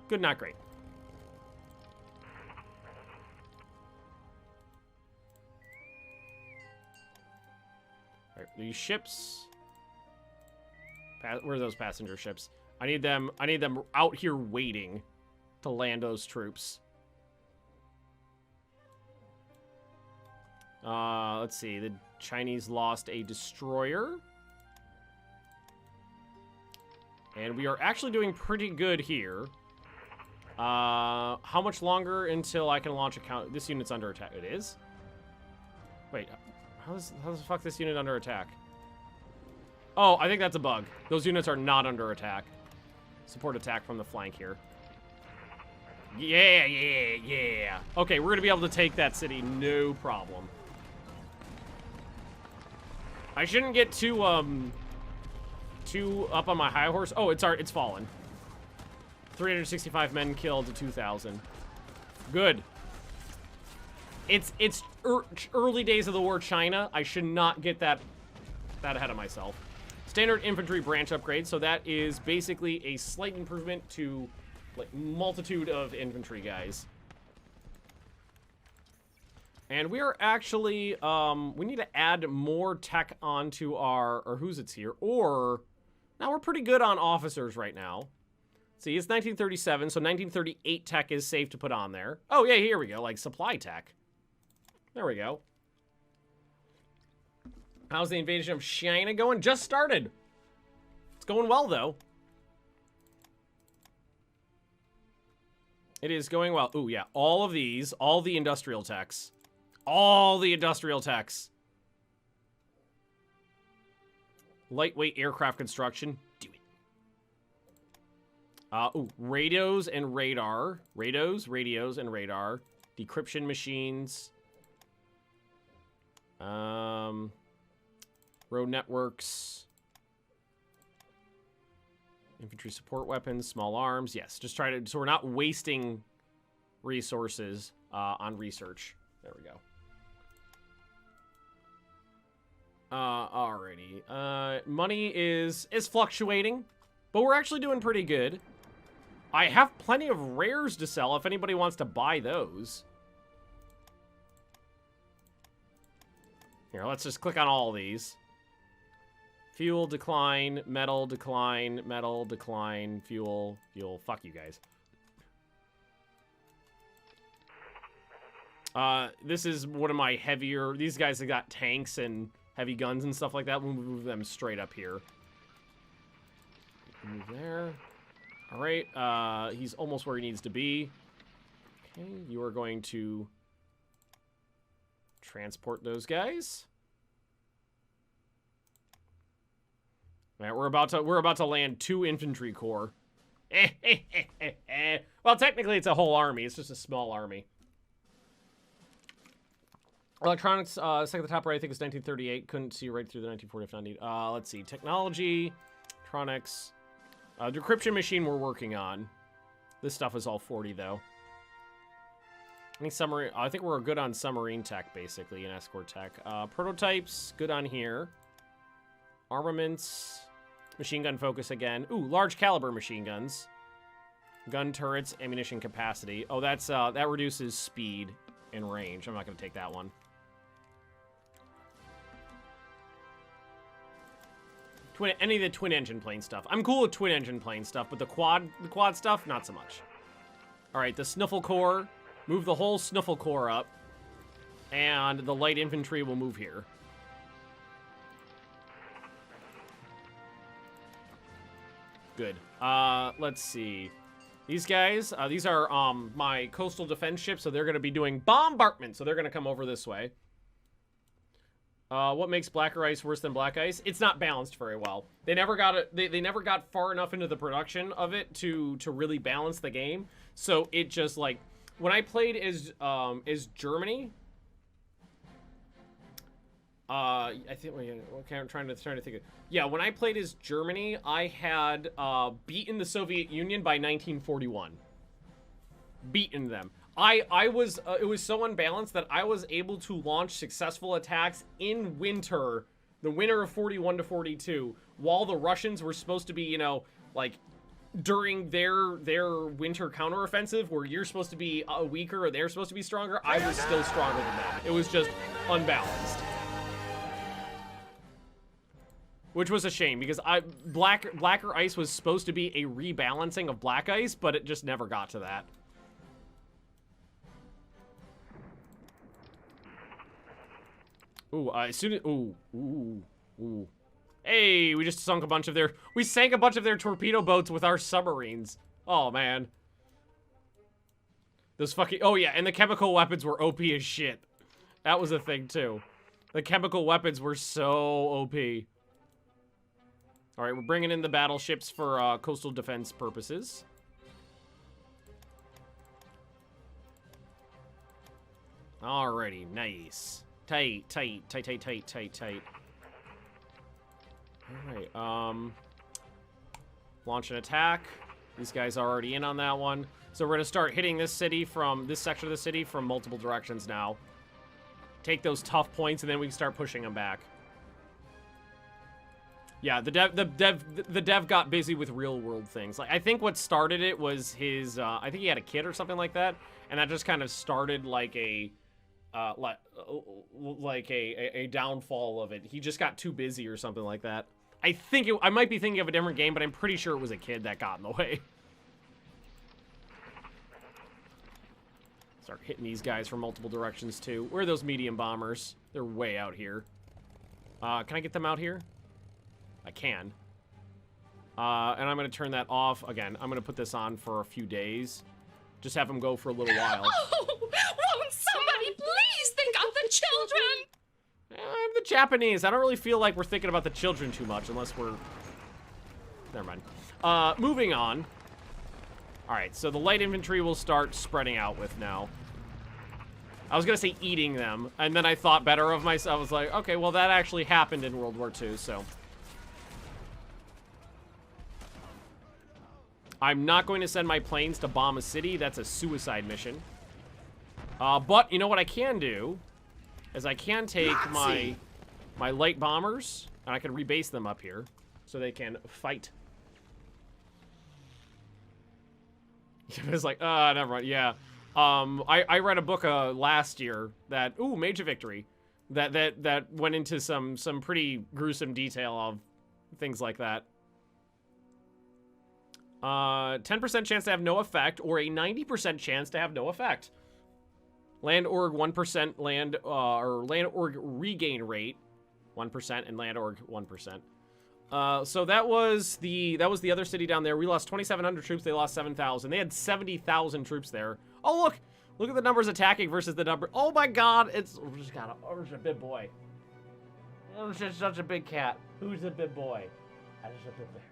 Good, not great. All right, these ships. Where are those passenger ships? I need them out here waiting to land those troops. Let's see. The Chinese lost a destroyer. And we are actually doing pretty good here. How much longer until I can launch a count? This unit's under attack. It is? Wait, how the fuck this unit under attack? Oh, I think that's a bug. Those units are not under attack. Support attack from the flank here. Yeah. Okay, we're gonna be able to take that city, no problem. I shouldn't get too up on my high horse. Oh, it's fallen. 365 men killed to 2,000. Good. It's early days of the war, China. I should not get that ahead of myself. Standard infantry branch upgrade. So that is basically a slight improvement to like multitude of infantry guys. And we are actually we need to add more tech onto our who's it's here. Or now we're pretty good on officers right now. See, it's 1937, so 1938 tech is safe to put on there. Oh, yeah, here we go, like supply tech. There we go. How's the invasion of China going? Just started. It's going well, though. It is going well. Ooh, yeah, all of these, all the industrial techs. All the industrial techs. Lightweight aircraft construction. Do it. Ooh, radios and radar. Radios and radar. Decryption machines. Road networks. Infantry support weapons, small arms. Yes, just try to, so we're not wasting resources on research. There we go. Alrighty. Money is fluctuating, but we're actually doing pretty good. I have plenty of rares to sell if anybody wants to buy those. Here, let's just click on all of these. Fuel decline, metal decline, metal decline, fuel. Fuck you guys. This is one of my heavier, these guys have got tanks and heavy guns and stuff like that. We'll move them straight up here. Move there. All right, he's almost where he needs to be. Okay, you are going to transport those guys. All right, we're about to land 2 infantry corps. Well, technically it's a whole army. It's just a small army. Electronics, second at the top right, I think it's 1938. Couldn't see right through the 1940 90. Let's see, technology, electronics. Decryption machine we're working on. This stuff is all 40 though. Any submarine? I think we're good on submarine tech basically and escort tech. Prototypes, good on here. Armaments, machine gun focus again. Ooh, large caliber machine guns. Gun turrets, ammunition capacity. Oh, that's that reduces speed and range. I'm not gonna take that one. Any of the twin engine plane stuff. I'm cool with twin engine plane stuff, but the quad stuff, not so much. All right, the Snuffle Corps. Move the whole Snuffle Corps up. And the light infantry will move here. Good. Let's see. These guys, these are my coastal defense ships, so they're going to be doing bombardment, so they're going to come over this way. What makes blacker ice worse than black ice? It's not balanced very well. They never got it. They never got far enough into the production of it to really balance the game. So it just like when I played as Germany. I think okay, I'm trying to think of. Yeah, when I played as Germany, I had beaten the Soviet Union by 1941. Beaten them. I was, it was so unbalanced that I was able to launch successful attacks in winter, the winter of 41 to 42, while the Russians were supposed to be, you know, like, during their winter counteroffensive, where you're supposed to be weaker or they're supposed to be stronger, I was still stronger than them. It was just unbalanced. Which was a shame, because blacker ice was supposed to be a rebalancing of black ice, but it just never got to that. Ooh, as soon as, ooh. Hey, we just sunk a bunch of their, we sank a bunch of their torpedo boats with our submarines. Oh, man. Those fucking... Oh, yeah, and the chemical weapons were OP as shit. That was a thing, too. The chemical weapons were so OP. All right, we're bringing in the battleships for coastal defense purposes. Alrighty, nice. Tight. Alright, launch an attack. These guys are already in on that one. So we're gonna start hitting this city from, this section of the city from multiple directions now. Take those tough points, and then we can start pushing them back. Yeah, the dev got busy with real world things. Like, I think what started it was his, I think he had a kid or something like that, and that just kind of started like a downfall of it. He just got too busy or something like that. I might be thinking of a different game, but I'm pretty sure it was a kid that got in the way. Start hitting these guys from multiple directions too. Where are those medium bombers? They're way out here. Can I get them out here? I can. And I'm going to turn that off. Again, I'm going to put this on for a few days. Just have them go for a little while. Oh, won't somebody please think of the children? I'm the Japanese. I don't really feel like we're thinking about the children too much unless we're... Never mind. Moving on. Alright, so the light infantry will start spreading out with now. I was going to say eating them, and then I thought better of myself. I was like, okay, well, that actually happened in World War II, so... I'm not going to send my planes to bomb a city. That's a suicide mission. But you know what I can do is I can take my light bombers, and I can rebase them up here so they can fight. It's like, never mind. Yeah. I read a book last year that, ooh, Major Victory, that went into some pretty gruesome detail of things like that. 10% chance to have no effect, or a 90% chance to have no effect. Land org 1% land or land org regain rate 1% and land org 1%. So that was the other city down there. We lost 2,700 troops. They lost 7,000. They had 70,000 troops there. Oh look at the numbers attacking versus the number. Oh my God, it's where's a big boy? Oh, it's just such a big cat. Who's the big boy? I just a big bear.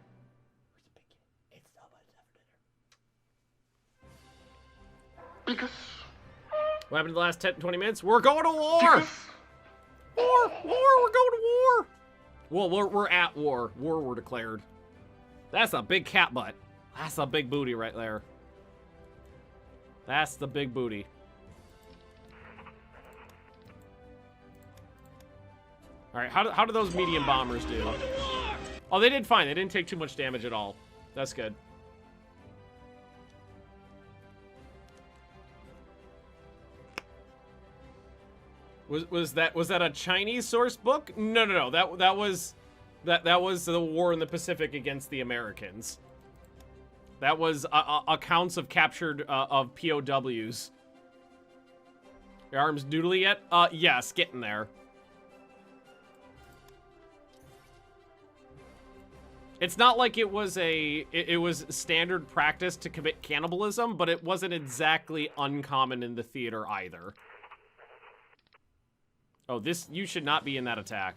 Because What happened in the last 10-20 minutes? We're going to war! War! We're going to war! Well, we're at war. War were declared. That's a big cat butt. That's a big booty right there. That's the big booty. Alright, how do those medium bombers do? Oh, they did fine. They didn't take too much damage at all. That's good. Was that a Chinese source book? No. That was the war in the Pacific against the Americans. That was accounts of captured of POWs. Your arms noodly yet? Yes, getting there. It's not like it was it was standard practice to commit cannibalism, but it wasn't exactly uncommon in the theater either. Oh, you should not be in that attack.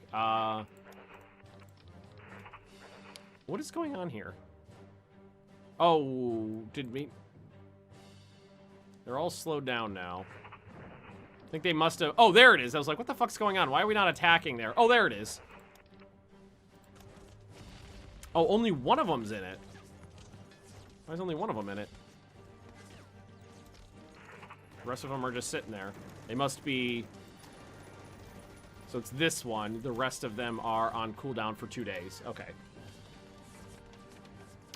What is going on here? Oh, they're all slowed down now. I think they must have, oh, there it is. I was like, what the fuck's going on? Why are we not attacking there? Oh, there it is. Oh, only one of them's in it. Why is only one of them in it? The rest of them are just sitting there. They must be... So it's this one. The rest of them are on cooldown for 2 days. Okay.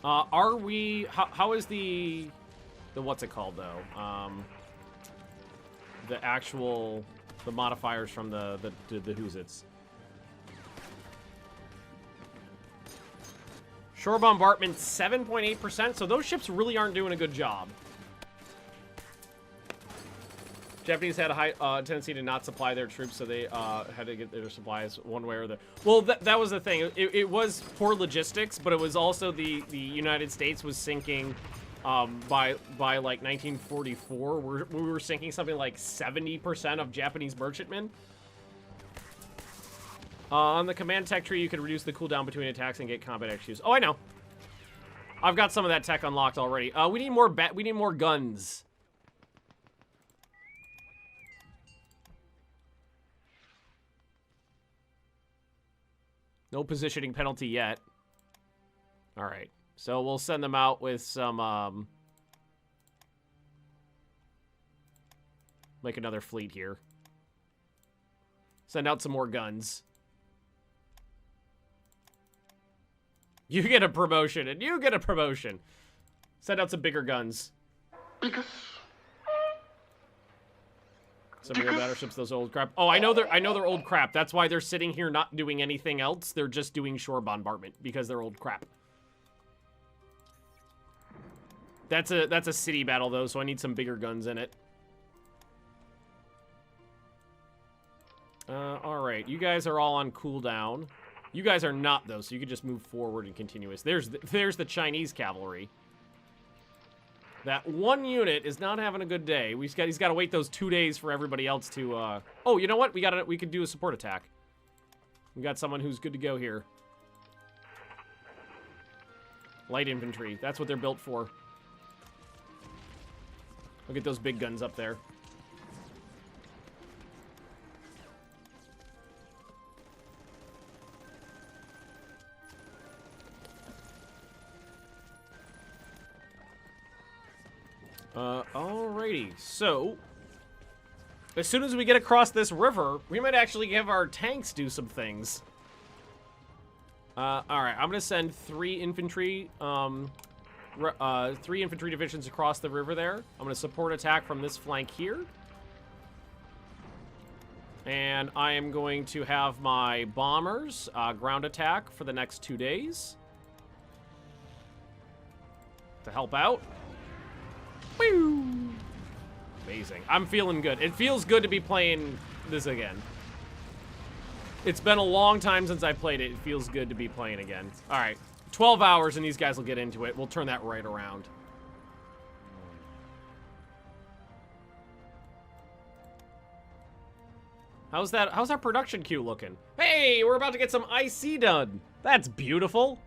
Are we... How is the what's it called, though? The actual... The modifiers from the who's it's. Shore bombardment, 7.8%. So those ships really aren't doing a good job. Japanese had a high tendency to not supply their troops, so they had to get their supplies one way or the... Well, that was the thing. It was poor logistics, but it was also the United States was sinking by like 1944, we were sinking something like 70% of Japanese merchantmen. On the command tech tree, you can reduce the cooldown between attacks and get combat XQs. Oh, I know. I've got some of that tech unlocked already. We need more guns. No positioning penalty yet. All right. So we'll send them out with some, make another fleet here. Send out some more guns. You get a promotion, and you get a promotion. Send out some bigger guns. Some of your battleships, those old crap. Oh, I know they're old crap. That's why they're sitting here not doing anything else. They're just doing shore bombardment because they're old crap. That's a city battle though, so I need some bigger guns in it. All right, you guys are all on cooldown. You guys are not though, so you can just move forward and continuous. There's the Chinese cavalry. That one unit is not having a good day. He's got to wait those 2 days for everybody else to. Oh, you know what? We could do a support attack. We got someone who's good to go here. Light infantry. That's what they're built for. Look at those big guns up there. Alrighty, so as soon as we get across this river, we might actually have our tanks do some things. Alright, I'm gonna send 3 infantry divisions across the river there. I'm gonna support attack from this flank here. And I am going to have my bombers ground attack for the next 2 days to help out. Woo! Amazing. I'm feeling good. It feels good to be playing this again. It's been a long time since I played it. It feels good to be playing again. All right. 12 hours and these guys will get into it. We'll turn that right around. How's our production queue looking? Hey, we're about to get some IC done. That's beautiful.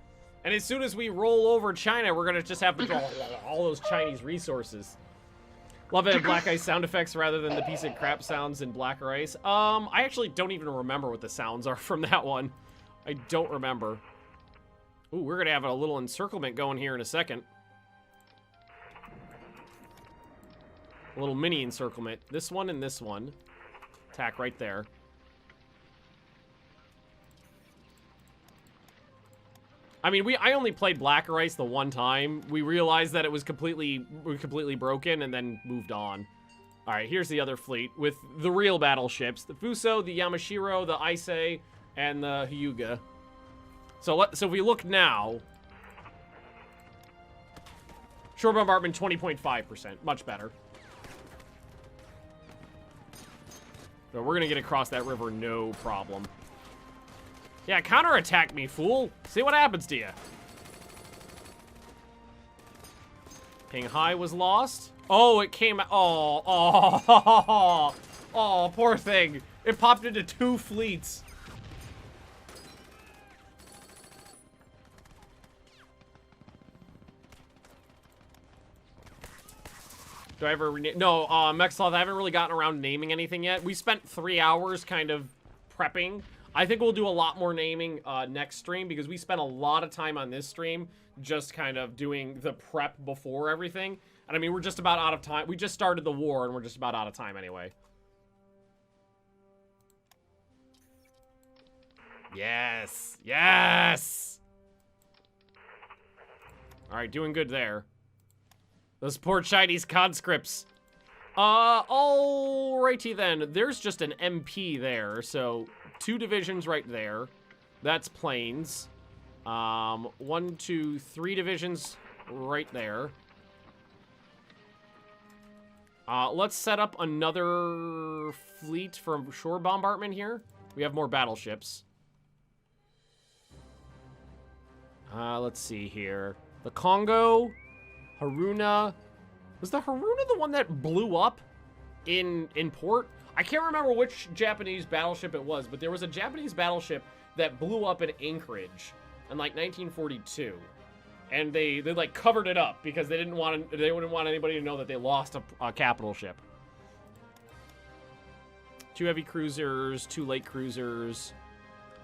And as soon as we roll over China, we're going to just have to draw all those Chinese resources. Love it, Black Ice sound effects rather than the piece of crap sounds in Blacker Ice. I actually don't even remember what the sounds are from that one. I don't remember. Ooh, we're going to have a little encirclement going here in a second. A little mini encirclement. This one and this one. Attack right there. I mean, I only played Blacker Ice the one time. We realized that it was completely broken and then moved on. All right, here's the other fleet with the real battleships. The Fuso, the Yamashiro, the Issei, and the Hyuga. So if we look now, shore bombardment 20.5%, much better. So we're gonna get across that river, no problem. Yeah, counterattack me, fool. See what happens to you. Ping Hai was lost. Oh, it came. Oh, poor thing. It popped into 2 fleets. Do I ever rename? No, Mexcloth, I haven't really gotten around naming anything yet. We spent 3 hours kind of prepping. I think we'll do a lot more naming next stream because we spent a lot of time on this stream just kind of doing the prep before everything. And I mean, we're just about out of time. We just started the war and we're just about out of time anyway. Yes. Yes. All right, doing good there. Those poor Chinese conscripts. Alrighty then. There's just an MP there, so 2 divisions right there. That's planes. 1, 2, 3 divisions right there. Let's set up another fleet for shore bombardment here. We have more battleships. Let's see here. The Congo. Haruna. Was the Haruna the one that blew up in port? I can't remember which Japanese battleship it was, but there was a Japanese battleship that blew up in Anchorage in like 1942. And they like covered it up because they wouldn't want anybody to know that they lost a capital ship. 2 heavy cruisers, 2 light cruisers,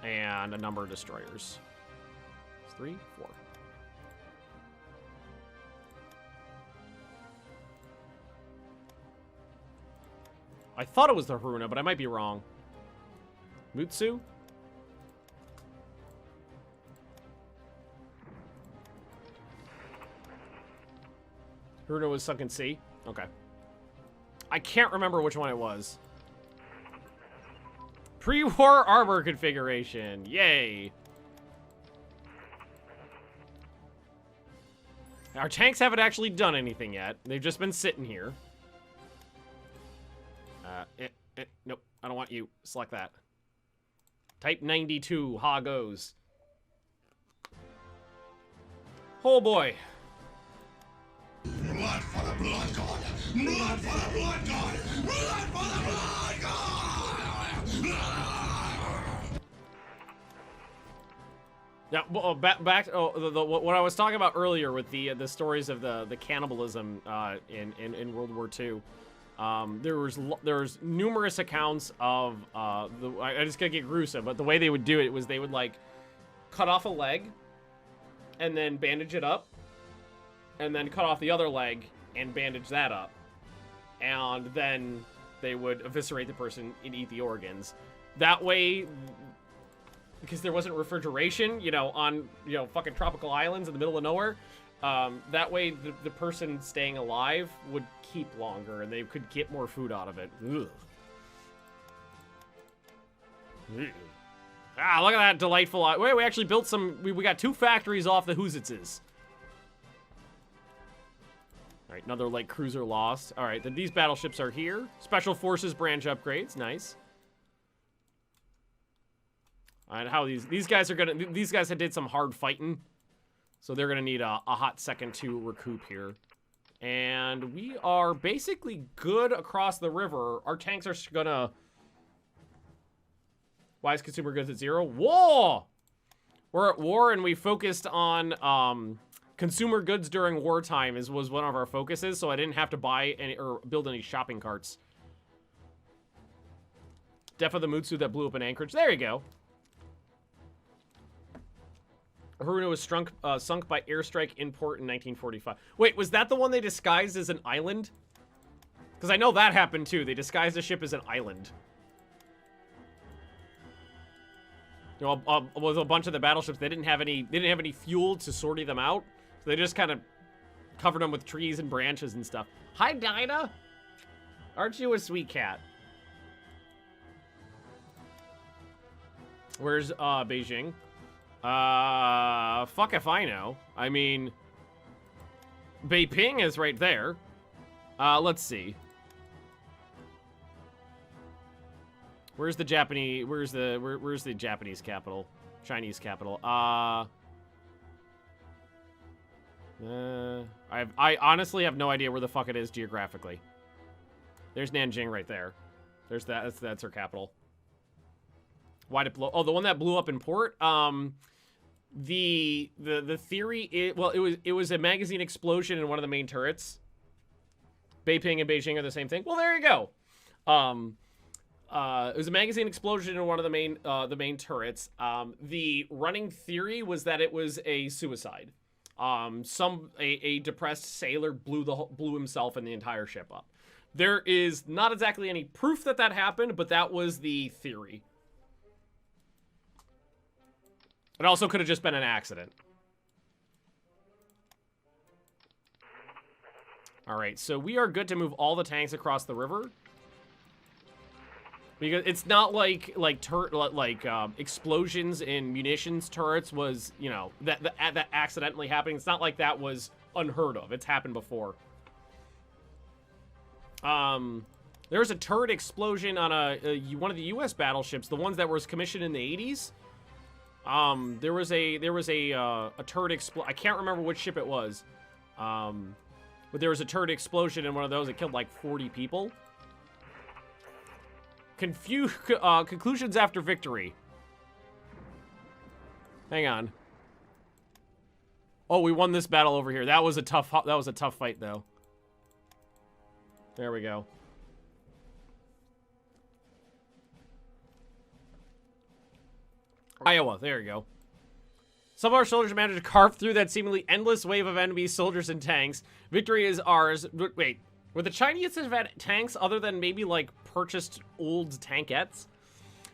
and a number of destroyers. 3, 4. I thought it was the Haruna, but I might be wrong. Mutsu? Haruna was Sunken Sea? Okay. I can't remember which one it was. Pre-war armor configuration. Yay. Our tanks haven't actually done anything yet. They've just been sitting here. Nope, I don't want you. Select that. Type 92, ha goes. Oh boy. Blood for the blood god! Blood for the blood god! Blood for the blood god! Yeah, back. What I was talking about earlier with the stories of the cannibalism in World War II. There was numerous accounts of I just gotta get gruesome, but the way they would do it was they would like cut off a leg and then bandage it up, and then cut off the other leg and bandage that up, and then they would eviscerate the person and eat the organs. That way, because there wasn't refrigeration, on fucking tropical islands in the middle of nowhere. That way, the person staying alive would keep longer, and they could get more food out of it. Ugh. Ugh. Ah, look at that delightful... Wait, we actually built some... We got 2 factories off the Husitzes. Alright, another light cruiser lost. Alright, then these battleships are here. Special Forces branch upgrades. Nice. Alright, how these guys are gonna... These guys did some hard fighting. So they're going to need a hot second to recoup here. And we are basically good across the river. Our tanks are going to... Why is consumer goods at 0? War! We're at war, and we focused on consumer goods during wartime was one of our focuses, so I didn't have to buy any or build any shopping carts. Death of the Mutsu that blew up in Anchorage. There you go. Haruna was sunk by airstrike in port in 1945. Wait, was that the one they disguised as an island? Because I know that happened too. They disguised the ship as an island. With a bunch of the battleships, they didn't have any fuel to sortie them out. So they just kind of covered them with trees and branches and stuff. Hi, Dinah. Aren't you a sweet cat? Where's Beijing? Fuck if I know. I mean, Beiping is right there. Let's see. Where's the Japanese? Where's the Japanese capital? Chinese capital. I honestly have no idea where the fuck it is geographically. There's Nanjing right there. There's that. That's her capital. Why'd it blow? Oh, the one that blew up in port. The theory is, well, it was a magazine explosion in one of the main turrets. Beiping and Beijing are the same thing. Well, there you go. It was a magazine explosion in one of the main turrets. The running theory was that it was a suicide. A depressed sailor blew himself and the entire ship up. There is not exactly any proof that happened, but that was the theory. It also could have just been an accident. All right, so we are good to move all the tanks across the river. Because it's not like explosions in munitions turrets was, that accidentally happening. It's not like that was unheard of. It's happened before. There was a turret explosion on one of the U.S. battleships, the ones that was commissioned in the 80s. There was a turret I can't remember which ship it was. But there was a turret explosion in one of those. It killed like 40 people. Conclusions after victory. Hang on. Oh, we won this battle over here. That was a tough fight though. There we go. Iowa, there you go. Some of our soldiers managed to carve through that seemingly endless wave of enemy soldiers and tanks. Victory is ours. Wait, were the Chinese have had tanks other than maybe like purchased old tankettes?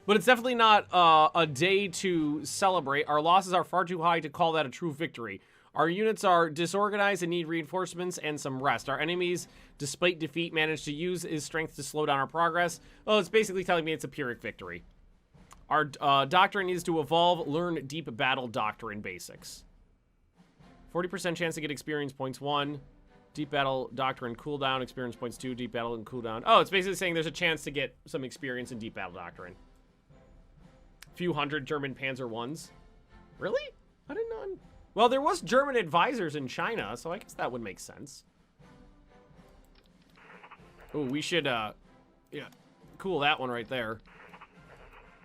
But it's definitely not a day to celebrate. Our losses are far too high to call that a true victory. Our units are disorganized and need reinforcements and some rest. Our enemies, despite defeat, managed to use his strength to slow down our progress. Oh, it's basically telling me it's a Pyrrhic victory. Our doctrine needs to evolve. Learn deep battle doctrine basics. 40% chance to get experience points 1. Deep battle doctrine cooldown. Experience points 2. Deep battle and cooldown. Oh, it's basically saying there's a chance to get some experience in deep battle doctrine. Few hundred German Panzer Is. Really? I didn't know. Well, there was German advisors in China, so I guess that would make sense. Oh, we should, yeah, cool that one right there.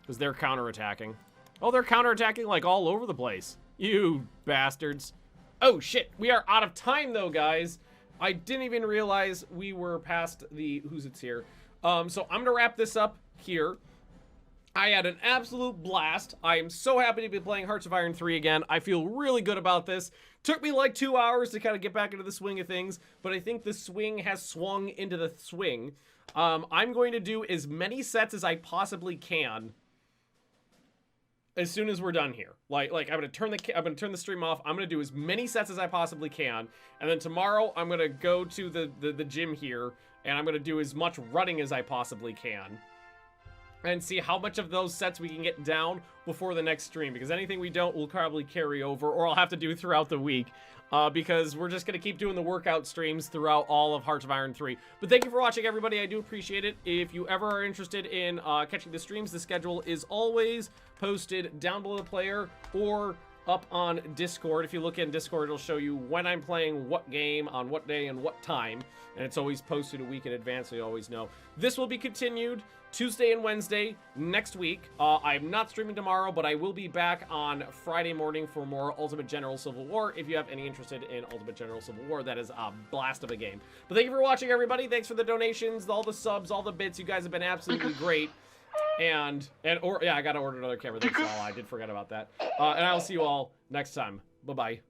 Because they're counterattacking. Oh, they're counterattacking like all over the place. You bastards. Oh, shit. We are out of time, though, guys. I didn't even realize we were past the who's it's here. So I'm going to wrap this up here. I had an absolute blast. I am so happy to be playing Hearts of Iron 3 again. I feel really good about this. Took me like 2 hours to kind of get back into the swing of things, but I think the swing has swung into the swing. I'm going to do as many sets as I possibly can as soon as we're done here. Like I'm gonna turn the stream off. I'm gonna do as many sets as I possibly can, and then tomorrow I'm gonna go to the gym here, and I'm gonna do as much running as I possibly can, and see how much of those sets we can get down before the next stream, because anything we don't will probably carry over, or I'll have to do throughout the week. Because we're just going to keep doing the workout streams throughout all of Hearts of Iron 3. But thank you for watching, everybody. I do appreciate it. If you ever are interested in catching the streams, the schedule is always posted down below the player or up on Discord. If you look in Discord, it'll show you when I'm playing what game, on what day, and what time. And it's always posted a week in advance, so you always know. This will be continued Tuesday and Wednesday next week. I'm not streaming tomorrow, but I will be back on Friday morning for more Ultimate General Civil War. If you have any interested in Ultimate General Civil War, that is a blast of a game. But thank you for watching, everybody. Thanks for the donations, all the subs, all the bits. You guys have been absolutely great. Yeah, I gotta order another camera. Thanks, all. I did forget about that. And I will see you all next time. Bye-bye.